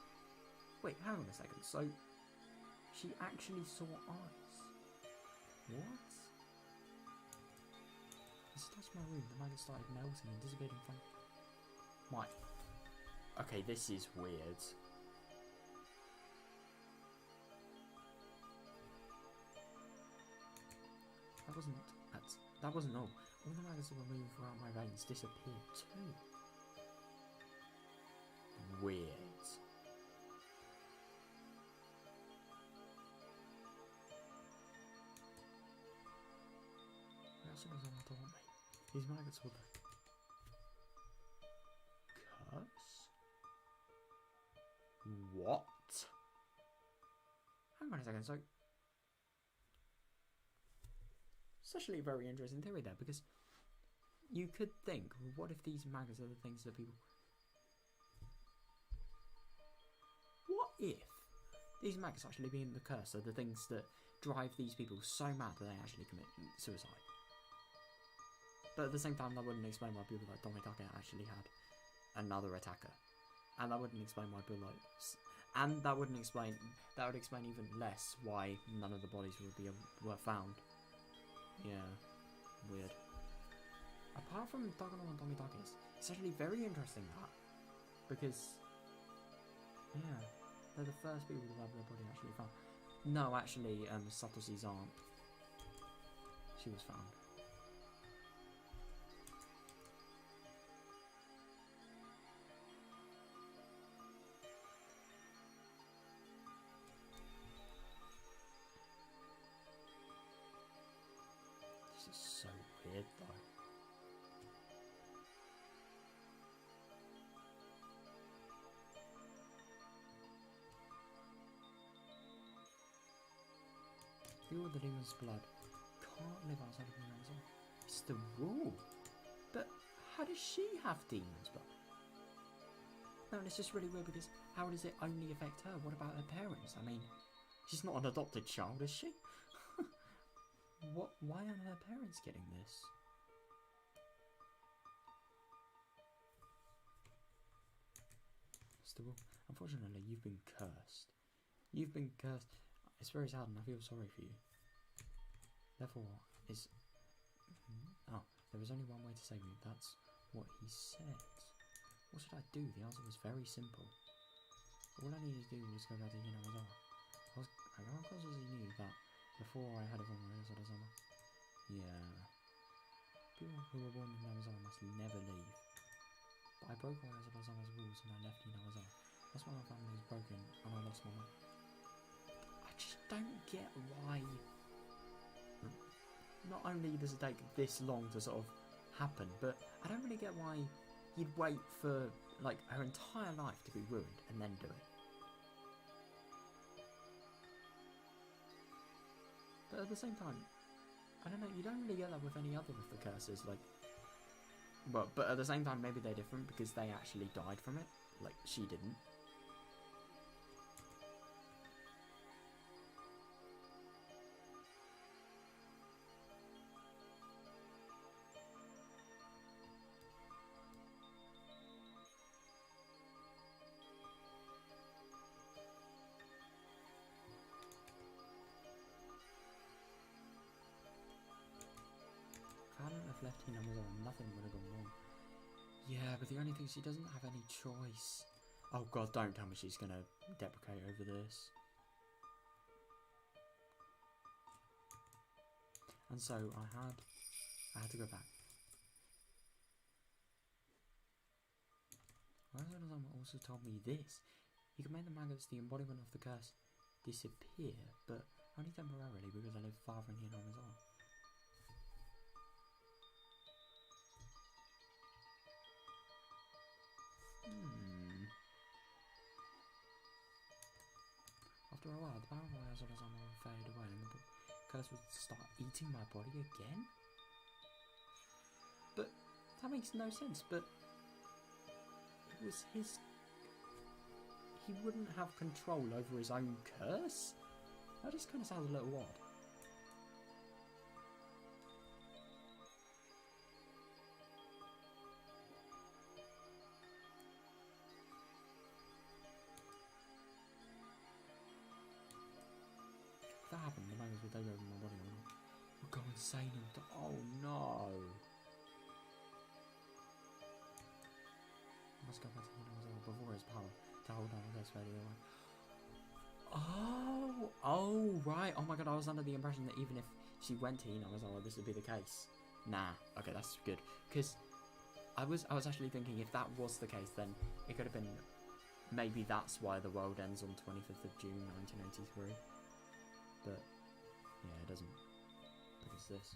Wait, hang on a second. So, she actually saw eyes? What? As I touched my room, the maggot started melting and dissipating from my... Okay, this is weird. That wasn't all. All the maggots that were moving throughout my veins disappeared too. Weird. That's what someone told me. These maggots were the curse? What? Hang on a second, so it's actually a very interesting theory there, because you could think, well, what if these maggots are the things that people... What if these maggots actually being the curse are the things that drive these people so mad that they actually commit suicide? But at the same time, that wouldn't explain why people like Tomitake actually had another attacker. And that wouldn't explain why people like... And that wouldn't explain... That would explain even less why none of the bodies were found. Yeah. Weird. Apart from Takano and Tomitake, it's actually very interesting that. Because... Yeah. They're the first people to have their body actually found. No, actually, Satoshi's aunt. She was found. This is so weird though. Fuel the demon's blood. Can't live outside of the Amazon. It's the rule. But how does she have demon's blood? No, and it's just really weird because how does it only affect her? What about her parents? I mean, she's not an adopted child, is she? What? Why aren't her parents getting this? Still, unfortunately, you've been cursed. You've been cursed. It's very sad and I feel sorry for you. Therefore, oh, there is only one way to save you. That's what he said. What should I do? The answer was very simple. All I needed to do was go back to Higurashi. I unconsciously knew that before I had it on my Oyasura-sama. Yeah. People who were born in Inamazama must never leave. But I broke Oyasama-sama's rules and I left Inamazama. That's why my family is broken and I lost my mum. I just don't get why. Not only does it take this long to sort of happen, but I don't really get why you'd wait for like her entire life to be ruined and then do it. But at the same time, I don't know, you don't really get that with any other of the curses, like, well, but at the same time maybe they're different because they actually died from it, like she didn't. If I hadn't have left Inamazama, nothing would have gone wrong. Yeah, but the only thing, she doesn't have any choice. Oh god, don't tell me she's gonna deprecate over this. And so I had to go back. Inamazama also told me this. You can make the maggots, the embodiment of the curse, disappear, but only temporarily because I live far from Inamazama. After a while, the power of Oyasama will fade away and the curse would start eating my body again? But that makes no sense, but it was his... He wouldn't have control over his own curse? That just kind of sounds a little odd. If that happened, the maggots would take over my body and would go insane and oh no! I must go back to Inamazama before his power to hold on to this faded away. Oh right, oh my god, I was under the impression that even if she went to Inamazama, this would be the case. Nah, okay, that's good. Because I was actually thinking if that was the case, then it could have been, maybe that's why the world ends on 25th of June 1983. But, yeah, it doesn't. Because this.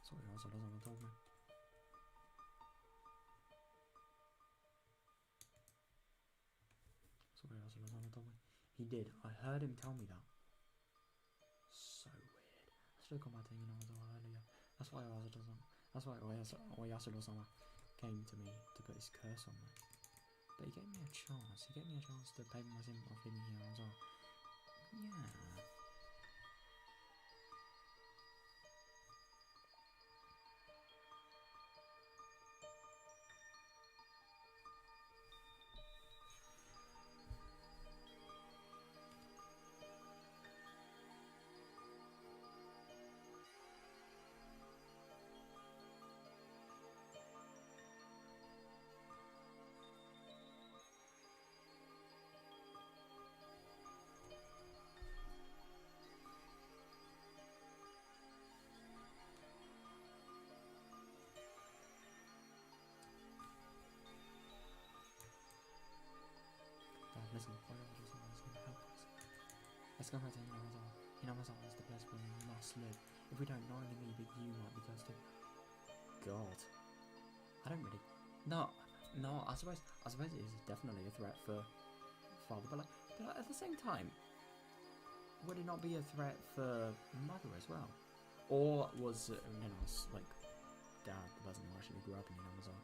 Sorry, Oyasama told me. Sorry, Oyasama told me. He did. I heard him tell me that. So weird. I should have gone back to Inamazama earlier. That's why Oyasama came to me to put his curse on me. But he gave me a chance. He gave me a chance to pay my sin off in here as well. Yeah. Listen, Oyasama is going to help us. Let's go back to Inamazama. Inamazama is the place where we must live. If we don't, not only me, but you might be cursed too. God. I don't really... No, I suppose it is definitely a threat for father, but at the same time, would it not be a threat for mother as well? Or was it, like, dad, the person who actually grew up in Inamazama?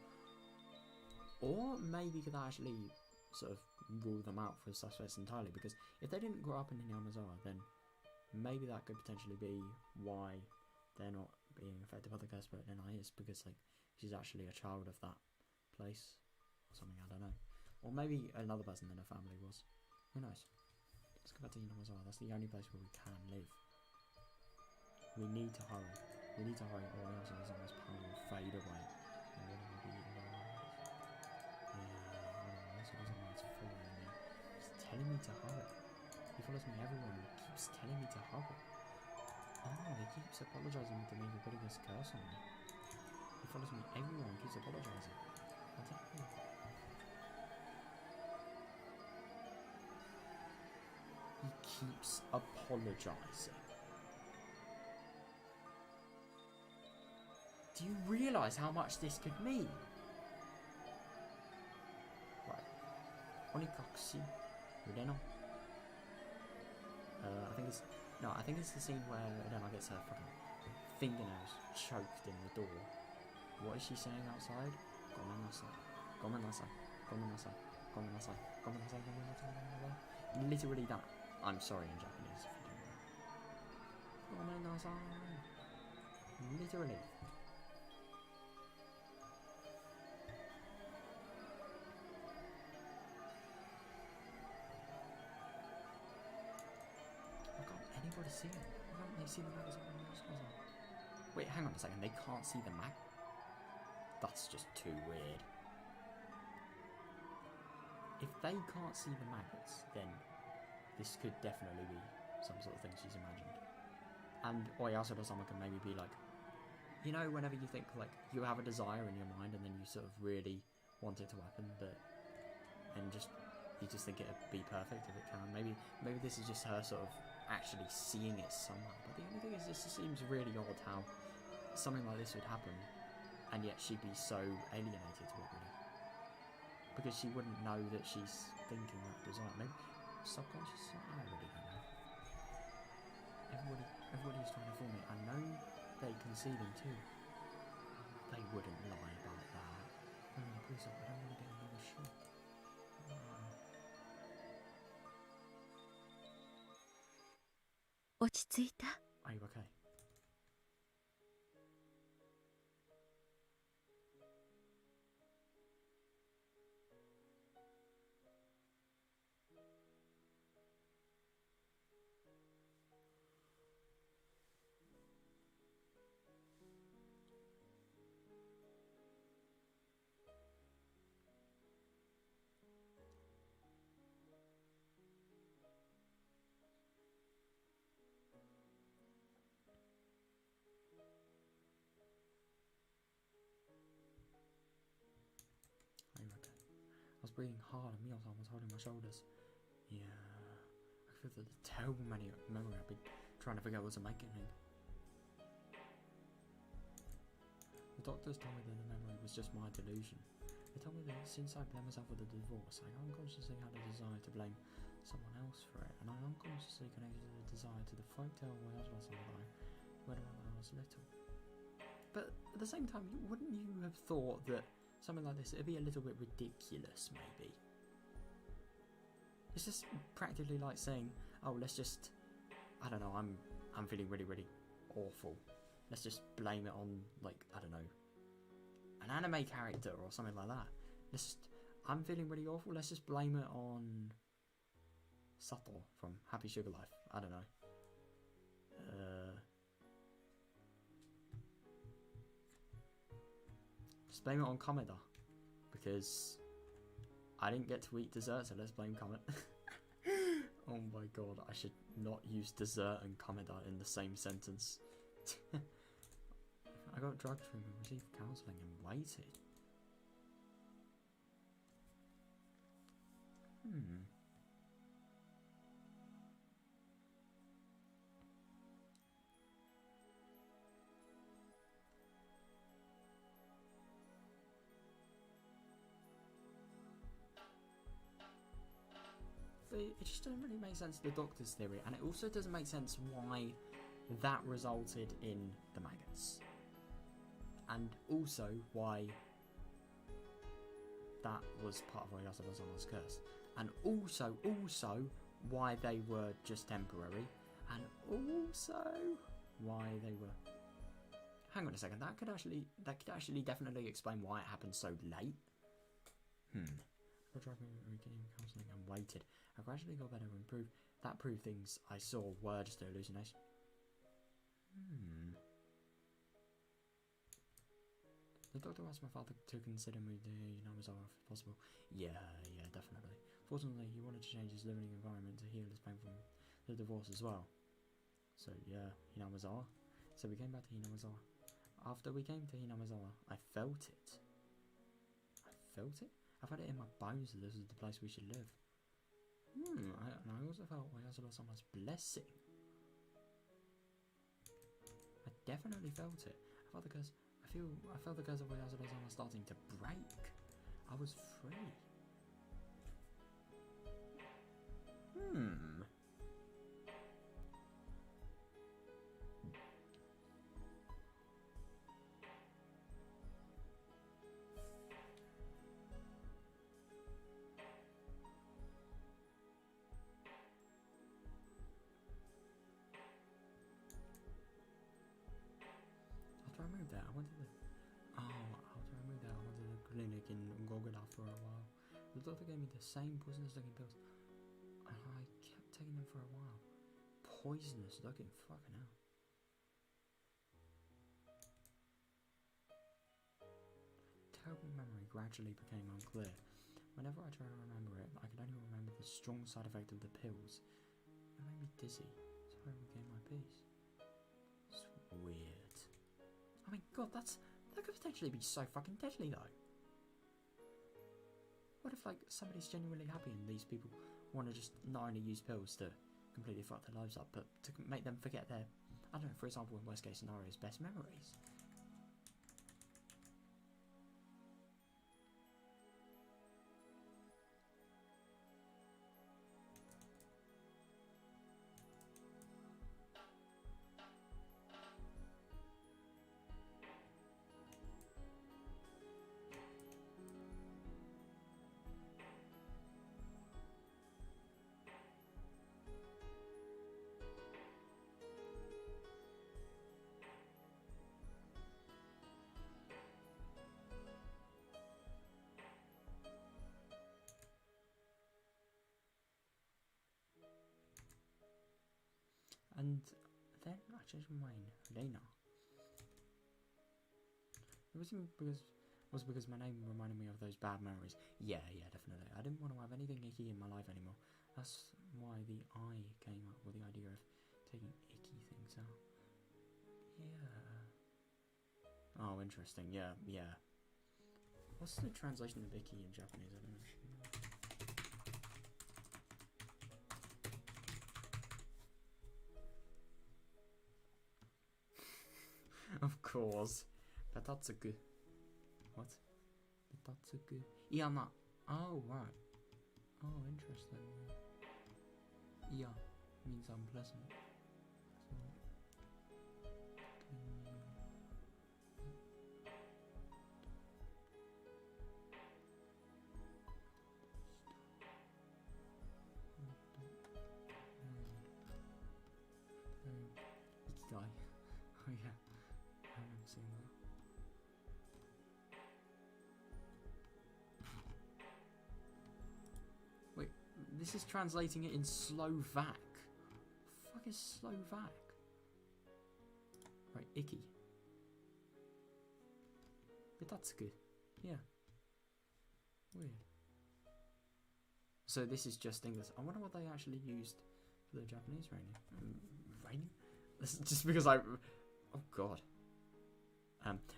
Or maybe could that actually sort of rule them out for suspects entirely, because if they didn't grow up in Inamazama, then maybe that could potentially be why they're not being affected by the curse, but Nena is, because like she's actually a child of that place or something, I don't know. Or maybe another person in her family was. Who knows? Let's go back to Inamazama. That's the only place where we can live. We need to hurry. We need to hurry, or else Oyasama's power will fade away. And then we'll be following me. He's telling me to hurry. He follows me everywhere and he keeps telling me to hurry. keeps apologizing to me for putting his curse on me. He follows me everywhere and keeps apologizing. I don't know. He keeps apologizing. Do you realise how much this could mean? Right. Onikakushi. Ureno. I think it's... No, I think it's the scene where Ureno gets her fucking fingernails choked in the door. What is she saying outside? Gomenasai. Gomenasai. Gomenasai. Gomenasai. Gomenasai. Gomenasai. Literally that. I'm sorry in Japanese if you don't know. Gomenasai. Literally. Anybody see it? Why can't they see the maggots? Wait, hang on a second. They can't see the mag. That's just too weird. If they can't see the maggots, then this could definitely be some sort of thing she's imagined. And Oyasura-sama can maybe be like, you know, whenever you think like you have a desire in your mind and then you sort of really want it to happen, but and you just think it'd be perfect if it can. Maybe this is just her sort of actually seeing it somehow. But the only thing is, this seems really odd how something like this would happen, and yet she'd be so alienated to it, really, because she wouldn't know that she's thinking that desire. Maybe subconscious. I really don't know. Everybody's trying to fool me. I know they can see them too. They wouldn't lie about that. No, please don't. I don't want to get another shot. Are you okay? I was breathing hard and Mio-san was holding my shoulders. Yeah, I feel the terrible memory I've been trying to figure out what's making me. The doctors told me that the memory was just my delusion. They told me that since I blamed myself for the divorce, I unconsciously had a desire to blame someone else for it, and I unconsciously connected the desire to the folktale where I was alive when I was little. But at the same time, wouldn't you have thought that something like this, it'd be a little bit ridiculous, maybe? It's just practically like saying, oh, let's just, I don't know, I'm feeling really, really awful. Let's just blame it on, like, I don't know, an anime character or something like that. I'm feeling really awful, let's just blame it on Sato from Happy Sugar Life. I don't know. Just blame it on Kameda, because I didn't get to eat dessert, so let's blame Kameda. Oh my god, I should not use dessert and Kameda in the same sentence. I got drug treatment, received counselling, and waited. It just doesn't really make sense, the doctor's theory, and it also doesn't make sense why that resulted in the maggots, and also why that was part of Oyasura-sama's curse, and also why they were just temporary, and also why they were... Hang on a second, that could actually definitely explain why it happened so late. I tried getting counselling and waited. I gradually got better and improved. That proved things I saw were just a hallucination. The doctor asked my father to consider me the Hinamizawa if possible. Yeah, definitely. Fortunately, he wanted to change his living environment to heal his pain from the divorce as well. So yeah, Hinamizawa. So we came back to Hinamizawa. After we came to Hinamizawa, I felt it. I felt it? I felt it in my bones that this was the place we should live. And I also felt Oyasura-sama's blessing. I definitely felt it. I felt the curse of Oyasura-sama starting to break. I was free. After I moved there, I went to the clinic in Ngogura for a while. The doctor gave me the same poisonous looking pills, and I kept taking them for a while. Poisonous looking, fucking hell. Terrible memory gradually became unclear. Whenever I tried to remember it, I could only remember the strong side effect of the pills. It made me dizzy, so I regained my peace. It's weird. I mean, God, that could potentially be so fucking deadly, though. What if, like, somebody's genuinely happy and these people want to just not only use pills to completely fuck their lives up, but to make them forget their, I don't know, for example, in worst case scenarios, best memories? And then I changed my mind, Lena. It wasn't because my name reminded me of those bad memories. Yeah, definitely. I didn't want to have anything icky in my life anymore. That's why the I came up with the idea of taking icky things out. Yeah. Oh, interesting. Yeah. What's the translation of icky in Japanese? I don't know. Of course. Betatsuku. What? Betatsuku. Iyama. Oh, right. Oh, interesting. Iya means unpleasant. Ikigai. Oh, yeah. I haven't seen that. Wait, this is translating it in Slovak. Fuck is Slovak? Right, icky. Betatsuku. Yeah. Weird. So this is just English. I wonder what they actually used for the Japanese raining. Raining? Just because I... Oh god.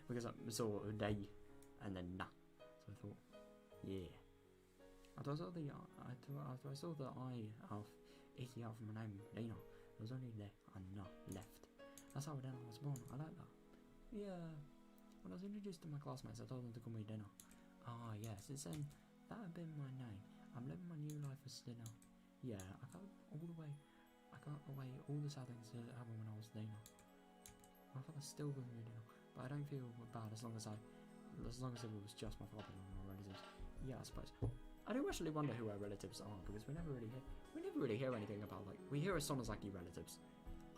Because I saw day and then na. So I thought, yeah. After I saw the I of icky out from my name, Lena, there was only le and na left. That's how then I was born. I like that. Yeah. When I was introduced to my classmates, I told them to call me Lena. Ah, yes. Since then, that had been my name. I'm living my new life as Lena. Yeah, I got away all the sad things that happened when I was Lena. I thought I still wouldn't be Lena, but I don't feel bad as long as it was just my father and my relatives. Yeah, I suppose. I do actually wonder who our relatives are, because we never really hear anything about, like, we hear Sonozaki relatives.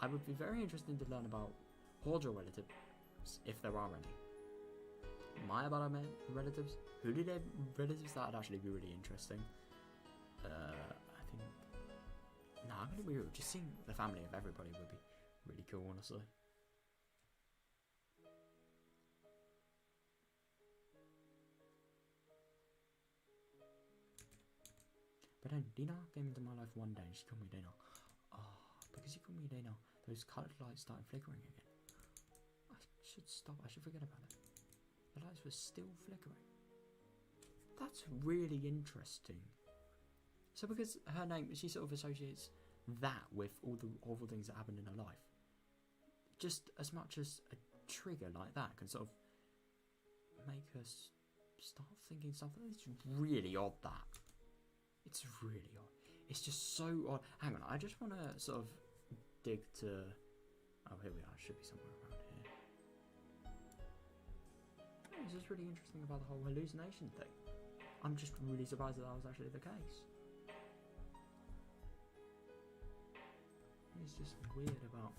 I would be very interested to learn about Hojo relatives, if there are any. Mayabara relatives? Huride relatives? That would actually be really interesting. I think... Nah, I'm gonna be real. Just seeing the family of everybody would be really cool, honestly. But then Dina came into my life one day and she called me Dina. Oh, because you called me Dina, those coloured lights started flickering again. stop. I should forget about it. The lights were still flickering. That's really interesting. So because her name, she sort of associates that with all the awful things that happened in her life. Just as much as a trigger like that can sort of make her start thinking something. It's really odd, that. It's really odd. It's just so odd. Hang on, I just want to sort of dig to... Oh, here we are. It should be somewhere around here. Oh, this is really interesting about the whole hallucination thing. I'm just really surprised that was actually the case. It's just weird about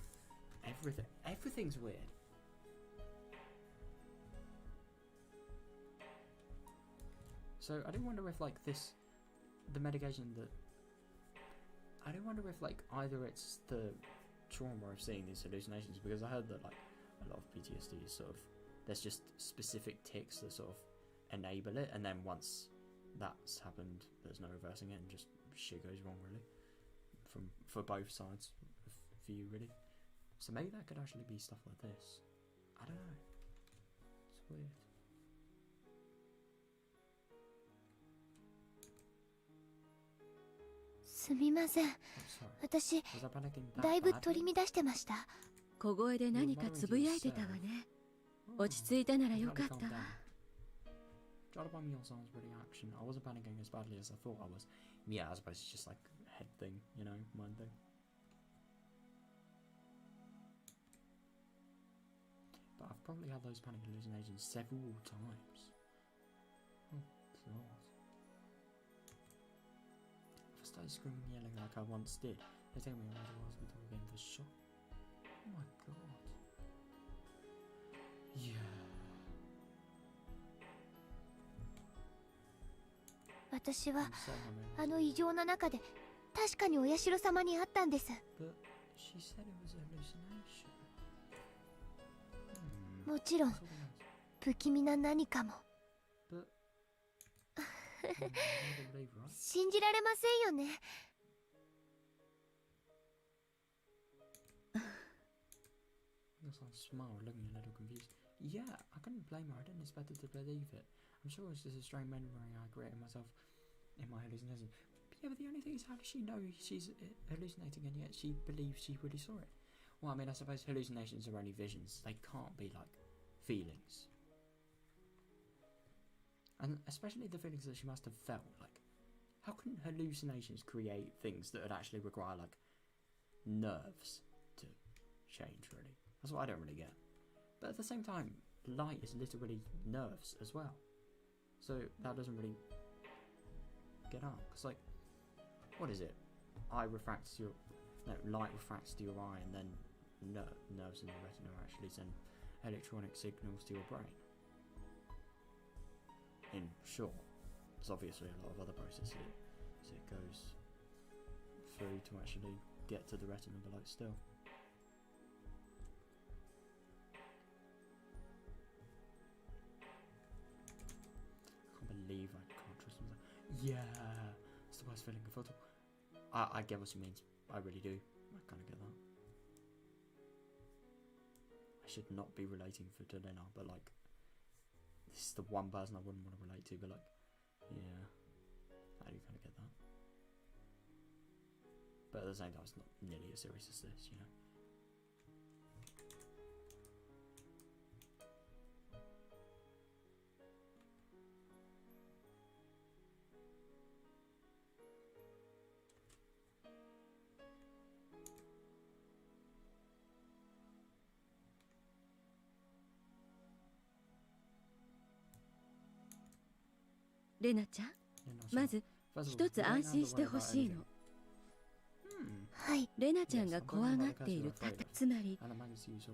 everything. Everything's weird. So I do wonder if like the medication that... I do wonder if like either it's the trauma of seeing these hallucinations, because I heard that like a lot of PTSD is sort of... There's just specific tics that sort of enable it, and then once that's happened, there's no reversing it, and just shit goes wrong really. For both sides, for you really. So maybe that could actually be stuff like this. I don't know. It's weird.すみません。私、だいぶ取り乱してました。小声で何かつぶやいてたわね。落ち着いたならよかったわ。Jolabamio sounds really action. I wasn't panicking as badly as I thought I was. Yeah, I suppose it's just like a head thing, you know, mind thing. But I've probably had those panic hallucinations several times. Oh, God. If I started screaming and yelling like I once did, they take me away to the hospital again for shock. Oh my God. Yeah. 私はあの異常な中で確かにお社様に会ったんです。もちろん不気味な何かも。信じられませんよね。Yeah, I couldn't blame her. I didn't expect her to believe it. I'm sure it's just a strange memory I created myself in my hallucination. But yeah, but the only thing is, how does she know she's hallucinating and yet she believes she really saw it? Well, I mean, I suppose hallucinations are only visions. They can't be like feelings. And especially the feelings that she must have felt. Like, how can hallucinations create things that would actually require like nerves to change, really? That's what I don't really get. But at the same time, light is literally nerves as well. So that doesn't really get up. Because like, what is it? Light refracts to your eye, and then nerves in the retina actually send electronic signals to your brain. In short, there's obviously a lot of other processes so it goes through to actually get to the retina below still. I can't trust myself. Yeah, it's the worst feeling of photo. I get what she means. I really do. I kind of get that. I should not be relating to Delena, but like, this is the one person I wouldn't want to relate to. But like, yeah, I do kind of get that. But at the same time, it's not nearly as serious as this, you know.レナちゃん、まず一つ安心してほしいの。はい。レナちゃんが怖がっているつまり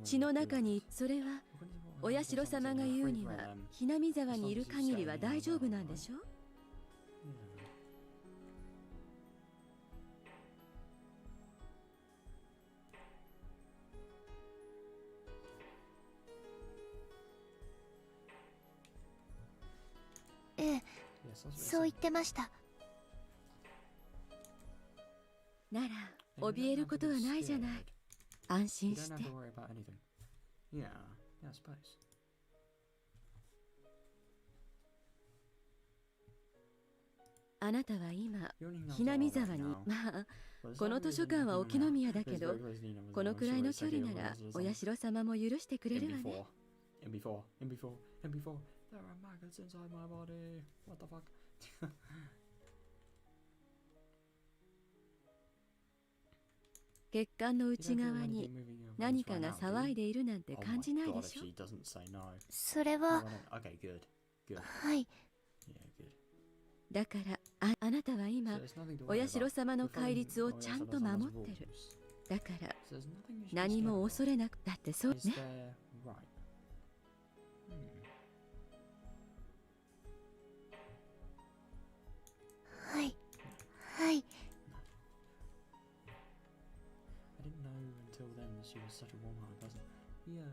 血の中に、それはお社様が言うにはひなみ沢にいる限りは大丈夫なんでしょ？ええ、そう言ってました。なら怯えることはないじゃない。安心して。Yeah, I suppose. あなたは今 You only know ひなみ Zara 沢 right に now. まあ Well, there's こ no の図書 reason 館は you 沖 know. 宮だ It's けど very close to Nina, この I'm くらい sure の it's 距離 okay なら with お Zara. 社様も許してくれ In るわね before. In before. In before. In before. There are maggots inside my body. What the fuck? 血管の You 内 don't feel 側 anything に moving in your 何 veins か right が now, do 騒 you? いでいるなんて Oh 感 my じない god, で if しょ she doesn't say no. それ No, は okay, good. Good. はい Yeah, good. だからあなたは今 So there's nothing to お worry 社 about. 様の We're 戒 following 律を Oyasada ちゃんと Sama's 守ってる rules. だから So there's nothing you should be 何 scared も of. 恐れなくだってそう Is ね there... Right. Hmm. はいはい I didn't know until then that she was such a warm-hearted person. Yeah.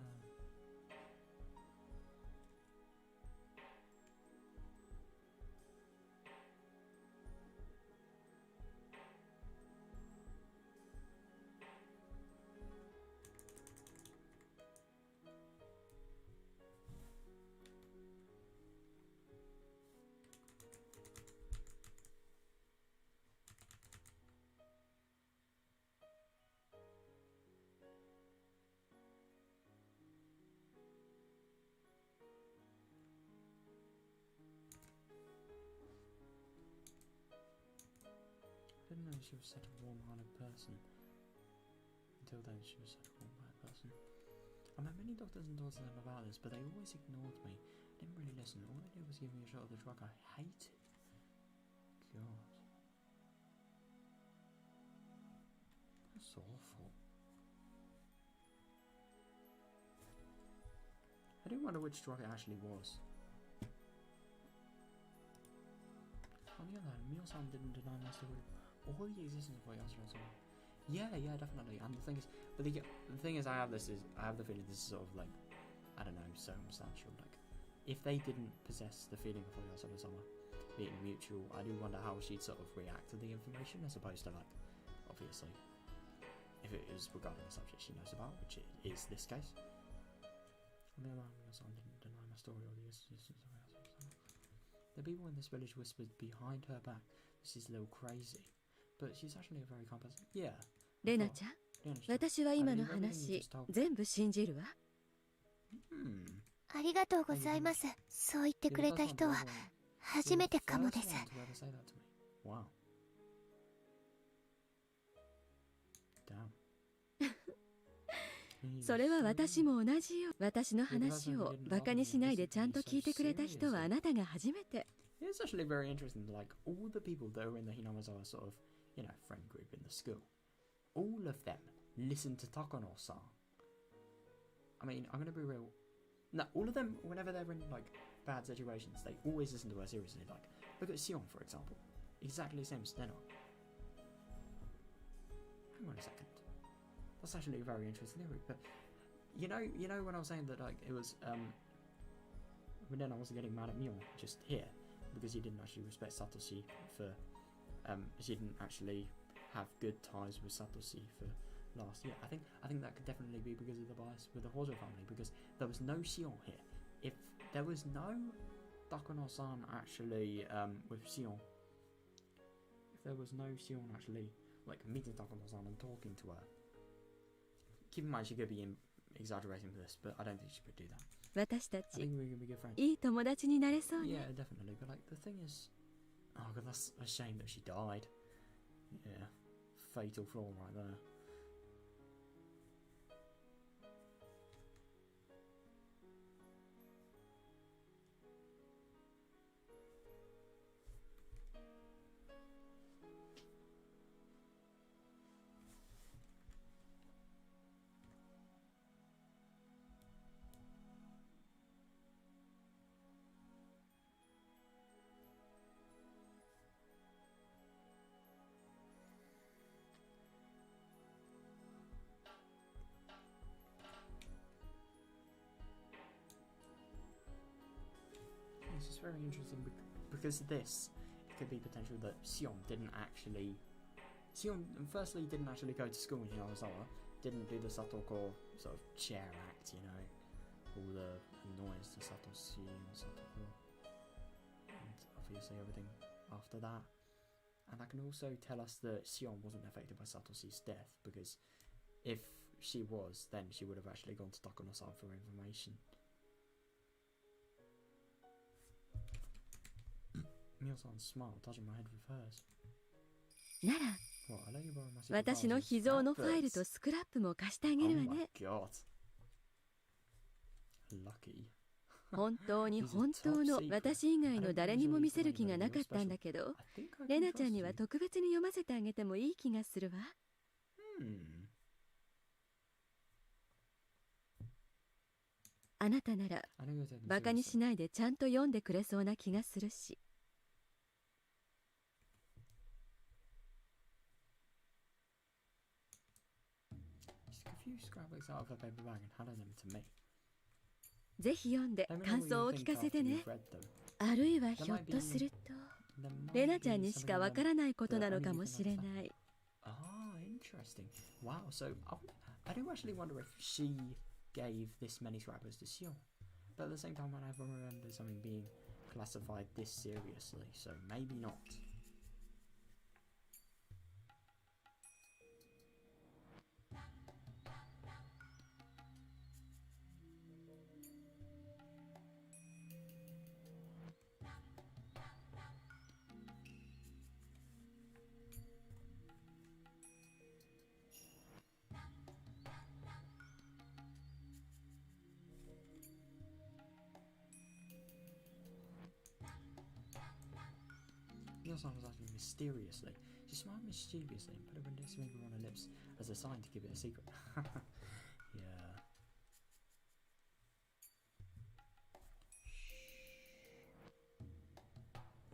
I didn't know she was such a warm-hearted person. Until then, she was such a warm-hearted person. I met many doctors and told them about this, but they always ignored me. I didn't really listen. All they did was give me a shot of the drug I hated. God. That's awful. I do wonder which drug it actually was. On the other hand, Mio-san didn't deny my story or the existence of Oyasura Sama. Yeah, definitely. And the thing is, I have the feeling this is sort of like, I don't know, circumstantial. Like, if they didn't possess the feeling of Oyasura Sama being mutual, I do wonder how she'd sort of react to the information, as opposed to like, obviously, if it is regarding a subject she knows about, which it is this case. On the other hand, Mio-san didn't deny my story or the existence of Oyasura Sama. The people in this village whispered behind her back, "This is a little crazy." But she's actually a very calm person. Yeah. レナちゃん Yeah, 私は今の話全部信じるわ ありがとうございます。そう言ってくれた人は初めてかもです。 Wow. Damn. それは私も同じよ私の話をバカにしないでちゃんと聞いてくれた人はあなたが初めて It's actually very interesting, like, all the people that were in the Hinamazawa sort of, you know, friend group in the school, all of them listen to Takano-san. I mean, I'm gonna be real. No, all of them, whenever they're in, like, bad situations, they always listen to her seriously. Like, look at Sion, for example. Exactly the same as Steno. Hang on a second. That's actually a very interesting theory, but... You know when I was saying that, like, it was, but then I wasn't getting mad at Mion, just here. Because he didn't actually respect Satoshi for, she didn't actually have good ties with Satoshi for last year. I think that could definitely be because of the bias with the Hojo family, because there was no Sion here. If there was no Takano-san actually with Sion, if there was no Sion actually like meeting Takano-san and talking to her, keep in mind she could be exaggerating this, but I don't think she would do that. 私た I ち think we're gonna be good friends. いい友達になれそうね Yeah, definitely. But like the thing is, oh god, that's a shame that she died. Yeah, fatal flaw right there. This is very interesting because this, it could be potential that Sion didn't actually... Sion, firstly, didn't actually go to school in Hinazawa, didn't do the Satoko sort of chair act, you know. all the annoyance to Satoshi and Satoko, and obviously everything after that. And that can also tell us that Sion wasn't affected by Satoshi's death, because if she was, then she would have actually gone to Takano-san for information. Mio-san smiled, touching my head with hers. なら、私の秘蔵のファイルとスクラップも貸してあげるわね。本当に本当の私以外の誰にも見せる気がなかったんだけど、レナちゃんには特別に読ませてあげてもいい気がするわ。あなたならバカにしないでちゃんと読んでくれそうな気がするし。ぜひ読んで感想を聞かせてね。あるいはひょっとするとレナちゃんにしかわからないことなのかもしれない。Interesting. Wow, so I do actually wonder if she gave this many scrappers to Sion. But at the same time, I never remember something being classified this seriously, so maybe not. Mio-san was actually mysteriously. She smiled mischievously and put her index finger on her lips as a sign to keep it a secret. Yeah.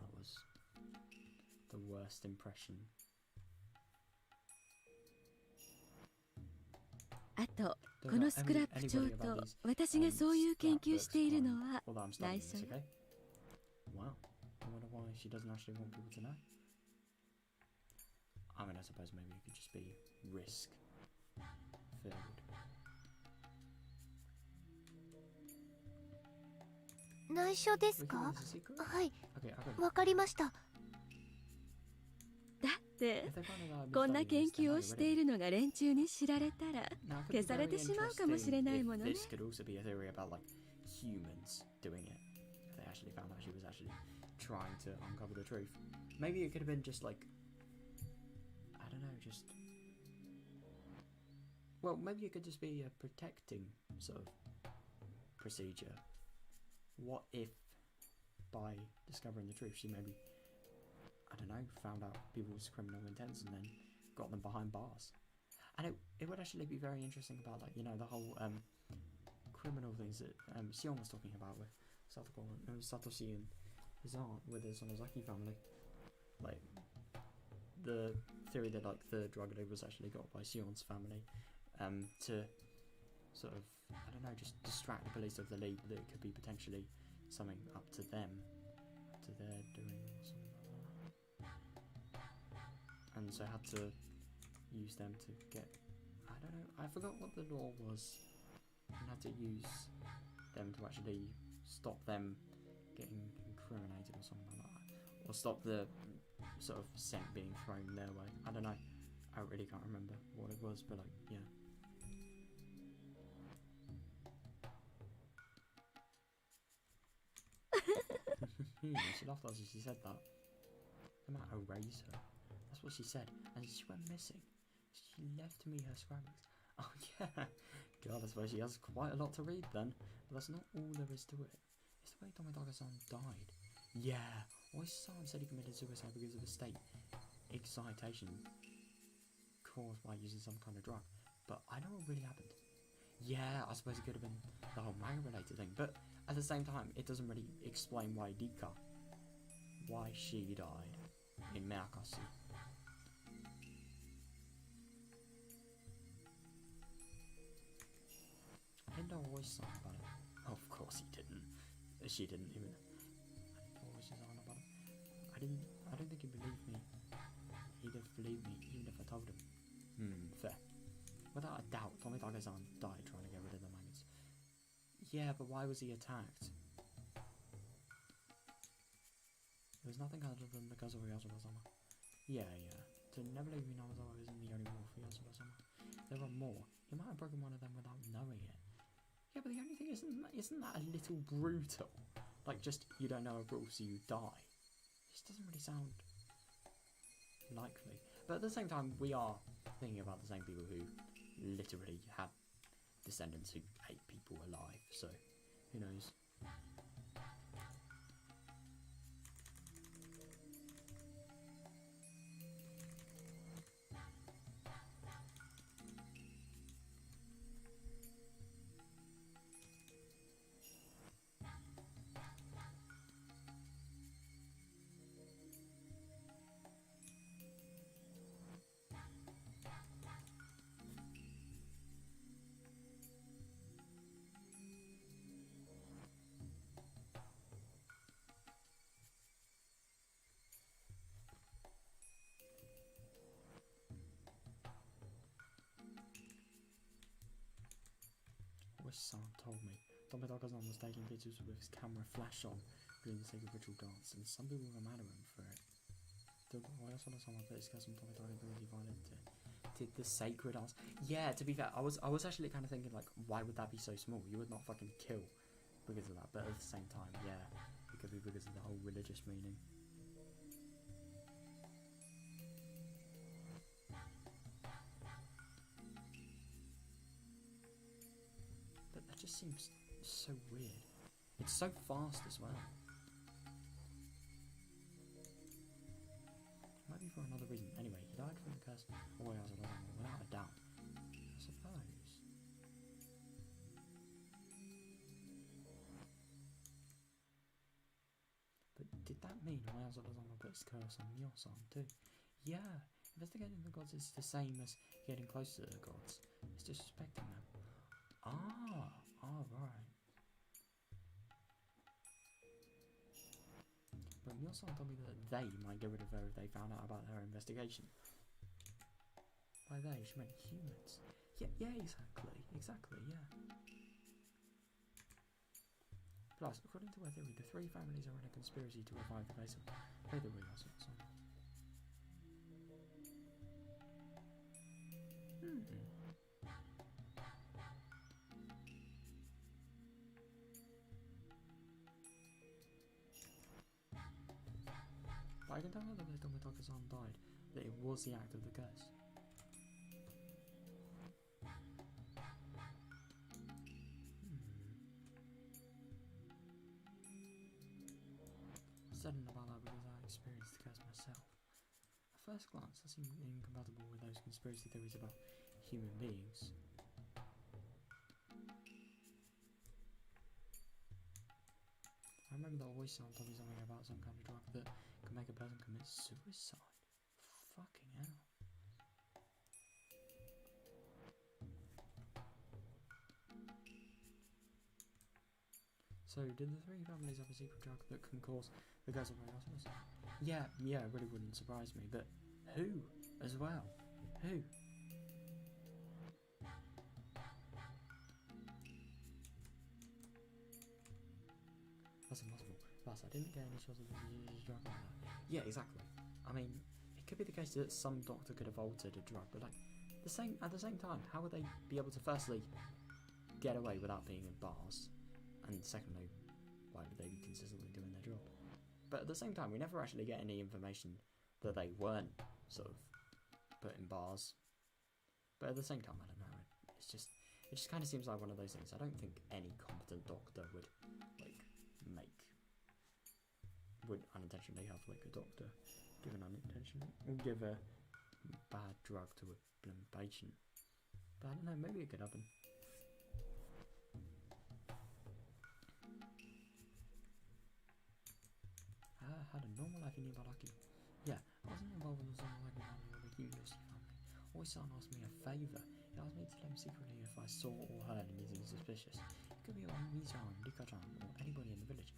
That was the worst impression. あと、このスクラップ帳と私がそういう研究しているのは内緒よ。Wow. I wonder why she doesn't actually want people to know. I mean, I suppose maybe it could just be risk filled. 内緒ですか？はい、わかりました。だってこんな研究をしているのが連中に知られたら消されてしまうかもしれないものね。 This could also be a theory about like humans doing it. They actually found out she was actually trying to uncover the truth. Maybe it could have been just like, I don't know, just, well, maybe it could just be a protecting sort of procedure. What if by discovering the truth she maybe, I don't know, found out people's criminal intents and then got them behind bars? And it would actually be very interesting about, like, you know, the whole criminal things that Sion was talking about with Satoshi and his aunt with the Sonozaki family. Like, the theory that, like, the drug dealer was actually got by Sion's family to sort of, I don't know, just distract the police of the lead, that it could be potentially something up to them, to their doing or something like that. And so had to use them to get, I don't know, I forgot what the law was, and had to use them to actually stop them getting incriminated or something like that, or stop the sort of scent being thrown their way. I don't know, I really can't remember what it was, but like, yeah. She laughed as she said that. I might erase her. That's what she said, and she went missing. She left me her scrapbooks. Oh yeah, God, I suppose she has quite a lot to read then, but that's not all there is to it. It's the way Tomodaga-san died. Yeah, Oishi-san said he committed suicide because of a state excitation caused by using some kind of drug, but I know what really happened. Yeah, I suppose it could have been the whole manga-related thing, but at the same time, it doesn't really explain why she died in Meakasu. I didn't know Oishi-san about it. Oh, of course he didn't. She didn't even. I didn't know Oishi-san about it. I don't think he believed me. He'd have believed me even if I told him. Fair. Without a doubt, Tomodaga-san died trying to get rid of the maggots. Yeah, but why was he attacked? There was nothing other than because of Yasubasama. Yeah. To never leave Minazawa isn't the only war for Yasubasama. There are more. He might have broken one of them without knowing it. Yeah, but the only thing isn't that a little brutal? Like, just, you don't know a rule, so you die. This doesn't really sound likely. But at the same time, we are thinking about the same people who literally had descendants who ate people alive, so who knows. Son told me Tomodaga-san was taking pictures with his camera flash on during the sacred ritual dance, and some people were mad at him for it. Did the sacred dance? Yeah, to be fair, I was actually kind of thinking, like, why would that be so small? You would not fucking kill because of that, but at the same time, yeah, it could be because of the whole religious meaning. Just seems so weird. It's so fast as well. Might be for another reason. Anyway, he died from the curse. Oh, without a doubt. I suppose. But did that mean Oyazabazama put his curse on Mio-san too? Yeah. Investigating the gods is the same as getting close to the gods. It's disrespecting them. Right. But Mio-san told me that they might get rid of her if they found out about her investigation. By they, she meant humans. Yeah, exactly, yeah. Plus, according to her theory, the three families are in a conspiracy to revive the place of Higurashi. But I can tell that when Tomodaga-san died, that it was the act of the curse. Certain about that because I experienced the curse myself. At first glance, that seemed incompatible with those conspiracy theories about human beings. I remember that voice sound told me something about some kind of drug that could make a person commit suicide. Fucking hell. So, did the three families have a secret drug that can cause the curse of Oyasubas? Yeah, it really wouldn't surprise me, but who as well? Who? That's impossible. Plus, I didn't get any shots of the drug like that. Yeah, exactly. I mean, it could be the case that some doctor could have altered a drug, but like, at the same time, how would they be able to firstly get away without being in bars, and secondly, why would they be consistently doing their job? But at the same time, we never actually get any information that they weren't sort of put in bars. But at the same time, I don't know. It just kind of seems like one of those things. I don't think any competent doctor would unintentionally have like a doctor give a bad drug to a patient. But I don't know, maybe it could happen. I had a normal life in Ibaraki. Yeah, I wasn't involved in the normal life family or the Higurashi family. Oisan asked me a favour. He asked me to tell him secretly if I saw or heard anything suspicious. It could be on Mizan, Rika-chan, or anybody in the village.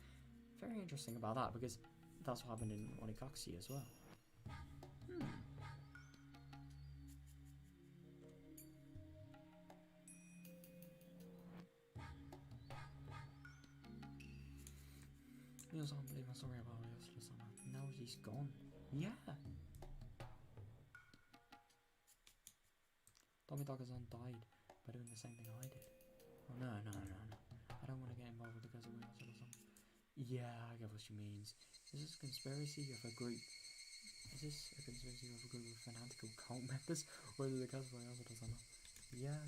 Very interesting about that, because that's what happened in Onikakushi as well. Yes, I can't believe I'm sorry about Yosura-sama. Now she's gone. Yeah. Tomitaka-san died by doing the same thing I did. Oh no. I don't want to get involved with the Kazuya Yosura-sama. Yeah, I get what she means. Is this a conspiracy of a group? Is this a conspiracy of a group of fanatical cult members? Or is it the Kazuya Yosura-sama? Yeah.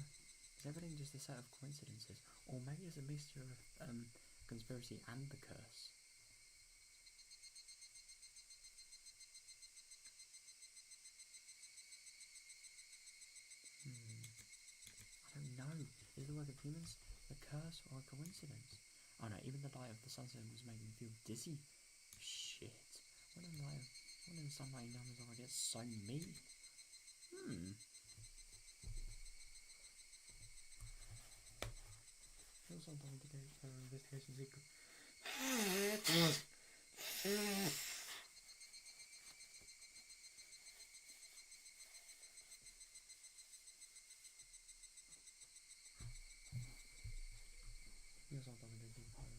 Is everything just a set of coincidences? Or maybe it's a mixture of conspiracy and the curse? I don't know. Is it the work of humans, the curse, or a coincidence? Oh no, even the light of the sunset was making me feel dizzy. Shit. When in sunlight numbers I get so mean. Feels like investigation secret.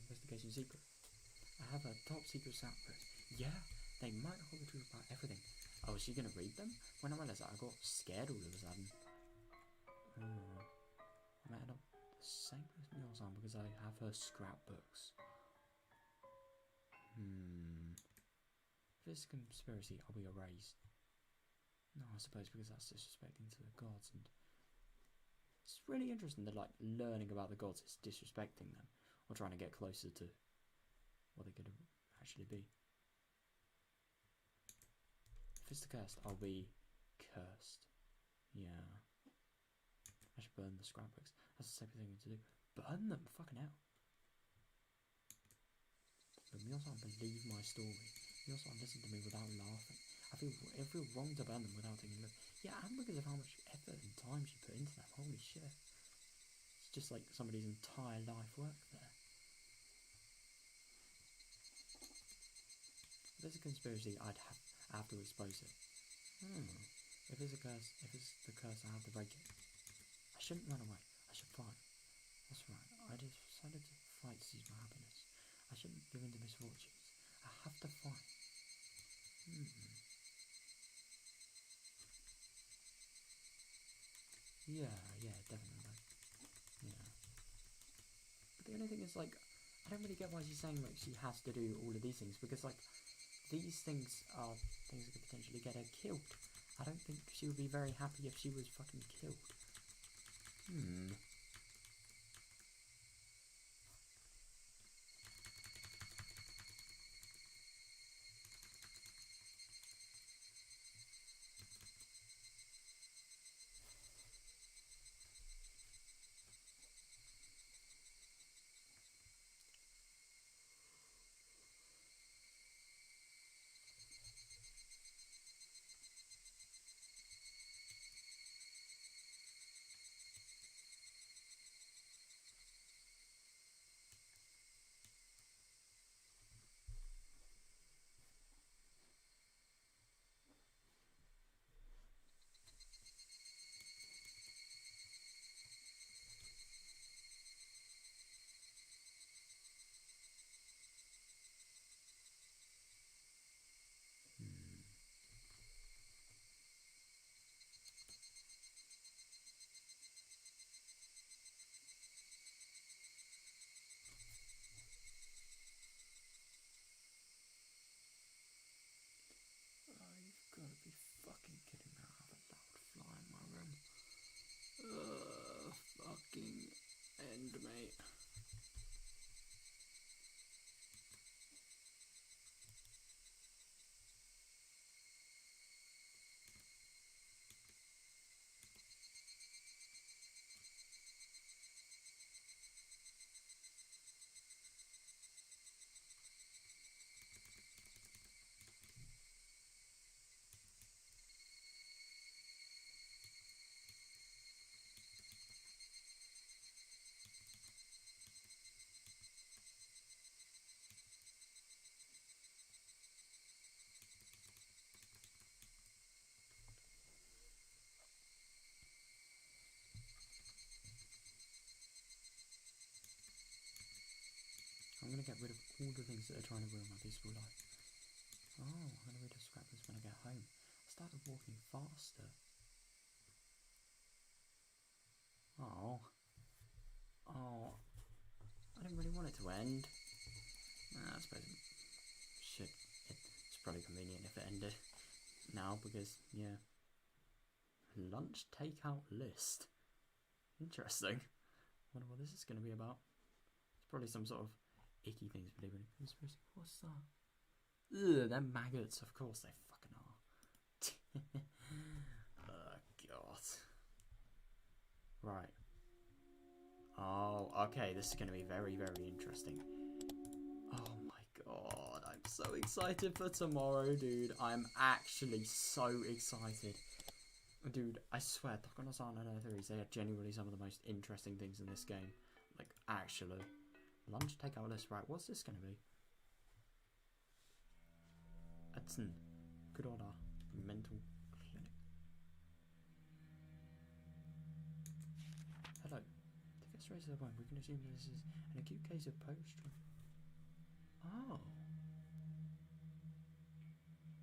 Investigation secret. I have a top secret soundpress. Yeah, they might hold the truth about everything. Oh, is she gonna read them? When I realised that, I got scared all of a sudden. I might end up the same with Mio-san because I have her scrapbooks. If it's a conspiracy, I'll be erased. No, I suppose because that's disrespecting to the gods, and it's really interesting that like learning about the gods is disrespecting them or trying to get closer to what they could actually be. If it's the cursed, I'll be cursed. Yeah. I should burn the scrapbooks. That's the same thing to do. Burn them, fucking hell. But Mio-san believe my story. Mio-san listen to me without laughing. I feel wrong to burn them without taking a look. Yeah, and because of how much effort and time she put into them. Holy shit. It's just like somebody's entire life work there. If there's a conspiracy, I'd have to expose it. If it's the curse, I have to break it. I shouldn't run away. I should fight. That's right. I decided to fight to seize my happiness. I shouldn't give in to misfortunes. I have to fight. Yeah, definitely. Yeah. But the only thing is, like, I don't really get why she's saying, like, she has to do all of these things, because, like, these things are things that could potentially get her killed. I don't think she would be very happy if she was fucking killed. You've got to be fucking kidding me. I have a loud fly in my room. Fucking end, mate. I'm going to get rid of all the things that are trying to ruin my peaceful life. Oh, I'm going to read a scrap this when I get home. I started walking faster. Oh. Oh. I didn't really want it to end. I suppose it should. It's probably convenient if it ended now because, yeah. Lunch takeout list. Interesting. Wonder what this is going to be about. It's probably some sort of icky things to believe in. Conspiracy. What's that? Ugh, they're maggots. Of course they fucking are. Oh, God. Right. Oh, okay. This is going to be very, very interesting. Oh my God. I'm so excited for tomorrow, dude. I'm actually so excited. Dude, I swear, Takano-san and her theories, they are genuinely some of the most interesting things in this game. Like, actually. Lunch takeout list, right, what's this going to be? Edson. Good order. Mental clinic. Hello. To get straight to the point, we can assume this is an acute case of post-trauma. Oh.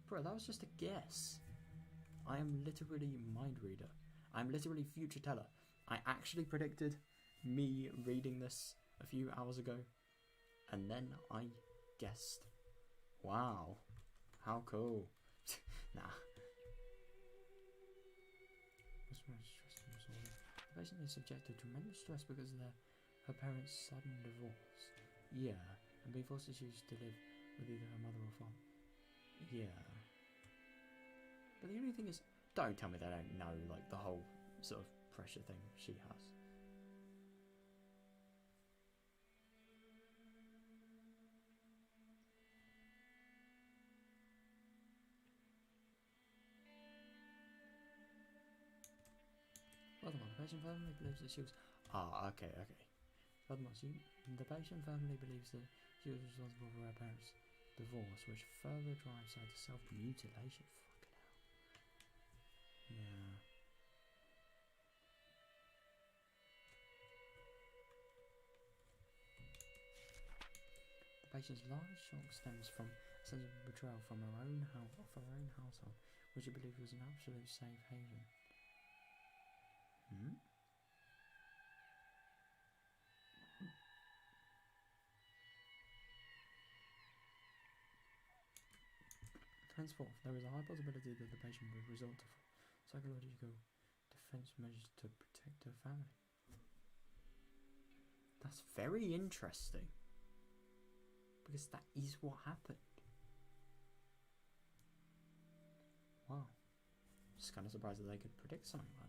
Bro, that was just a guess. I am literally mind reader. I'm literally future teller. I actually predicted me reading this a few hours ago, and then I guessed. Wow, how cool! Nah. The patient is subjected to tremendous stress because of her parents' sudden divorce. Yeah, and being forced to choose to live with either her mother or father. Yeah. But the only thing is, don't tell me they don't know, like, the whole sort of pressure thing she has. Furthermore, the patient firmly believes that she was... Ah, okay. Furthermore, the patient firmly believes that she was responsible for her parents' divorce, which further drives her to self-mutilation. Yeah. The patient's largest shock stems from a sense of betrayal from her own household, which she believed was an absolute safe haven. Henceforth, there is a high possibility that the patient would resort to psychological defense measures to protect her family. That's very interesting. Because that is what happened. Wow. Just kind of surprised that they could predict something like that.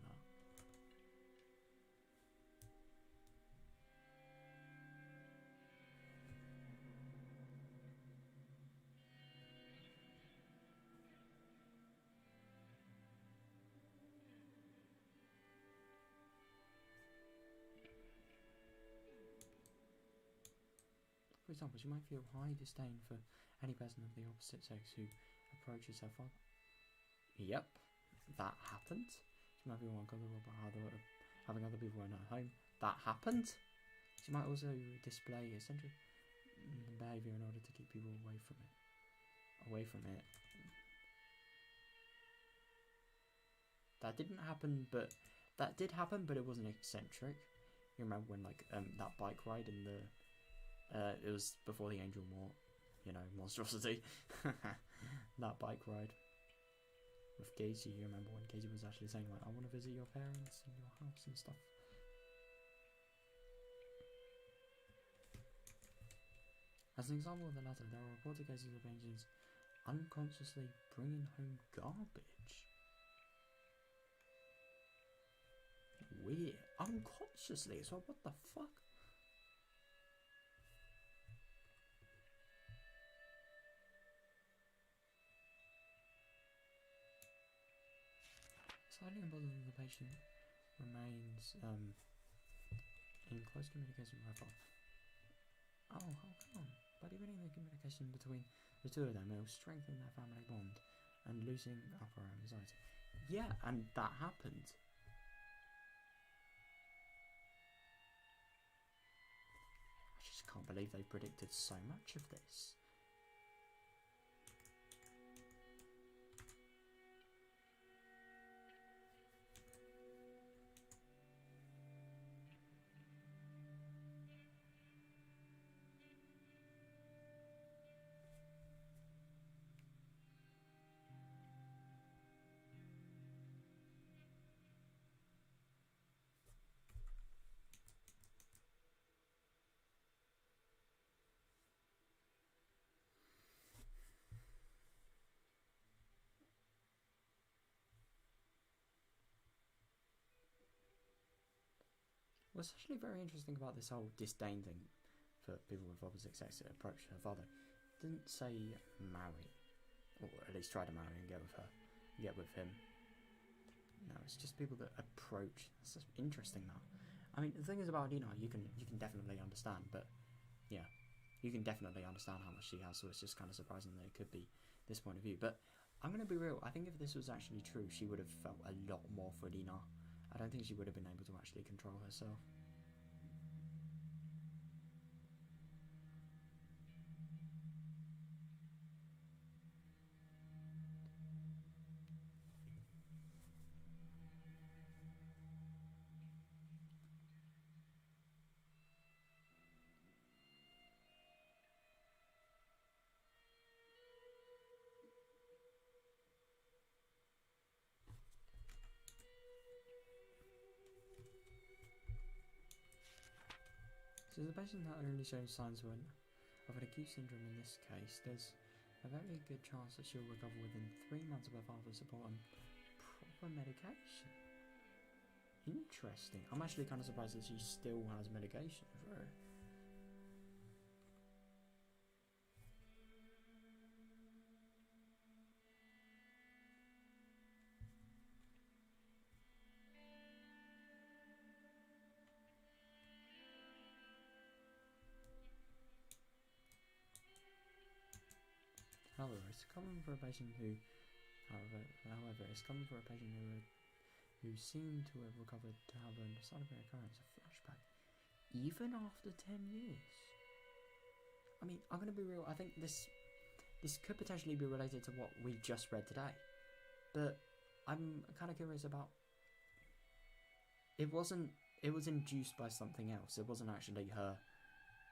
For example, she might feel high disdain for any person of the opposite sex who approaches her father. Yep, that happened. She might feel uncomfortable about having other people in her home. That happened. She might also display eccentric behaviour in order to keep people away from it. That didn't happen, but that did happen, but it wasn't eccentric. You remember when, like, that bike ride in the it was before the Angel monstrosity. That bike ride with Casey. You remember when Casey was actually saying, like, I want to visit your parents and your house and stuff. As an example of the latter, there are reported cases of patients unconsciously bringing home garbage. Weird. Unconsciously, so what the fuck? Slightly unbothered that the patient remains in close communication with her father. Oh, how come? By deepening the communication between the two of them, it will strengthen their family bond and loosen up her anxiety. Yeah, and that happened. I just can't believe they predicted so much of this. What's actually very interesting about this whole disdain thing for people with opposite sex that approach her father, didn't say marry, or at least try to marry and get with him. No, it's just people that approach. It's just interesting that. I mean, the thing is about Dina, you can definitely understand, but yeah, you can definitely understand how much she has. So it's just kind of surprising that it could be this point of view. But I'm gonna be real. I think if this was actually true, she would have felt a lot more for Dina. I don't think she would have been able to actually control herself. So the patient that only shows signs of an acute syndrome in this case, there's a very good chance that she'll recover within 3 months of her father's support and proper medication. Interesting. I'm actually kind of surprised that she still has medication for her. However, it's common for a patient who, who seem to have recovered to have a sudden recurrence of flashback, even after 10 years. I mean, I'm gonna be real. I think this could potentially be related to what we just read today, but I'm kind of curious about. It was induced by something else. It wasn't actually her.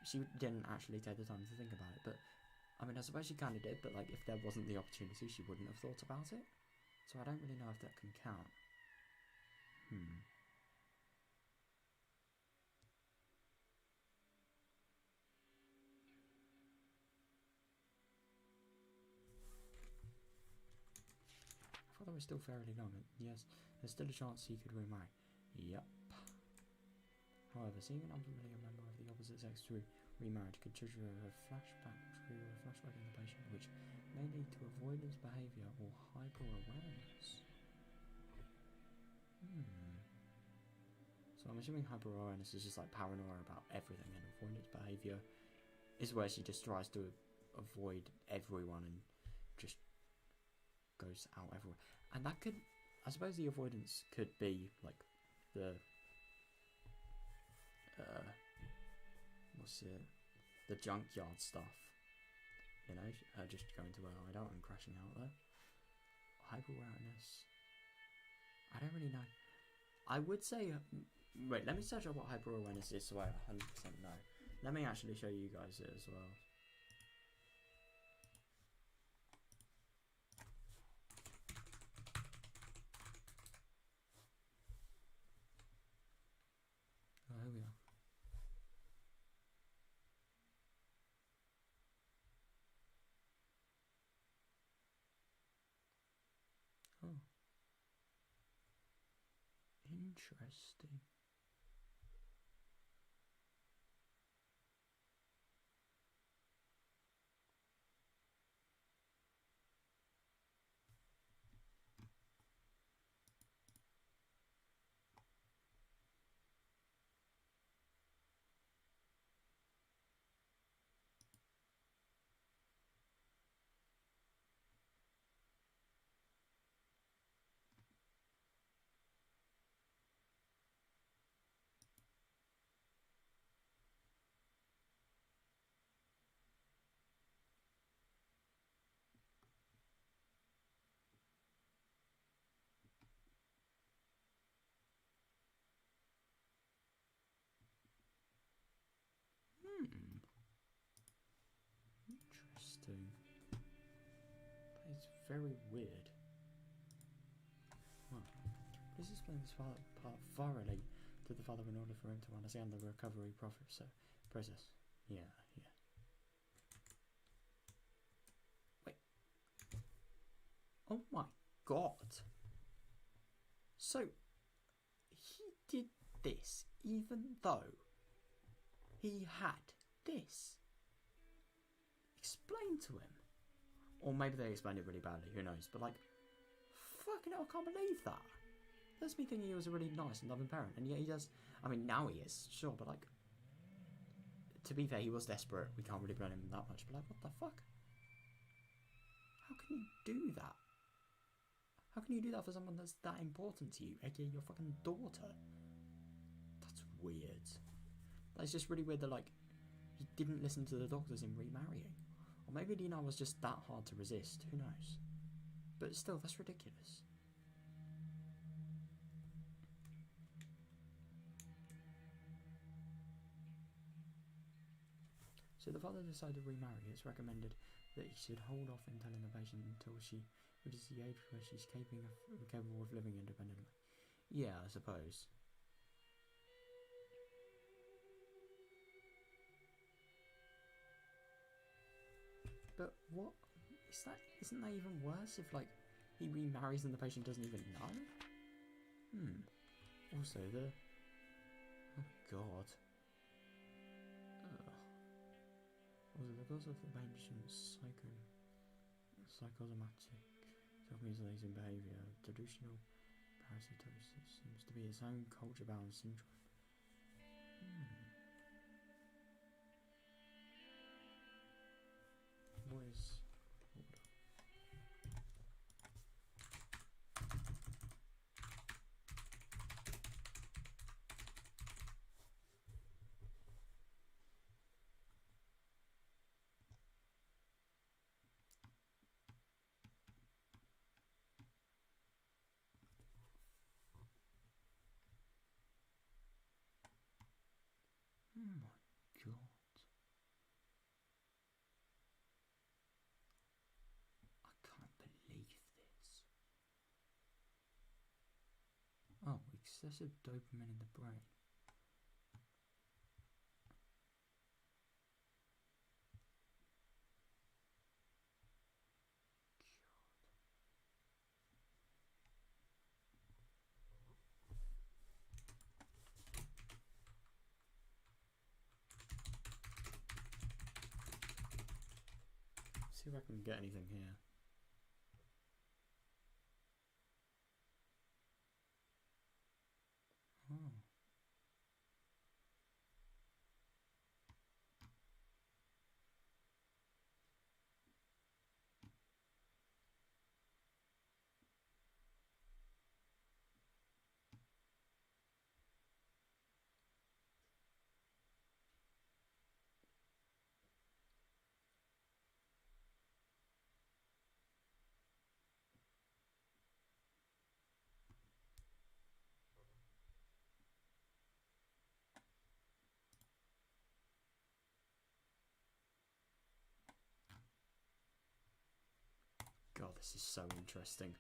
She didn't actually take the time to think about it, but. I mean, I suppose she kind of did, but like, if there wasn't the opportunity, she wouldn't have thought about it. So I don't really know if that can count. I thought that was still fairly long. Yes, there's still a chance he could remarry. Yep. However, seeing an unfamiliar member of the opposite sex through remarriage could trigger a flashback in the patient, which may lead to avoidance behaviour or hyper-awareness. So I'm assuming hyper-awareness is just like paranoia about everything, and avoidance behaviour is where she just tries to avoid everyone and just goes out everywhere. And that could, I suppose the avoidance could be like the the junkyard stuff, you know, just going to her hideout and crashing out there. Hyper-awareness, I don't really know. I would say, wait, let me search up what hyper-awareness is so I 100% know. Let me actually show you guys it as well. Oh, here we are. Oh. Interesting. very weird. Well, please explain this part thoroughly to the father in order for him to understand the recovery process. Yeah. Wait. Oh my god. So, he did this even though he had this. Explain to him. Or maybe they explained it really badly, who knows. But like, fucking hell, I can't believe that. That's me thinking he was a really nice and loving parent. And yet he does, I mean, now he is, sure, but like, to be fair, he was desperate. We can't really blame him that much. But like, what the fuck? How can you do that? How can you do that for someone that's that important to you, aka your fucking daughter? That's weird. That's just really weird that, like, he didn't listen to the doctors in remarrying. Or maybe Lina was just that hard to resist, who knows? But still, that's ridiculous. So the father decided to remarry. It's recommended that he should hold off in telling the patient until she reaches the age where she's capable of living independently. Yeah, I suppose. But what is that? Isn't that even worse if, like, he remarries and the patient doesn't even know? Also, oh god. Also, the cause of the patient's psychosomatic self-mutilating behaviour, delusional parasitosis, seems to be his own culture-bound syndrome. What is... Oh my god. I can't believe this. Oh, excessive dopamine in the brain. See if I can get anything here. Oh. God, this is so interesting.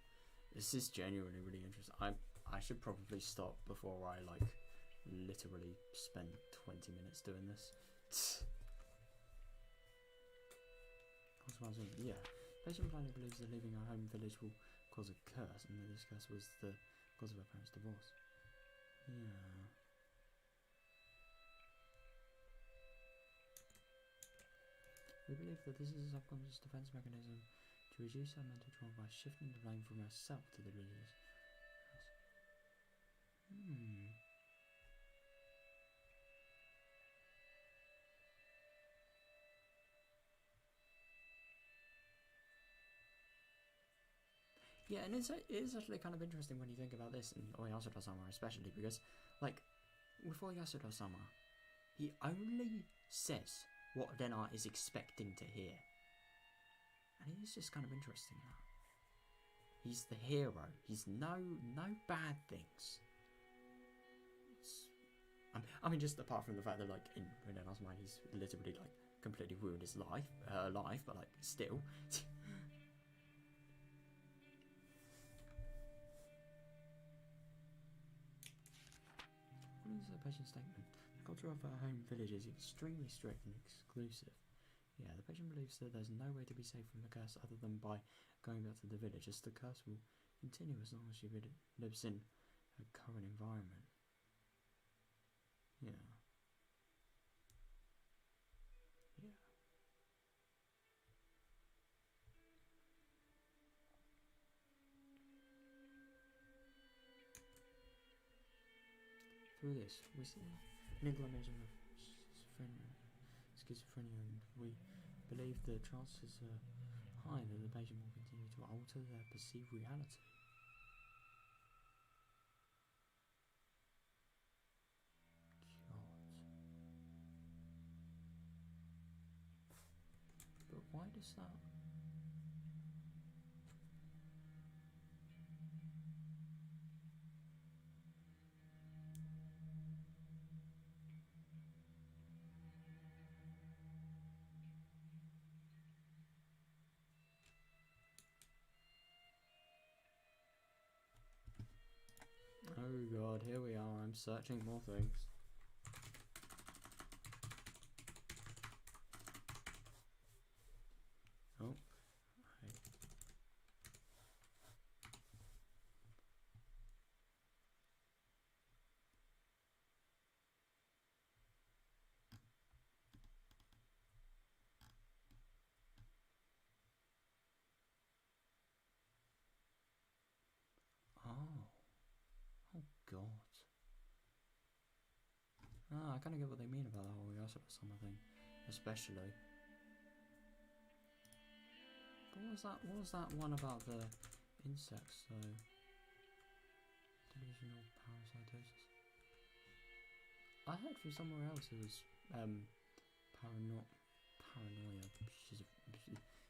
This is genuinely really interesting. I should probably stop before I, like, literally spend 20 minutes doing this. Yeah. Patient blindly believes that leaving her home village will cause a curse, and that this curse was the cause of her parents' divorce. Yeah. We believe that this is a subconscious defense mechanism to reduce her mental trauma by shifting the blame from herself to the religious. Yeah, and it is actually kind of interesting when you think about this, and Oyasuda-sama especially, because, like, with Oyasuda-sama, he only says what Rena is expecting to hear. And it is just kind of interesting that. He's the hero. He's no bad things. I mean, just apart from the fact that, like, in Rena's mind, he's literally, like, completely ruined his life, but, like, still. patient statement. The culture of her home village is extremely strict and exclusive. Yeah, the patient believes that there's no way to be safe from the curse other than by going back to the village, as the curse will continue as long as she lives in her current environment. Yeah. Yeah. Through this, we see an inclination of schizophrenia, and we believe the chances are high that the patient will continue to alter their perceived reality. God. But why does that... Oh god, here we are, I'm searching more things. Oh. Oh god. I kind of get what they mean about that whole Yasuda summer thing, especially. But what was that one about the insects though? Delusional parasitosis. I heard from somewhere else it was paranoia,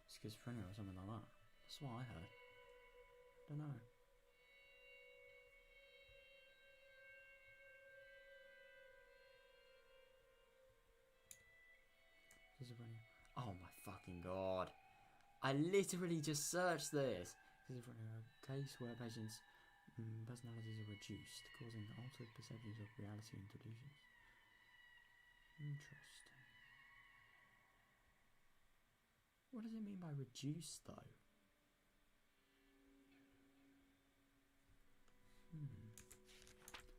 schizophrenia or something like that. That's what I heard. Don't know. Oh my fucking god. I literally just searched this. Schizophrenia, a case where patients' personalities are reduced, causing altered perceptions of reality and delusions. Interesting. What does it mean by reduced though?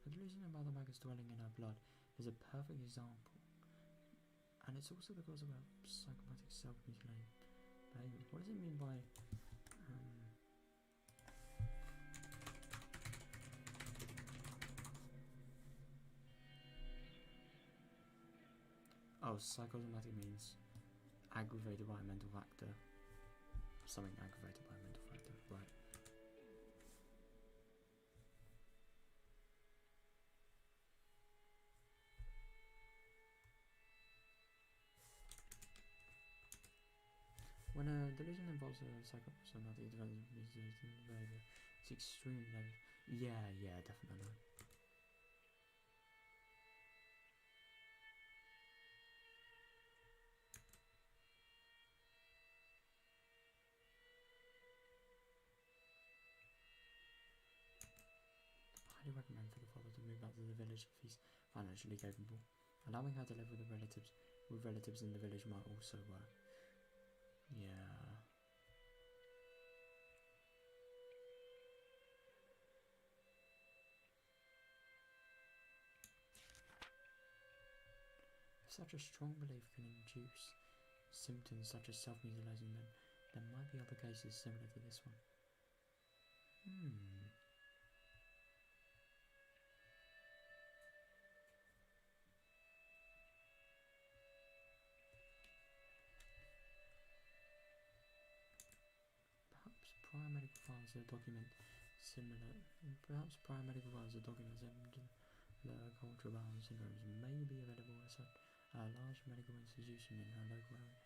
The delusion about the maggots dwelling in her blood is a perfect example. And it's also the cause of a psychopatic self-mutilating behavior. What does it mean by oh, psychosomatic means aggravated by a mental factor. Something aggravated by a mental factor, right. When a delusion involves a psychosomatic development behavior, it's extremely negative. Yeah, definitely. I highly recommend for the father to move back to the village if he's financially capable. Allowing her to live with relatives in the village might also work. Yeah. If such a strong belief can induce symptoms such as self-mutilation, then there might be other cases similar to this one. Perhaps prior medical files document similar cultural balance syndromes may be available at a large medical institution in her local area.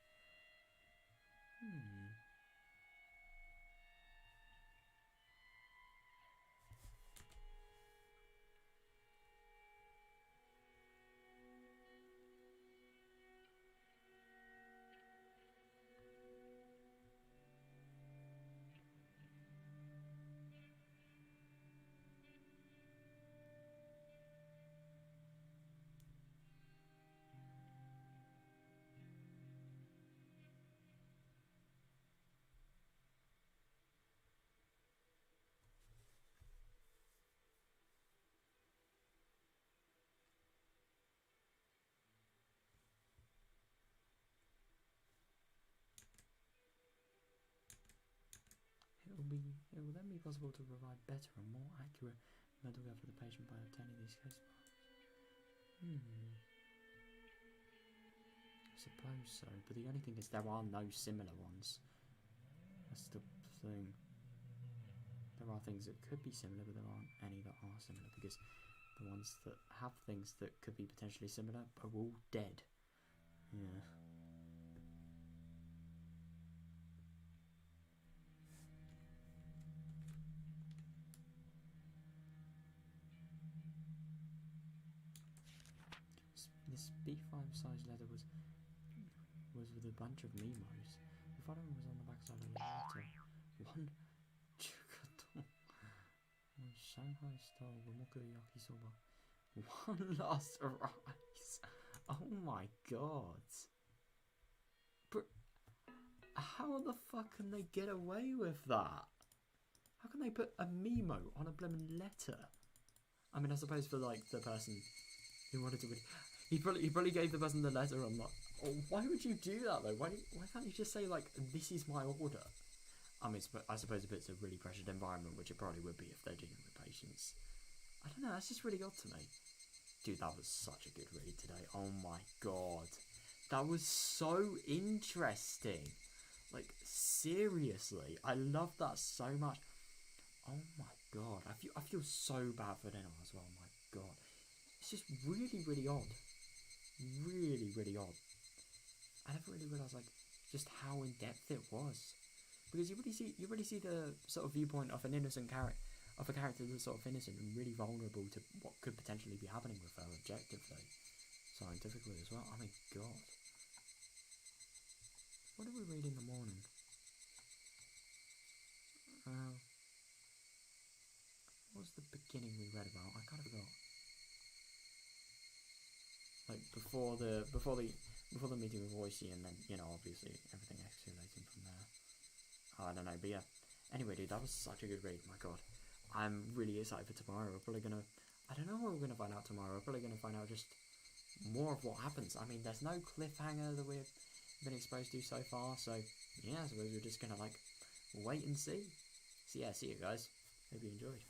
will then be possible to provide better and more accurate medical care for the patient by obtaining these case files. I suppose so, but the only thing is there are no similar ones. That's the thing. There are things that could be similar, but there aren't any that are similar, because the ones that have things that could be potentially similar are all dead. Yeah. This B5 size letter was with a bunch of memos. The following was on the backside of the letter. One chukato, one Shanghai style Womoku yakisoba, one last rice. Oh my god! But how the fuck can they get away with that? How can they put a memo on a blooming letter? I mean, I suppose for like the person who wanted to. He probably gave the person the letter and like, oh, why would you do that though? Why can't you just say like, this is my order? I mean, I suppose if it's a really pressured environment, which it probably would be if they're dealing with patients. I don't know, that's just really odd to me. Dude, that was such a good read today. Oh my god. That was so interesting. Like, seriously, I love that so much. Oh my god, I feel so bad for Lena as well, my god. It's just really, really odd. Really, really odd. I never really realised like just how in depth it was, because you really see the sort of viewpoint of an innocent character, of a character that's sort of innocent and really vulnerable to what could potentially be happening with her objectively, scientifically as well. I mean, god. What did we read in the morning? What was the beginning we read about? I kind of forgot. Like before the meeting with Oishi, and then, you know, obviously everything escalating from there. I don't know, but yeah. Anyway, dude, that was such a good read. My god, I'm really excited for tomorrow. We're probably gonna, I don't know what we're gonna find out tomorrow. We're probably gonna find out just more of what happens. I mean, there's no cliffhanger that we've been exposed to so far, so yeah, I suppose we're just gonna like wait and see. So yeah, see you guys. Hope you enjoyed.